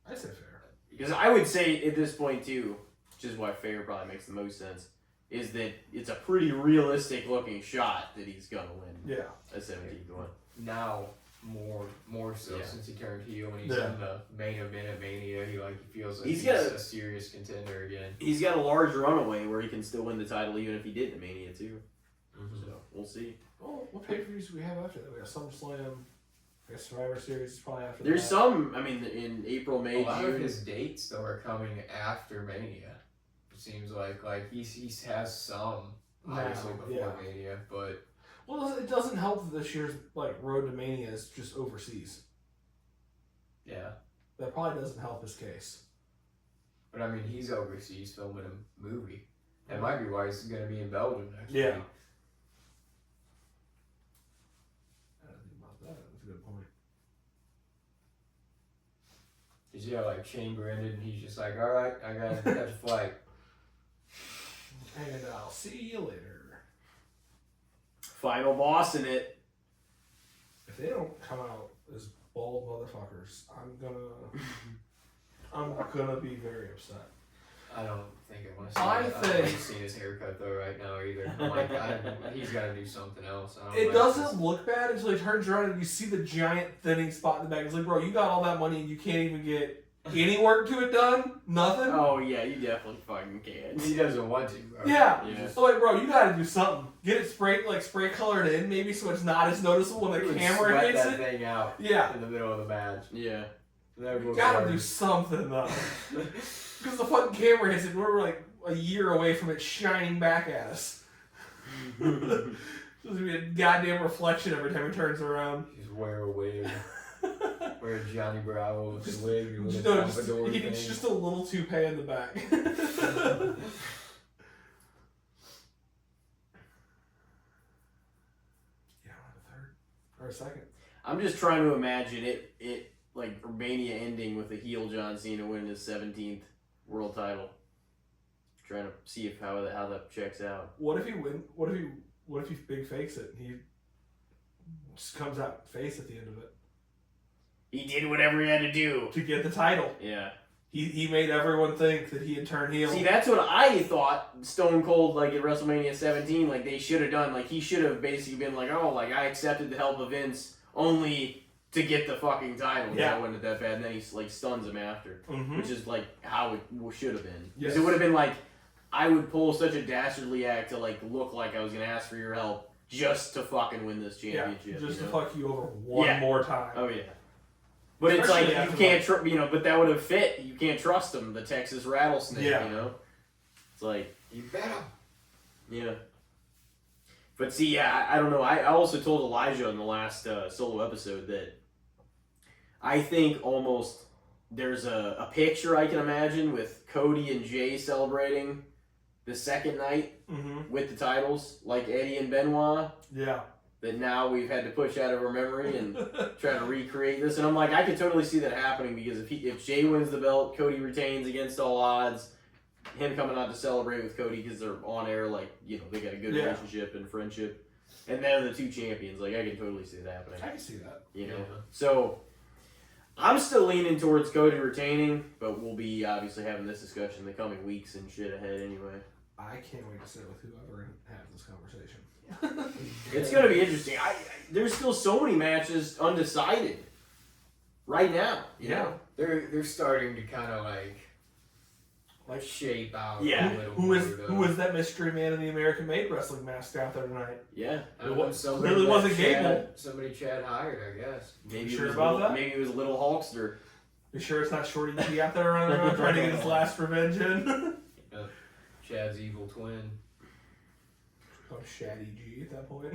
I said fair. Because I would say at this point too, which is why fair probably makes the most sense, is that it's a pretty realistic looking shot that he's gonna win. Yeah. A 17th one. Now more so since he turned heel and he's in the main event of Mania, he feels like he's a serious contender again. He's got a large runaway where he can still win the title even if he did in Mania too. Mm-hmm. So we'll see. Oh, what pay-per-views do we have after that? We got SummerSlam. I guess Survivor Series is probably after There's that. some, I mean, in April, May, a lot June. of his dates though are coming after Mania. It seems like he has some obviously before Mania, but well, it doesn't help that this year's Road to Mania is just overseas. Yeah, that probably doesn't help his case. But I mean, he's overseas filming a movie. That might be why he's going to be in Belgium next week. Yeah. I didn't think about that. That's a good point. Cause Chamber ended and he's just like, all right, I gotta catch a flight. And I'll see you later. Final boss in it. If they don't come out as bald motherfuckers, I'm gonna be very upset. I don't think I want to see. I haven't seen his haircut though right now either. He's got to do something else. It doesn't look bad until he turns around and you see the giant thinning spot in the back. It's like, bro, you got all that money and you can't even get any work to it done? Nothing? Oh yeah, you definitely fucking can. He doesn't want to, bro. Yeah. So bro, you gotta do something. Get it spray colored in maybe so it's not as noticeable when the camera hits that thing out in the middle of the match. Yeah. You gotta do something though. Because the fucking camera hits it, we're like a year away from it shining back at us. There's gonna be a goddamn reflection every time he turns around. Just wear a wig. Wear a Johnny Bravo wig. It's just a little toupee in the back. Or a second. I'm just trying to imagine it like Mania ending with a heel John Cena winning his 17th world title. Trying to see how that checks out. What if he What if he big fakes it and he just comes out face at the end of it? He did whatever he had to do to get the title. Yeah. He made everyone think that he had turned heel. See, that's what I thought Stone Cold, like, at WrestleMania 17, like, they should have done. Like, he should have basically been like, oh, like, I accepted the help of Vince only to get the fucking title. Yeah. That wasn't that bad. And then he, like, stuns him after. Mm-hmm. Which is, like, how it should have been. Yes. Because it would have been like, I would pull such a dastardly act to, like, look like I was going to ask for your help just to fucking win this championship. Yeah, just to fuck you over one more time. Oh, yeah. But Especially it's like, you can't, but that would have fit. You can't trust him, the Texas rattlesnake, you know? It's like... You bet him. Yeah. But see, I don't know. I also told Elijah in the last solo episode that I think almost there's a picture I can imagine with Cody and Jay celebrating the second night with the titles, like Eddie and Benoit. Yeah. That now we've had to push out of our memory and try to recreate this. And I'm like, I could totally see that happening because if Jay wins the belt, Cody retains against all odds, him coming out to celebrate with Cody because they're on air, like, you know, they got a good relationship and friendship. And they're the two champions. Like, I can totally see that happening. I can see that. You know? So, I'm still leaning towards Cody retaining, but we'll be obviously having this discussion in the coming weeks and shit ahead anyway. I can't wait to sit with whoever and have this conversation. It's going to be interesting. There's still so many matches undecided right now. You know? They're starting to kind of like shape out. Yeah. Who is that mystery man in the American Made Wrestling mask out there tonight? Yeah. It really wasn't Gable. Somebody Chad hired, I guess. Maybe you sure about that? Maybe it was a little Hulkster. You sure it's not Shorty G out there running around trying to get his last revenge in? Chad's evil twin. Oh, Shaddy G at that point.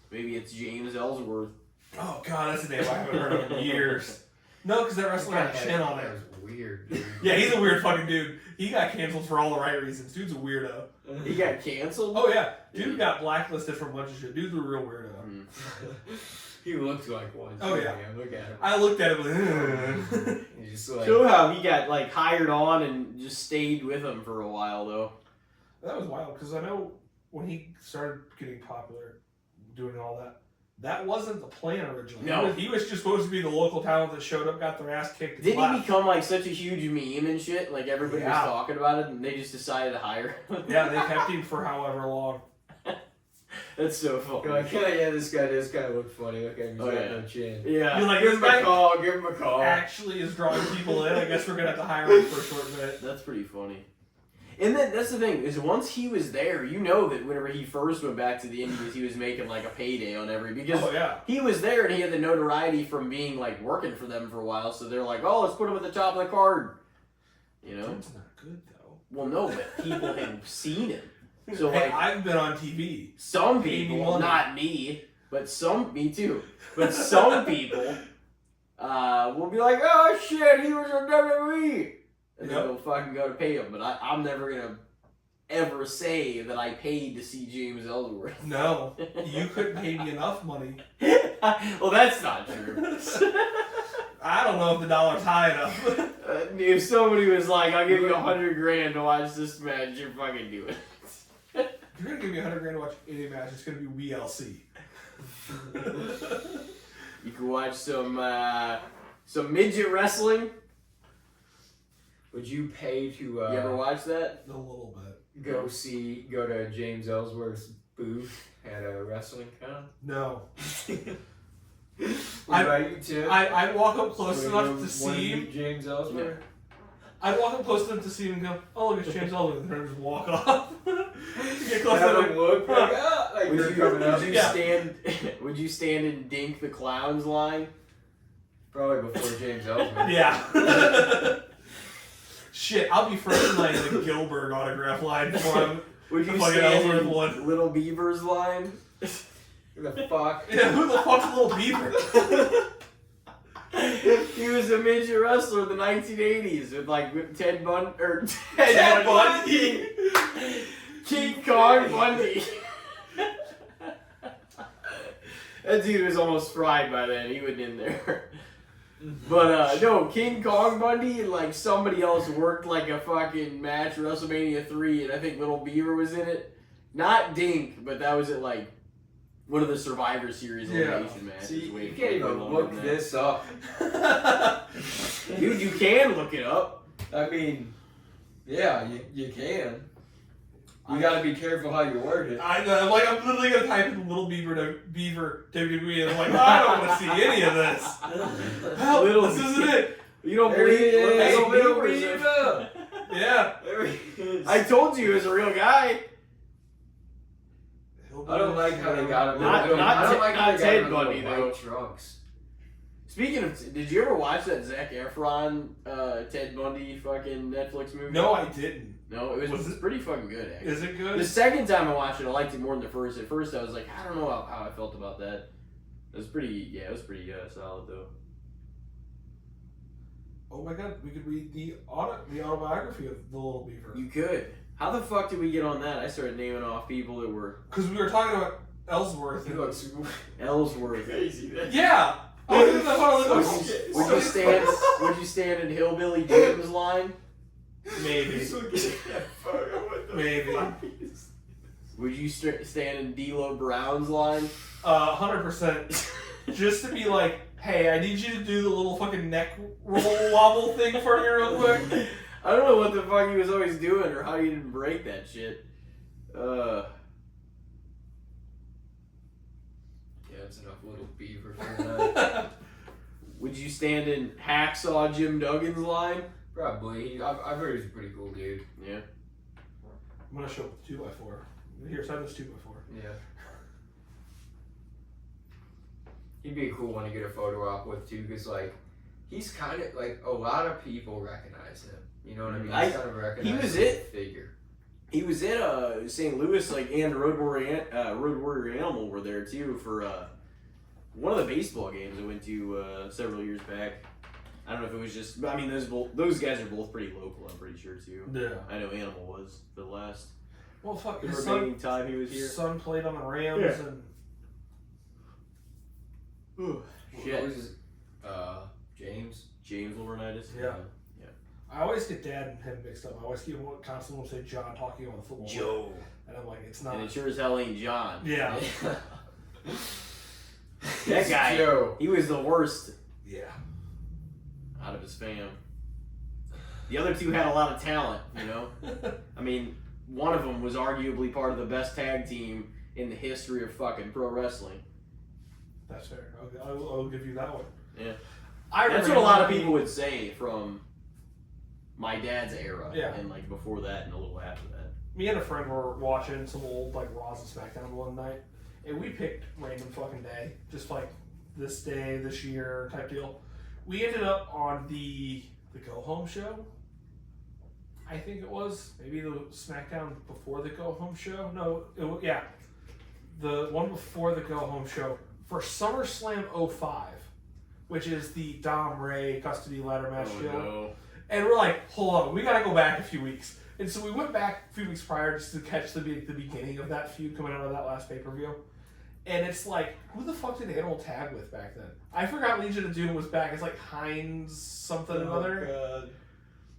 Maybe it's James Ellsworth. Oh god, that's a name I haven't heard of in years. No, because that wrestler had a chin on it. That was weird, dude. Yeah, he's a weird fucking dude. He got canceled for all the right reasons. Dude's a weirdo. He got canceled? Oh yeah. Dude got blacklisted from a bunch of shit. Dude's a real weirdo. He looked like one. Oh yeah. Man. Look at him. I looked at him like, He's just like... Show how he got like hired on and just stayed with him for a while though. That was wild because I know when he started getting popular, doing all that, that wasn't the plan originally. No. He was just supposed to be the local talent that showed up, got their ass kicked. Didn't he become like such a huge meme and shit? Like everybody was talking about it and they just decided to hire him. Yeah, they kept him for however long. That's so funny. Like, yeah, this guy does kind of look funny. Look at him, he's got no chin. Yeah. You're like, give him a call, give him a call. Actually is drawing people in. I guess we're going to have to hire him for a short bit. That's pretty funny. And then that's the thing, is once he was there, you know that whenever he first went back to the Indies, he was making like a payday on every, because he was there and he had the notoriety from being like working for them for a while, so they're like, oh, let's put him at the top of the card. You know? That's not good though. Well, no, but people had seen him. So hey, like, I've been on TV. Some people, not me, but me too, but some people will be like, oh shit, he was on WWE. And then they'll fucking go to pay him. But I'm never going to ever say that I paid to see James Ellsworth. No. You couldn't pay me enough money. Well, that's not true. I don't know if the dollar's high enough. If somebody was like, I'll give you $100,000 to watch this match, you're fucking doing it. If you're going to give me $100,000 to watch any match, it's going to be WLC. You can watch some midget wrestling. Would you pay to... you ever watch that? A little bit. Go to James Ellsworth's booth at a wrestling con? No. I'd walk up close enough to see him. James Ellsworth? Yeah. I'd walk up close enough to see him and go, oh, look, it's James Ellsworth, and then just walk off. Get close Have enough. him look like, like would you're coming up. would you stand in Dink the Clown's line? Probably before James Ellsworth. Yeah. Shit, I'll be first in line in the Gilbert autograph line for him. Would you Fucking stand in one. Little Beaver's line? Who the fuck? Yeah, who the fuck's Little Beaver? He was a midget wrestler in the 1980s with like Ted Bundy. King Kong Bundy. That dude was almost fried by then. He wasn't in there. But no, King Kong Bundy and like somebody else worked like a fucking match WrestleMania 3, and I think Little Beaver was in it. Not Dink, but that was at like one of the Survivor Series elimination matches. See, you can't even look this up. Dude, you can look it up. I mean, yeah, you can. You gotta be careful how you word it. I'm literally gonna type in Little Beaver WWE, and I'm like, I don't want to see any of this. Help, this isn't it. You don't believe it? Little Beaver. Yeah. There he is. I told you he was a real guy. I don't like how they got him. Not Ted Bundy, though. though. Trunks. Speaking of, did you ever watch that Zac Efron, Ted Bundy fucking Netflix movie? No, I didn't. No, it was pretty fucking good, actually. Is it good? The second time I watched it, I liked it more than the first. At first, I was like, I don't know how I felt about that. It was pretty solid, though. Oh my god, we could read the autobiography of the Little Beaver. You could. How the fuck did we get on that? I started naming off people that were... Because we were talking about Ellsworth. Ellsworth. Crazy. Yeah! Would you stand in Hillbilly Jim's line? Maybe. Maybe. Would you stand in D'Lo Brown's line? 100%. Just to be like, hey, I need you to do the little fucking neck roll wobble thing for me real quick. I don't know what the fuck he was always doing or how he didn't break that shit. Yeah, it's enough Little Beaver for that. Would you stand in Hacksaw Jim Duggan's line? Probably. I've heard he's a pretty cool dude. Yeah. I'm gonna show up the 2x4. Here, send this 2x4. Yeah. He'd be a cool one to get a photo op with too, because like he's kind of like a lot of people recognize him. You know what I mean? He's kind of a recognizable figure. He was in St. Louis, like, and Road Warrior Animal were there too for one of the baseball games I went to several years back. I don't know if it was just. I mean, those guys are both pretty local. I'm pretty sure too. Yeah. I know Animal was for the last. Well, fuck. The remaining time he was here. His son played on the Rams and. Ooh, shit. What was his, James Laurinaitis. Yeah. I always get Dad and him mixed up. I always keep constantly say John talking on the football. Joe. And I'm like, it's not. And it sure as hell ain't John. Yeah. That guy, Joe. He was the worst. Yeah. Out of his fam. The other two had a lot of talent, you know? I mean, one of them was arguably part of the best tag team in the history of fucking pro wrestling. That's fair. I'll give you that one. Yeah. That's what a lot of people would say from my dad's era. Yeah. And like before that and a little after that. Me and a friend were watching some old like Raws and SmackDown one night, and we picked random fucking day, just like this day, this year type deal. We ended up on the Go Home show. I think it was maybe the SmackDown before the Go Home show. No, the one before the Go Home show for SummerSlam 05, which is the Dom Ray custody ladder match deal. No. And we're like, hold on, we gotta go back a few weeks. And so we went back a few weeks prior just to catch the beginning of that feud coming out of that last pay-per-view. And it's like, who the fuck did Animal tag with back then? I forgot Legion of Doom was back. It's like Heinz something or another. God.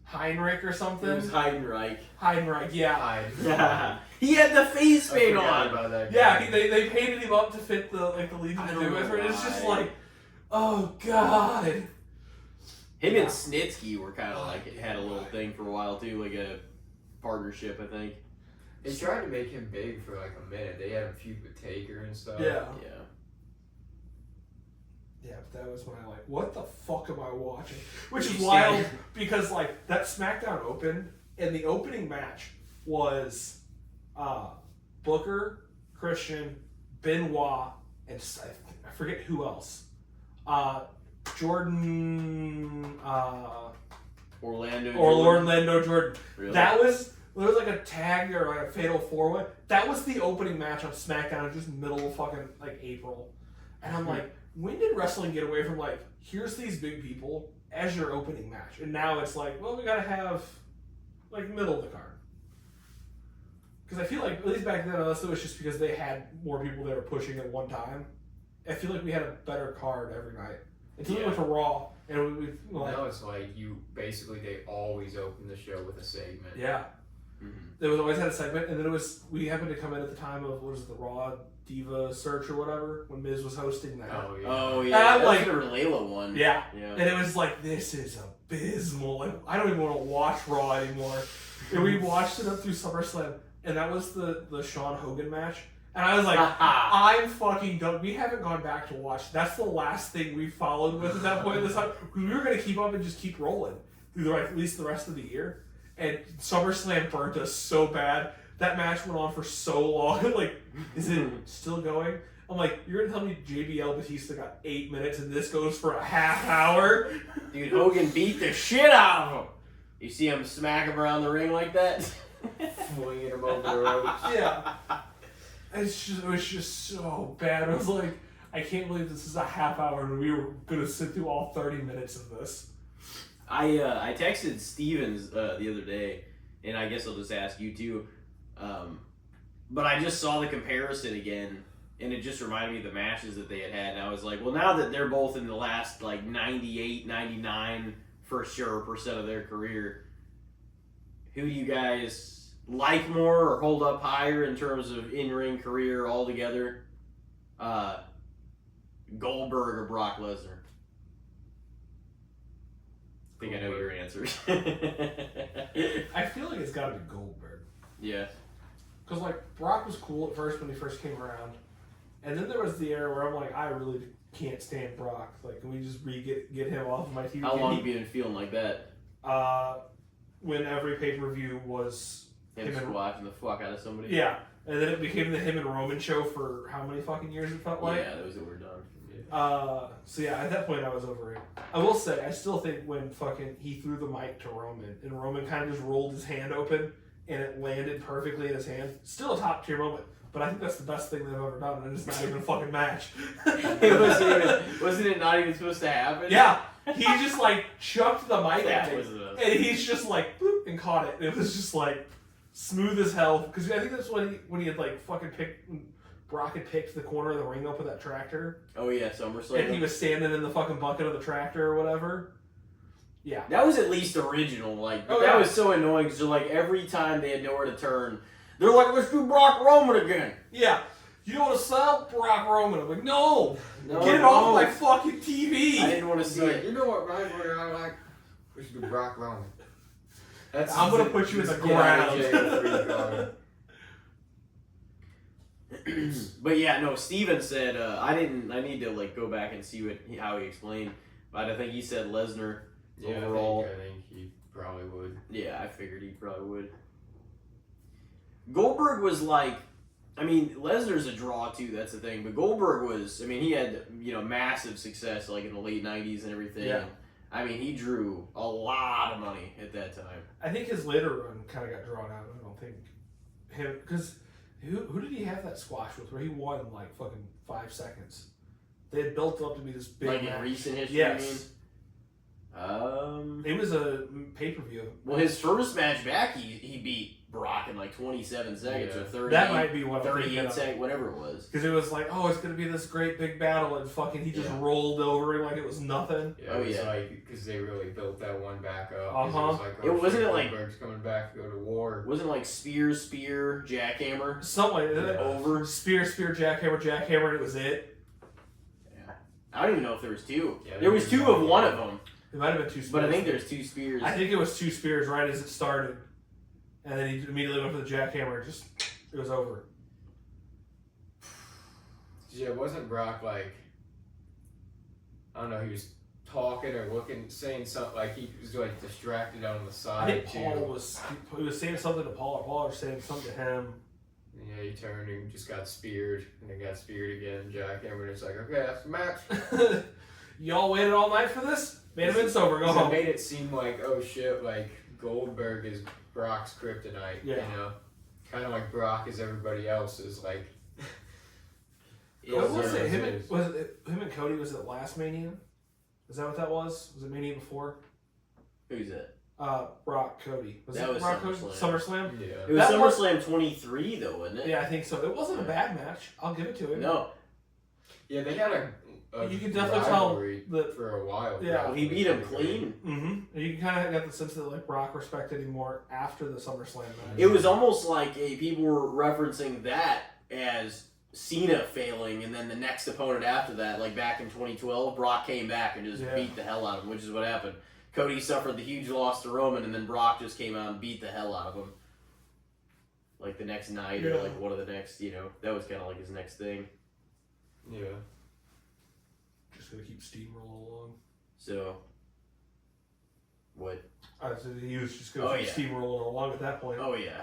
Heinrich or something. It was Heidenreich. Heinrich, yeah. He had the face paint I on. forgot about that guy. Yeah, they painted him up to fit the Legion of Doom. It's just like, oh god. Him and Snitsky were kind of like, had a little thing for a while too, like a partnership, I think. They tried to make him big for like a minute. They had him feud with Taker and stuff. Yeah. Yeah, but that was when I like, what the fuck am I watching? Which is You wild stand- because like that SmackDown opened and the opening match was Booker, Christian, Benoit, and I forget who else. Jordan, Orlando Jordan. Really? There was like a tag or like a fatal 4-way. That was the opening match on SmackDown in just middle of fucking like April. And I'm like, when did wrestling get away from like, here's these big people as your opening match? And now it's like, well, we gotta have like middle of the card. Because I feel like, at least back then, unless it was just because they had more people they were pushing at one time, I feel like we had a better card every night. Until we went to Raw, and we like... Now it's like they always open the show with a segment. Yeah. It was always had a segment, and then we happened to come in at the time of, what was it, the Raw Diva Search or whatever, when Miz was hosting that. Oh yeah. And That's the Layla one. Yeah. And it was like, this is abysmal. Like, I don't even want to watch Raw anymore. And we watched it up through SummerSlam, and that was the Shawn Hogan match. And I was like, I'm fucking done. We haven't gone back to watch. That's the last thing we followed with at that point in this time. Because we were going to keep up and just keep rolling through at least the rest of the year. And SummerSlam burnt us so bad. That match went on for so long. Like, is it still going? I'm like, you're going to tell me JBL Batista got 8 minutes and this goes for a half hour? Dude, Hogan beat the shit out of him. You see him smack him around the ring like that? Swinging him over the ropes. Yeah. It was just so bad. I was like, I can't believe this is a half hour and we were going to sit through all 30 minutes of this. I texted Stevens the other day, and I guess I'll just ask you too. But I just saw the comparison again, and it just reminded me of the matches that they had, and I was like, well, now that they're both in the last like 98, 99 for sure % of their career, who do you guys like more or hold up higher in terms of in-ring career altogether? Goldberg or Brock Lesnar? I think I know your answers. I feel like it's got to be Goldberg. Yeah. Because, like, Brock was cool at first when he first came around. And then there was the era where I'm like, I really can't stand Brock. Like, can we just get him off of my TV? How long have you been feeling like that? When every pay-per-view was... Him squashing the fuck out of somebody? Yeah. And then it became the him and Roman show for how many fucking years it felt like? Yeah, that was it. We're done. So yeah, at that point I was over it. I will say, I still think when fucking he threw the mic to Roman, and Roman kind of just rolled his hand open, and it landed perfectly in his hand. Still a top tier moment, but I think that's the best thing they've ever done, and it's not even a fucking match. Wasn't it not even supposed to happen? Yeah, he just like chucked the mic at him, and it. he's just like boop, and caught it. It was just like smooth as hell. Because I think that's when he had like fucking picked. Brock had picked the corner of the ring up with that tractor. Oh yeah, SummerSlam. And he was standing in the fucking bucket of the tractor or whatever. Yeah. That was at least original. Like, that was so annoying because like every time they had nowhere to turn, they're like, let's do Brock Roman again. Yeah. You don't want to sell Brock Roman. I'm like, no get it off my fucking TV. I didn't want to see it. You know what, Ryan? I like. We should do Brock Roman. I'm gonna put you in the ground. But yeah, no. Steven said I need to like go back and see how he explained, but I think he said Lesnar overall. I think he probably would. Yeah, I figured he probably would. Goldberg was like, I mean, Lesnar's a draw too. That's the thing. But Goldberg was, I mean, he had massive success like in the late '90s and everything. Yeah. I mean, he drew a lot of money at that time. I think his later run kind of got drawn out. I don't think him because. Who did he have that squash with where he won in like fucking 5 seconds? They had built up to be this big like match. in recent history, yes. You It was a pay-per-view. Well, his first match back, he beat Brock in like 27 seconds or 30. That might be what 38 seconds, whatever it was. Because it was like, oh, it's going to be this great big battle, and fucking he just rolled over it like it was nothing. Yeah, it was like, because they really built that one back up. Uh-huh. It was like, wasn't it like Goldberg's coming back to go to war. Wasn't it like spear, jackhammer? Something like that. Over. Spear, jackhammer, and it was it. Yeah. I don't even know if there was two. Yeah, there was two of one of them. It might have been 2 spears. But I think there's 2 spears. I think it was 2 spears right as it started. And then he immediately went for the jackhammer. It was over. Yeah, wasn't Brock like, I don't know, he was talking or looking, saying something, like he was like distracted on the side. I think Paul was saying something to Paul, or Paul was saying something to him. Yeah, he turned and just got speared, and then got speared again, jackhammer, and it's like, okay, that's the match. Y'all waited all night for this? Main event's over, go home. It made it seem like, oh shit, like Goldberg is Brock's kryptonite, you know? Kind of like Brock is everybody else's, like... What was it? Him and Cody, was it last Mania? Is that what that was? Was it Mania before? Who's that? Brock, Cody. Was that Brock SummerSlam. Cody? SummerSlam? Yeah. It was SummerSlam 23 though, wasn't it? Yeah, I think so. It wasn't a bad match. I'll give it to him. No. Yeah, they had a you can definitely tell that for a while. Yeah, well, he beat him clean. Mm-hmm. You can kind of get the sense that like Brock respected him more after the SummerSlam match. It was almost like people were referencing that as Cena failing, and then the next opponent after that, like back in 2012, Brock came back and just beat the hell out of him, which is what happened. Cody suffered the huge loss to Roman, and then Brock just came out and beat the hell out of him. Like the next night, or like one of the next, that was kind of like his next thing. Yeah. Just gonna keep steamrolling along. So, what? I said he was just gonna keep steamrolling along at that point. Oh yeah.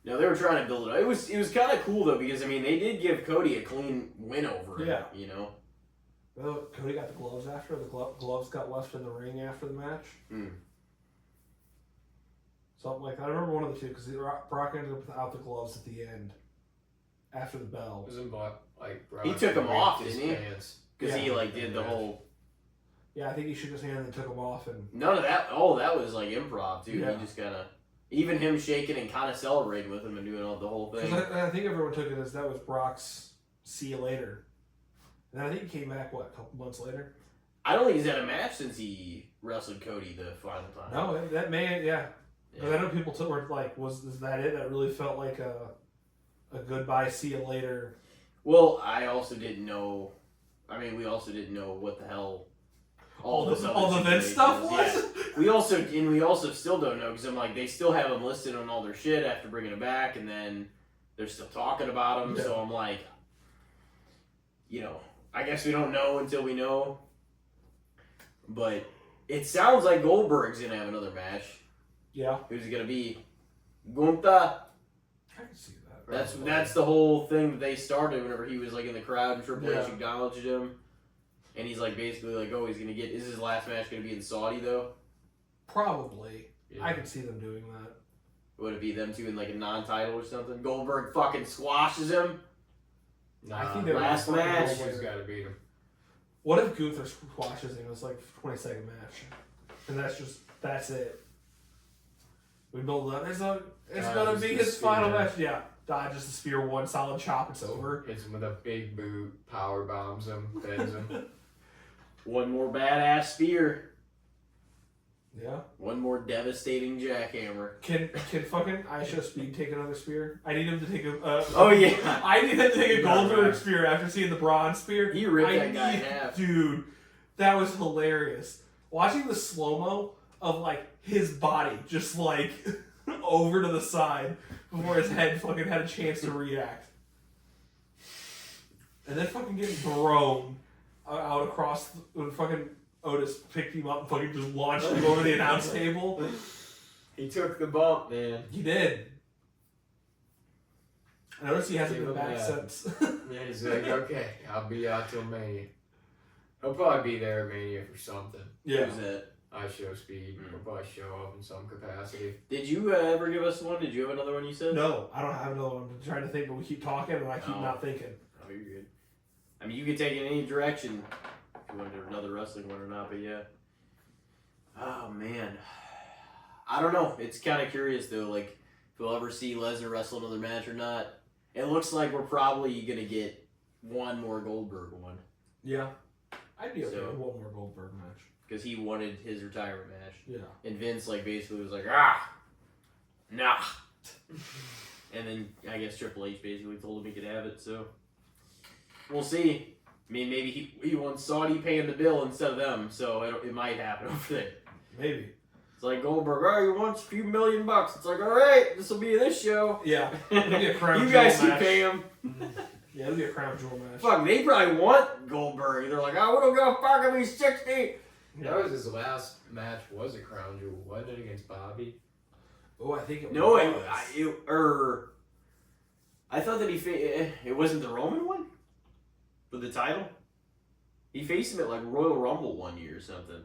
No, they were trying to build it. It was kind of cool though, because I mean they did give Cody a clean win over him. Yeah. Well, Cody got the gloves after. The gloves got left in the ring after the match. Something like that. I remember one of the two, because Brock ended up without the gloves at the end. After the bell. Wasn't Brock he took them off, didn't he? Because he did the whole... Yeah, I think he shook his hand and took them off. And none of that... Oh, that was like improv, too. Yeah. He just kind of... Even him shaking and kind of celebrating with him and doing the whole thing. I think everyone took it as that was Brock's see you later. And then I think he came back, a couple months later? I don't think he's had a match since he wrestled Cody the final time. No, that may, Because I know people were like, is that it? That really felt like a goodbye, see you later. Well, I also didn't know... I mean, we also didn't know what the hell... All the Vince stuff was? Yeah. We also still don't know, because I'm like, they still have him listed on all their shit after bringing him back, and then they're still talking about him, so I'm like, I guess we don't know until we know. But it sounds like Goldberg's going to have another match. Yeah. Who's it going to be? Gunther. I can see that. That's the whole thing that they started whenever he was like in the crowd and Triple H acknowledged him. And he's like basically like, oh, he's going to get... Is his last match going to be in Saudi, though? Probably. Yeah. I can see them doing that. Would it be them two in like a non-title or something? Goldberg fucking squashes him? Nah, I think last match. Goldberg's got to beat him. What if Gunther squashes him? It's like a 20-second match. And that's it. We build up. It's going to be his final match. Yeah. Dodges the spear, one solid chop, it's over. Hits him with a big boot, power bombs him, bends him. One more badass spear. Yeah. One more devastating jackhammer. Can fucking ISO Speed take another spear? I need him to take a... I need him to take a Goldberg spear after seeing the bronze spear. He ripped that guy in half. Dude, that was hilarious. Watching the slow-mo of, like, his body just, like, over to the side before his head fucking had a chance to react. And then fucking getting thrown out across when fucking Otis picked him up and fucking just launched him over the announce table. He took the bump, man. He did. I noticed he hasn't been back since. Yeah, he's like, okay, I'll be out till Mania. He'll probably be there at Mania for something. Yeah. Who's that? ISO Speed. He'll probably show up in some capacity. Did you ever give us one? Did you have another one you said? No, I don't have another one. I'm trying to think, but we keep talking and I keep not thinking. Oh, you're good. I mean, you could take it in any direction. If you want to do another wrestling one or not, but yeah. Oh, man. I don't know. It's kind of curious, though, like, if we'll ever see Lesnar wrestle another match or not. It looks like we're probably going to get one more Goldberg one. Yeah. I'd be okay with one more Goldberg match. Because he wanted his retirement match. Yeah. And Vince, like, basically was like, nah. And then, I guess Triple H basically told him he could have it, so. We'll see. I mean, maybe he wants Saudi paying the bill instead of them, so it might happen over there. Maybe. It's like Goldberg, he wants a few $1 million. It's like, all right, this will be this show. Yeah. It'll be a crown you guys can pay him. Yeah, it'll be a crown jewel match. Fuck, they probably want Goldberg. They're like, we don't give a fuck if he's 60. Yeah. That was his last match, was a crown jewel, wasn't it, against Bobby? Oh, I think it was. No, I thought that it wasn't the Roman one? For the title? He faced him at like Royal Rumble one year or something.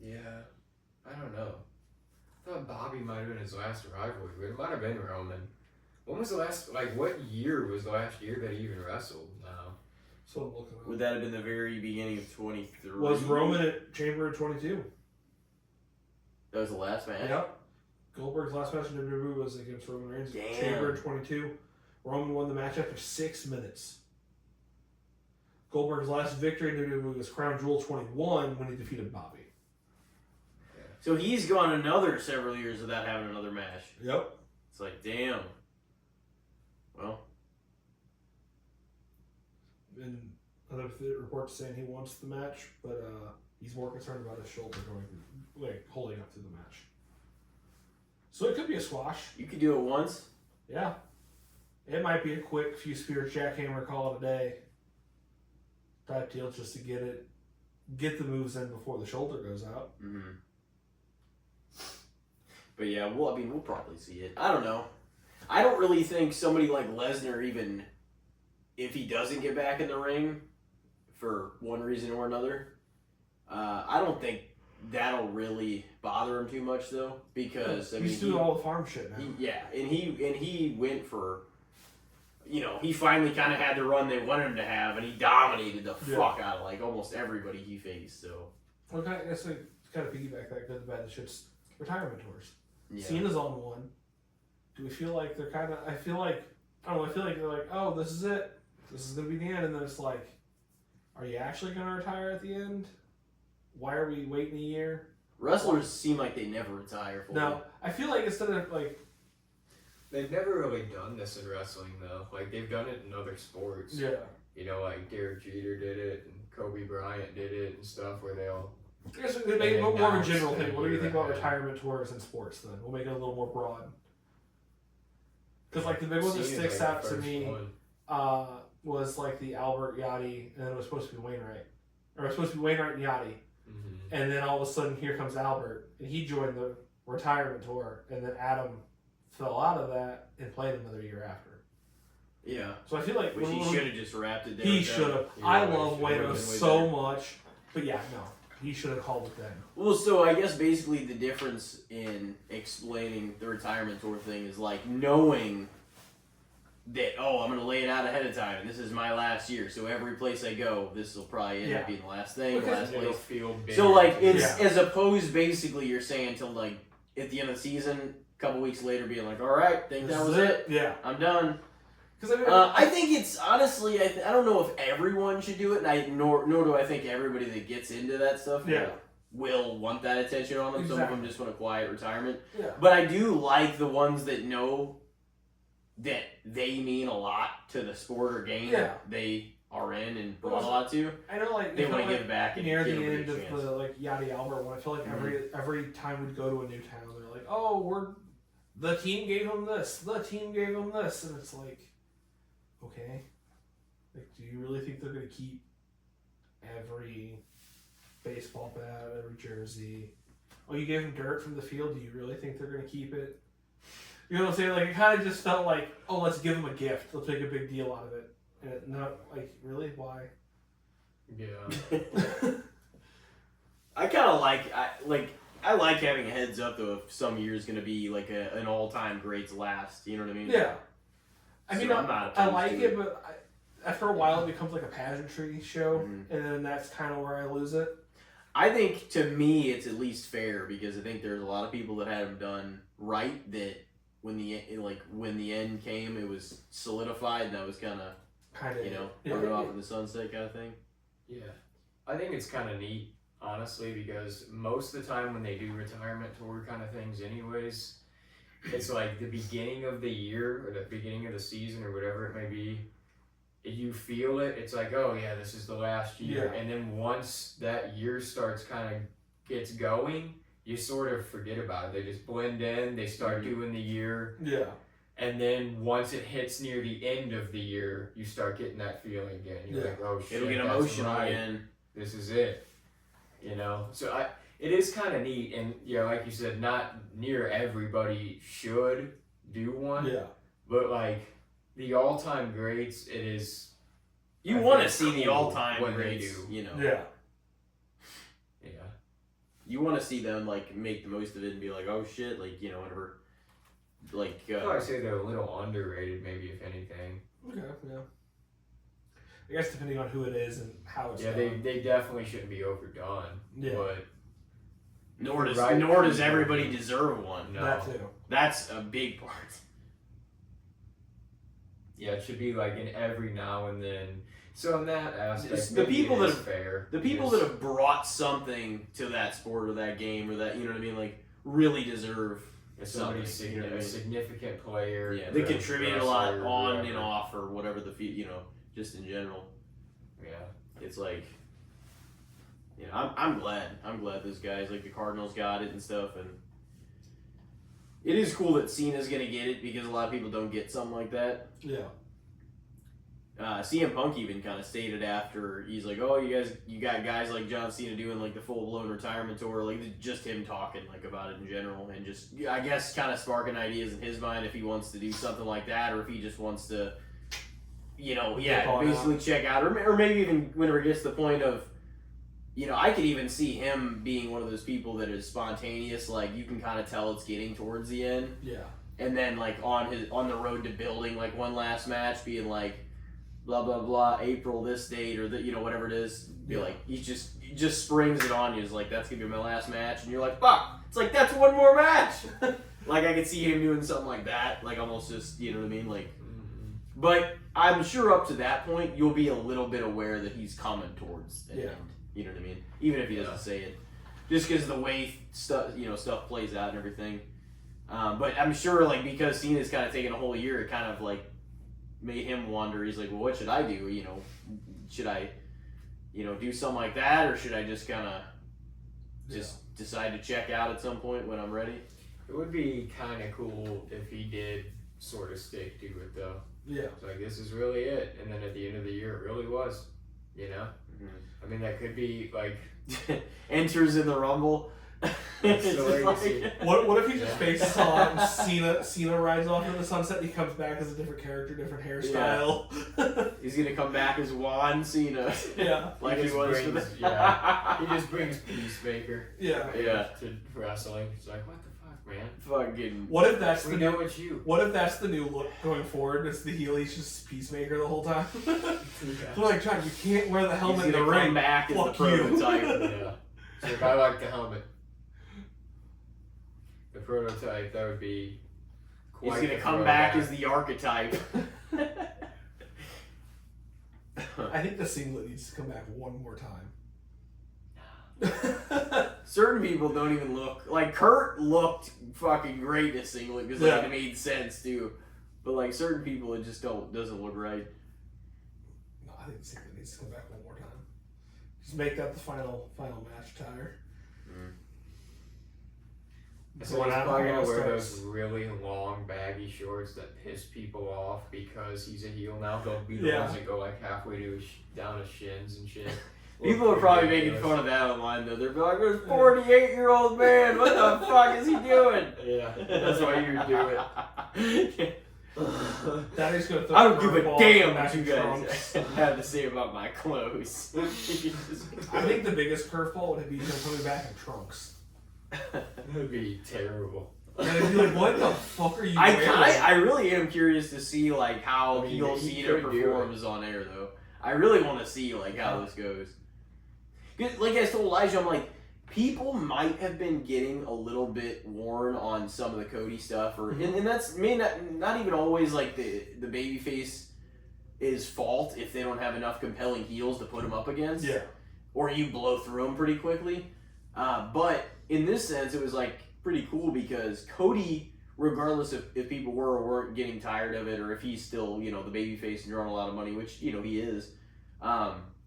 Yeah, I don't know. I thought Bobby might have been his last rivalry, but it might have been Roman. When was the last, what year was the last year that he even wrestled now? So I'm looking up. Would that have been the very beginning of 23? Was Roman at Chamber of 22? That was the last match? Yep. Goldberg's last match in WWE was against Roman Reigns. Damn. Chamber of 22. Roman won the match after 6 minutes. Goldberg's last victory in WWE was Crown Jewel 21 when he defeated Bobby. So he's gone another several years without having another match. Yep. It's like, damn. Well. And other reports saying he wants the match, but he's more concerned about his shoulder holding up to the match. So it could be a squash. You could do it once. Yeah. It might be a quick few spears jackhammer, call it a day type deal, just to get the moves in before the shoulder goes out. Mm-hmm. But yeah, we'll probably see it. I don't know. I don't really think somebody like Lesnar, even if he doesn't get back in the ring for one reason or another, I don't think that'll really bother him too much though, because he's doing all the farm shit now. He went for, he finally kind of had the run they wanted him to have, and he dominated the fuck out of like almost everybody he faced. So, okay, I guess I kind of piggyback that good, the bad, the shit's retirement tours. Yeah. Cena's on one. Do we feel like they're kind of? I feel like they're like, oh, this is it. This is gonna be the end, and then it's like, are you actually gonna retire at the end? Why are we waiting a year? Wrestlers seem like they never retire fully. No, I feel like instead of like, they've never really done this in wrestling though. Like they've done it in other sports. yeah. Like Derek Jeter did it, and Kobe Bryant did it, and stuff where they'll. I guess we make it more of a general thing. What do you think about retirement tours in sports? Then we'll make it a little more broad. Because like the big one that sticks out to me was like the Albert Yachty, and then it was supposed to be Wainwright, or it was supposed to be Wainwright and Yachty, and then all of a sudden here comes Albert, and he joined the retirement tour, and then Adam fell out of that and played another year after. Yeah. So I feel like he should have just wrapped it there. He should have. I love Waino so much, but yeah, no. He should have called it then. Well, so I guess basically the difference in explaining the retirement tour thing is like knowing that, I'm going to lay it out ahead of time, and this is my last year, so every place I go, this will probably end up being the last thing, last place. So like, it's as opposed, basically, you're saying to like, at the end of the season, a couple weeks later, being like, all right, think that was it. Yeah. I'm done. I think it's honestly, I don't know if everyone should do it, and nor do I think everybody that gets into that stuff will want that attention on them. Exactly. Some of them just want a quiet retirement. Yeah. But I do like the ones that know that they mean a lot to the sport or game that they are in and brought a lot to. I know, like they want to give back. Near the end of the like Yachty Albert one, I feel like every time we'd go to a new town, they're like, the team gave them this, the team gave them this, and it's like. Okay. Like, do you really think they're going to keep every baseball bat, every jersey? Oh, you gave them dirt from the field. Do you really think they're going to keep it? You know what I'm saying? Like, it kind of just felt like, let's give them a gift. Let's make a big deal out of it. And it not, like, really? Why? Yeah. I kind of I like having a heads up, though, if some year is going to be, like, an all-time greats last. You know what I mean? Yeah. I mean, I like it, it, but after a while it becomes like a pageantry show, and then that's kind of where I lose it. I think, to me, it's at least fair, because I think there's a lot of people that had them done right, that when the end came, it was solidified, and that was kind of put off in the sunset kind of thing. Yeah. I think it's kind of neat, honestly, because most of the time when they do retirement tour kind of things anyways, it's like the beginning of the year or the beginning of the season or whatever it may be. You feel it. It's like, this is the last year. Yeah. And then once that year starts gets going, you sort of forget about it. They just blend in. They start doing the year. Yeah. And then once it hits near the end of the year, you start getting that feeling again. You're like, oh shit, it'll get emotional again. This is it. So it is kind of neat, and like you said, not near everybody should do one. Yeah. But like the all-time greats, it is. You want to see the all-time greats, Yeah. Yeah. You want to see them like make the most of it and be like, oh shit, like whatever. Like. I'd say they're a little underrated, maybe if anything. Okay. Yeah. I guess depending on who it is and how it's done. Yeah, they definitely shouldn't be overdone. Yeah. But. Nor does everybody deserve one. No. That too. That's a big part. Yeah, it should be like in every now and then. So in that aspect, the people that fair. The people that have brought something to that sport or that game or that, you know what I mean, like, really deserve something. You know what I mean? Significant player. Yeah, they contributed a lot on and off or whatever just in general. Yeah. It's like, I'm glad. I'm glad those guys, like the Cardinals, got it and stuff. And it is cool that Cena's going to get it because a lot of people don't get something like that. Yeah. CM Punk even kind of stated after, he's like, oh, you got guys like John Cena doing like the full-blown retirement tour, like just him talking like about it in general and just, I guess, kind of sparking ideas in his mind if he wants to do something like that or if he just wants to, basically check out or maybe even whenever it gets to the point of, I could even see him being one of those people that is spontaneous, like you can kind of tell it's getting towards the end. Yeah. And then like on the road to building like one last match being like, blah blah blah, April this date or whatever it is, be like he just springs it on you. It's like that's gonna be my last match, and you're like, fuck. It's like that's one more match. Like I could see him doing something like that, like almost just you know what I mean, like. But I'm sure up to that point you'll be a little bit aware that he's coming towards the end. You know what I mean? Even if he doesn't say it, just because the way stuff plays out and everything. But I'm sure like because Cena's kind of taken a whole year, it kind of like made him wonder. He's like, well, what should I do? Should I, do something like that, or should I just kind of decide to check out at some point when I'm ready? It would be kind of cool if he did sort of stick to it, though. Yeah. It's like, this is really it. And then at the end of the year, it really was. Mm-hmm. I mean, that could be like... Enters in the Rumble. What if he just faces on Cena rides off into the sunset and he comes back as a different character, different hairstyle. Yeah. He's gonna come back as Juan Cena. Yeah. Like he was brings, he just brings Peacemaker to wrestling. It's like, what the fuck, man? Fucking What if that's the know it's you? What if that's the new look going forward? It's the heel, he's just Peacemaker the whole time. They're like, John, you can't wear the helmet in the ring. Back as the prototype. So if I like the helmet, the prototype, that would be quite. He's gonna come back as the archetype. I think the singlet needs to come back one more time. Certain people don't even look like Kurt looked fucking great in a singlet because it made sense too. But like certain people, it just doesn't look right. No, I think the singlet needs to come back one more time. Just make that the final match attire. So he's probably gonna wear those really long baggy shorts that piss people off because he's a heel now. They'll be the ones that go like halfway to down his shins and shit. People are probably making fun of that online though. They're like, "There's a 48-year-old man. What the fuck is he doing?" Yeah, that's why you do it. That is gonna throw I don't give a damn what you guys have to say about my clothes. I think the biggest curveball would be him coming back in trunks. That would be terrible. And I'd be like, what the fuck are you wearing? I really am curious to see like how heel Cena performs on air though. I really want to see like how this goes. Like I told Elijah, I'm like, people might have been getting a little bit worn on some of the Cody stuff, or and that's not even always like the babyface is fault if they don't have enough compelling heels to put him up against. Yeah. Or you blow through them pretty quickly. But in this sense, it was like pretty cool because Cody, regardless if people were or weren't getting tired of it, or if he's still the babyface and drawing a lot of money, which he is,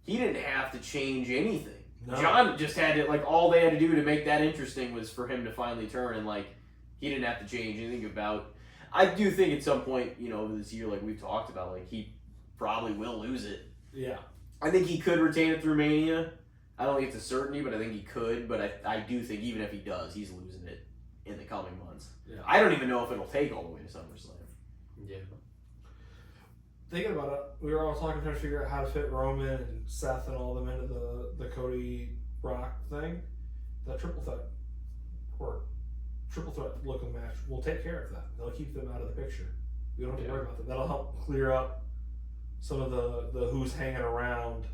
he didn't have to change anything. No. John just had to all they had to do to make that interesting was for him to finally turn, and he didn't have to change anything about. I do think at some point this year, like we've talked about, he probably will lose it. Yeah. I think he could retain it through Mania. I don't think it's a certainty, but I think he could. But I do think even if he does, he's losing it in the coming months. Yeah. I don't even know if it'll take all the way to SummerSlam. Yeah. Thinking about it, we were all trying to figure out how to fit Roman and Seth and all them into the Cody Rock thing. That triple threat looking match will take care of that. They'll keep them out of the picture. We don't have to worry about that. That'll help clear up some of the who's hanging around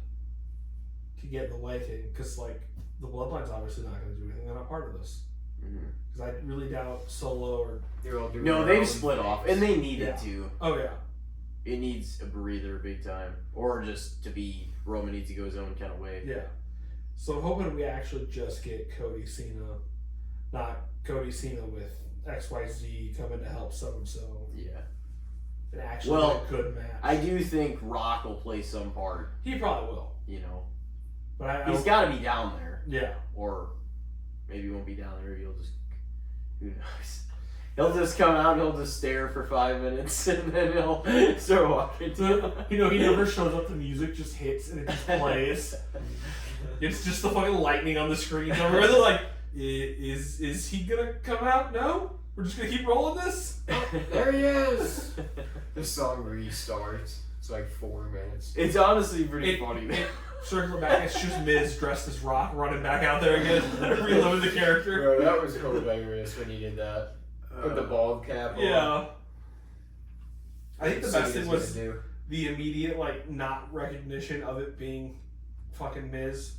to get in the way thing. Because the Bloodline's obviously not going to do anything. They're not part of this. Because I really doubt Solo or... No, they've split off, and they needed to. Oh, yeah. it needs a breather big time, or just to be Roman needs to go his own kind of way. Yeah. So I'm hoping we actually just get Cody Cena, not Cody Cena with XYZ coming to help so. Yeah. And actually a good match. I do think Rock will play some part. He probably will. You know. But he's got to be down there. Yeah. Or maybe he won't be down there. He'll just, who knows? He'll just come out and he'll just stare for 5 minutes and then he'll start walking. He never shows up. The music just hits and it just plays. It's just the fucking lightning on the screen. I'm really like, is he gonna come out? No? We're just gonna keep rolling this? Oh, there he is! The song restarts. It's like 4 minutes. It's honestly pretty funny. Circling back, it's just Miz dressed as Rock running back out there again, reliving the character. Bro, that was hilarious when he did that. With the bald cap on. Yeah. I think the best thing was the immediate, not recognition of it being fucking Miz.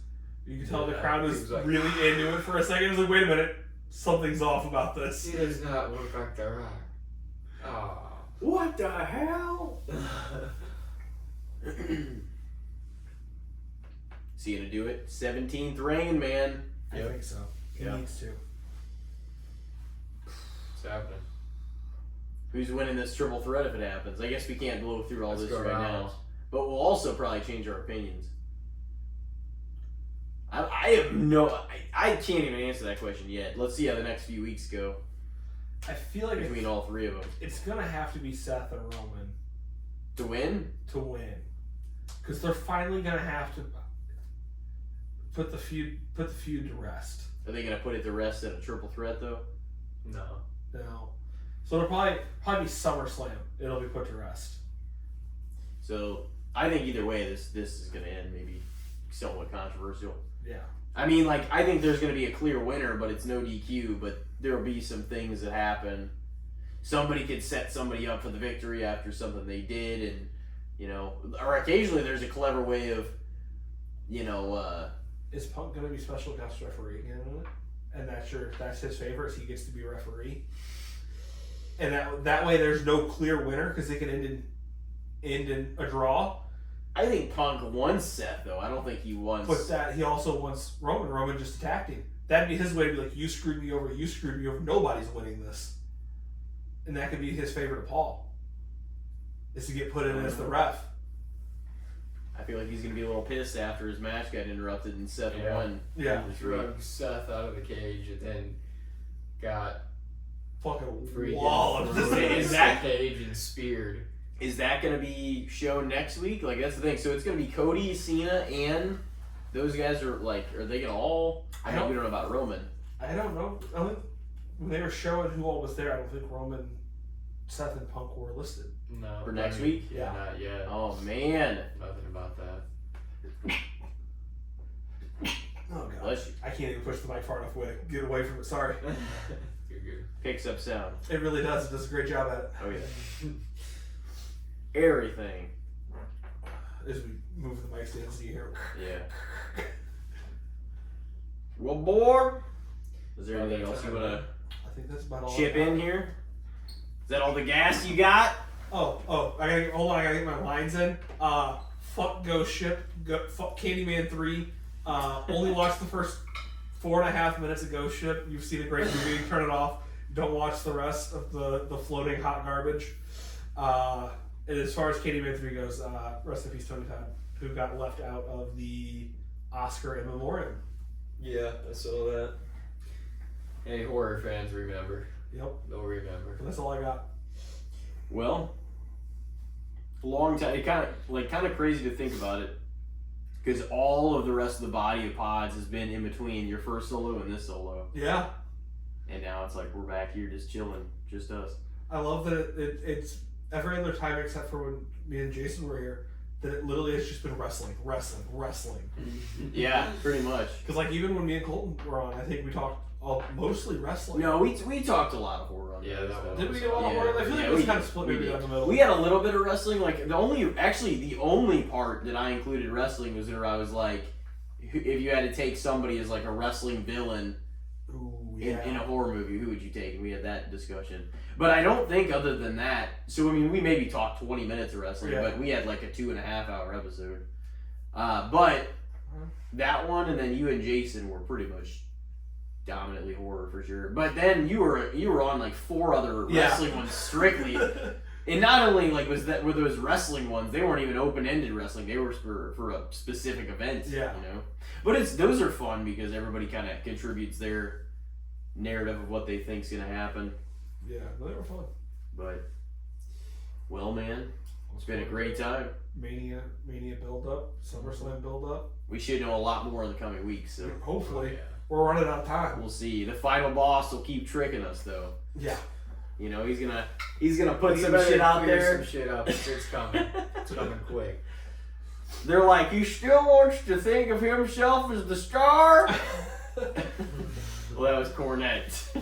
You could tell the crowd was really into it for a second. It was like, wait a minute, something's off about this. He does not look like the Rock. Oh. What the hell? Is he gonna do it? 17th reign, man. I think so. He needs to. It's happening. Who's winning this triple threat if it happens? I guess we can't blow through all this right now. But we'll also probably change our opinions. I have no... I can't even answer that question yet. Let's see how the next few weeks go. I feel like between all three of them. It's going to have to be Seth and Roman. To win? To win. Because they're finally going to have to put the feud to rest. Are they going to put it to rest at a triple threat, though? No. So it'll probably be SummerSlam. It'll be put to rest. So I think either way, this is going to end maybe somewhat controversial. Yeah. I mean, I think there's going to be a clear winner, but it's no DQ. But there will be some things that happen. Somebody could set somebody up for the victory after something they did, and or occasionally there's a clever way of, Is Punk going to be special guest referee again in it? And that's his favorite. So he gets to be a referee. And that way, there's no clear winner because they can end in a draw. I think Punk wants Seth though. I don't think he wants. But that he also wants Roman. Roman just attacked him. That'd be his way to be like, you screwed me over. You screwed me over. Nobody's winning this. And that could be his favorite of Paul. Is to get put in as the ref. I feel like he's gonna be a little pissed after his match got interrupted and Seth won. Yeah. Drug Seth out of the cage and then got fucking walloped in that cage and speared. Is that going to be shown next week? That's the thing. So it's going to be Cody, Cena, and those guys are they going to all... we don't know about Roman. I don't know. When they were showing who all was there, I don't think Roman, Seth, and Punk were listed. No. For next week? Yeah. Not yet. Oh, man. Nothing about that. Oh, God. Bless you. I can't even push the mic far enough away to get away from it. Sorry. You're good. Picks up sound. It really does. It does a great job at it. Oh, yeah. Everything. As we move the mic stands, you hear. Yeah. Well, boy, is there anything else you want to I think that's about all. chip in here? Is that all the gas you got? Hold on, I gotta get my lines in. Fuck Ghost Ship, fuck Candyman 3. Only watch the first 4.5 minutes of Ghost Ship. You've seen a great movie, turn it off. Don't watch the rest of the floating hot garbage. And as far as Candyman 3 goes, rest in peace Tony Todd, who got left out of the Oscar in memoriam. Yeah, I saw that. Hey, horror fans, remember. Yep. They'll remember. That's all I got. Well, long time. It kind of crazy to think about it, because all of the rest of the body of pods has been in between your first solo and this solo. Yeah. And now it's like we're back here just chilling, just us. I love that it's every other time except for when me and Jason were here, that it literally has just been wrestling. Yeah, pretty much. Because even when me and Colton were on, I think we talked mostly wrestling. No, we talked a lot of horror on Yeah, that. that was Did we get a lot of horror? I feel like it was kind of split maybe down the middle. We had a little bit of wrestling. The only part that I included wrestling was where I was like, if you had to take somebody as a wrestling villain, Ooh, in a horror movie, who would you take? And we had that discussion. But I don't think other than that, so I mean, we maybe talked 20 minutes of wrestling, but we had like a 2.5 hour episode. But that one, and then you and Jason were pretty much dominantly horror for sure. But then you were on like 4 other wrestling ones strictly. And not only like were those wrestling ones, they weren't even open-ended wrestling. They were for a specific event, you know. But those are fun because everybody kind of contributes their narrative of what they think's gonna happen. Yeah, they were fun. But well, man, it's been a great time. Mania build up, SummerSlam build up. We should know a lot more in the coming weeks. So hopefully, we're running out of time. We'll see. The final boss will keep tricking us, though. Yeah. You know, he's gonna put some shit out there. Some shit out. It's coming. It's coming quick. They're like, he still wants to think of himself as the star. Well, that was Cornette.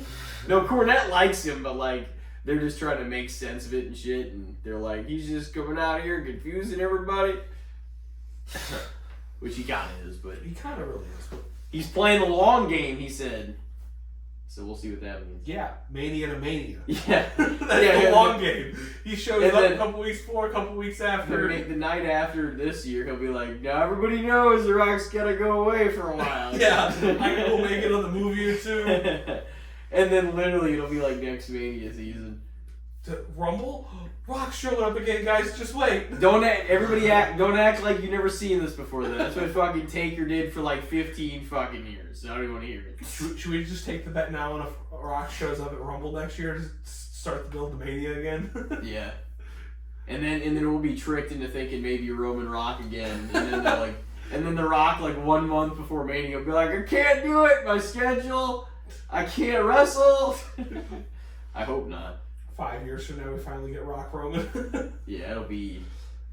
No, Cornette likes him, but like they're just trying to make sense of it and shit. And they're like, he's just coming out here confusing everybody. Which he kind of is, but he kind of really is. But he's playing the long game, he said. So we'll see what that means. Yeah, Mania to Mania. Yeah. That's the long game. He shows up a couple weeks before, a couple weeks after. The night after this year, he'll be like, now everybody knows The Rock's got to go away for a while. Yeah, I can go make it on the movie or two. And then literally it'll be like next Mania season. Rumble? Rock's showing up again, guys. Just wait. Don't act like you've never seen this before. That's what fucking Taker did for like 15 fucking years. I don't even want to hear it. Should we just take the bet now, and if Rock shows up at Rumble next year, to start the build to Mania again? Yeah. And then we'll be tricked into thinking maybe Roman Rock again, and then the Rock like 1 month before Mania will be like, I can't do it. My schedule. I can't wrestle. I hope not. 5 years from now, we finally get Rock Roman. Yeah, it'll be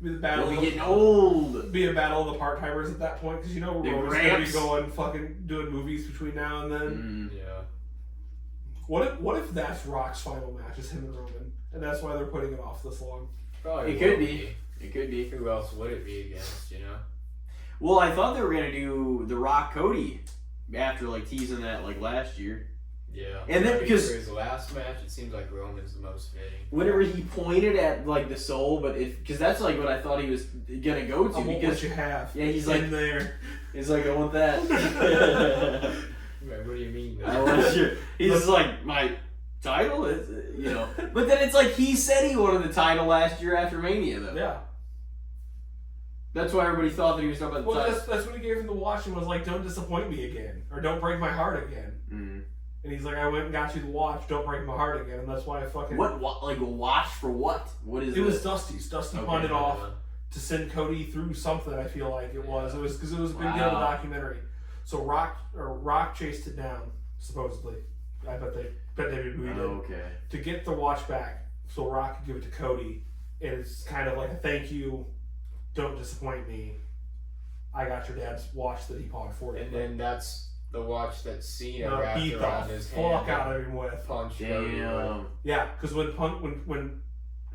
the battle. It'll be getting old. Be a battle of the part timers at that point, because you know Roman's gonna be going fucking doing movies between now and then. Yeah. What if that's Rock's final match? Is him and Roman, and that's why they're putting it off this long? Probably it could be. It could be. Who else would it be against? You know. Well, I thought they were gonna do the Rock Cody after like teasing that like last year. Yeah, and then because for his last match, it seems like Roman's the most fitting. Whenever he pointed at like the soul, but because that's like what I thought he was gonna go to. I want because what you have. Yeah, he's like there. He's like, I want that. What do you mean? I want you. He's like, my title is, you know. But then it's like he said he wanted the title last year after Mania, though. Yeah. That's why everybody thought that he was talking about the title. That's what he gave him to watch and was like, don't disappoint me again, or don't break my heart again. Mm-hmm. And he's like, I went and got you the watch. Don't break my heart again. And that's why I fucking... What like a watch for what? What is it? It was Dusty's. Dusty pawned it off to send Cody through something, I feel like it was. It was because it was a big deal in the documentary. So Rock chased it down, supposedly. I bet they did. Okay. To get the watch back so Rock could give it to Cody. And it's kind of like a thank you. Don't disappoint me. I got your dad's watch that he pawned for you. And then that's the watch that Cena beat wrapped the around his hand. fuck out of him with. Punch Cody. Yeah, because when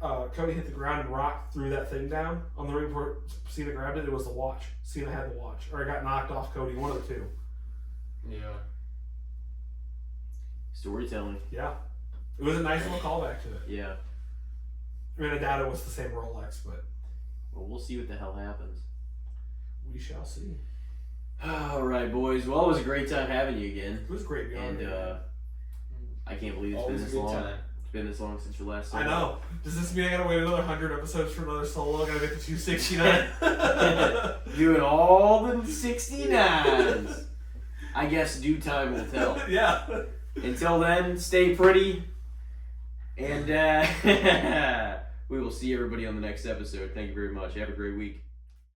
Cody hit the ground and Rock threw that thing down on the ring before Cena grabbed it, it was the watch. Cena had the watch, or it got knocked off Cody. One of the two. Yeah. Storytelling. Yeah, it was a nice little callback to it. Yeah. I mean, I doubt it was the same Rolex, but well, we'll see what the hell happens. We shall see. All right, boys. Well, it was a great time having you again. It was great, and I can't believe it's been this long. It's been this long since your last solo. I know. Does this mean I gotta wait another 100 episodes for another solo? I gotta get to 269. Doing all the 69s. I guess due time will tell. Yeah. Until then, stay pretty, and we will see everybody on the next episode. Thank you very much. Have a great week.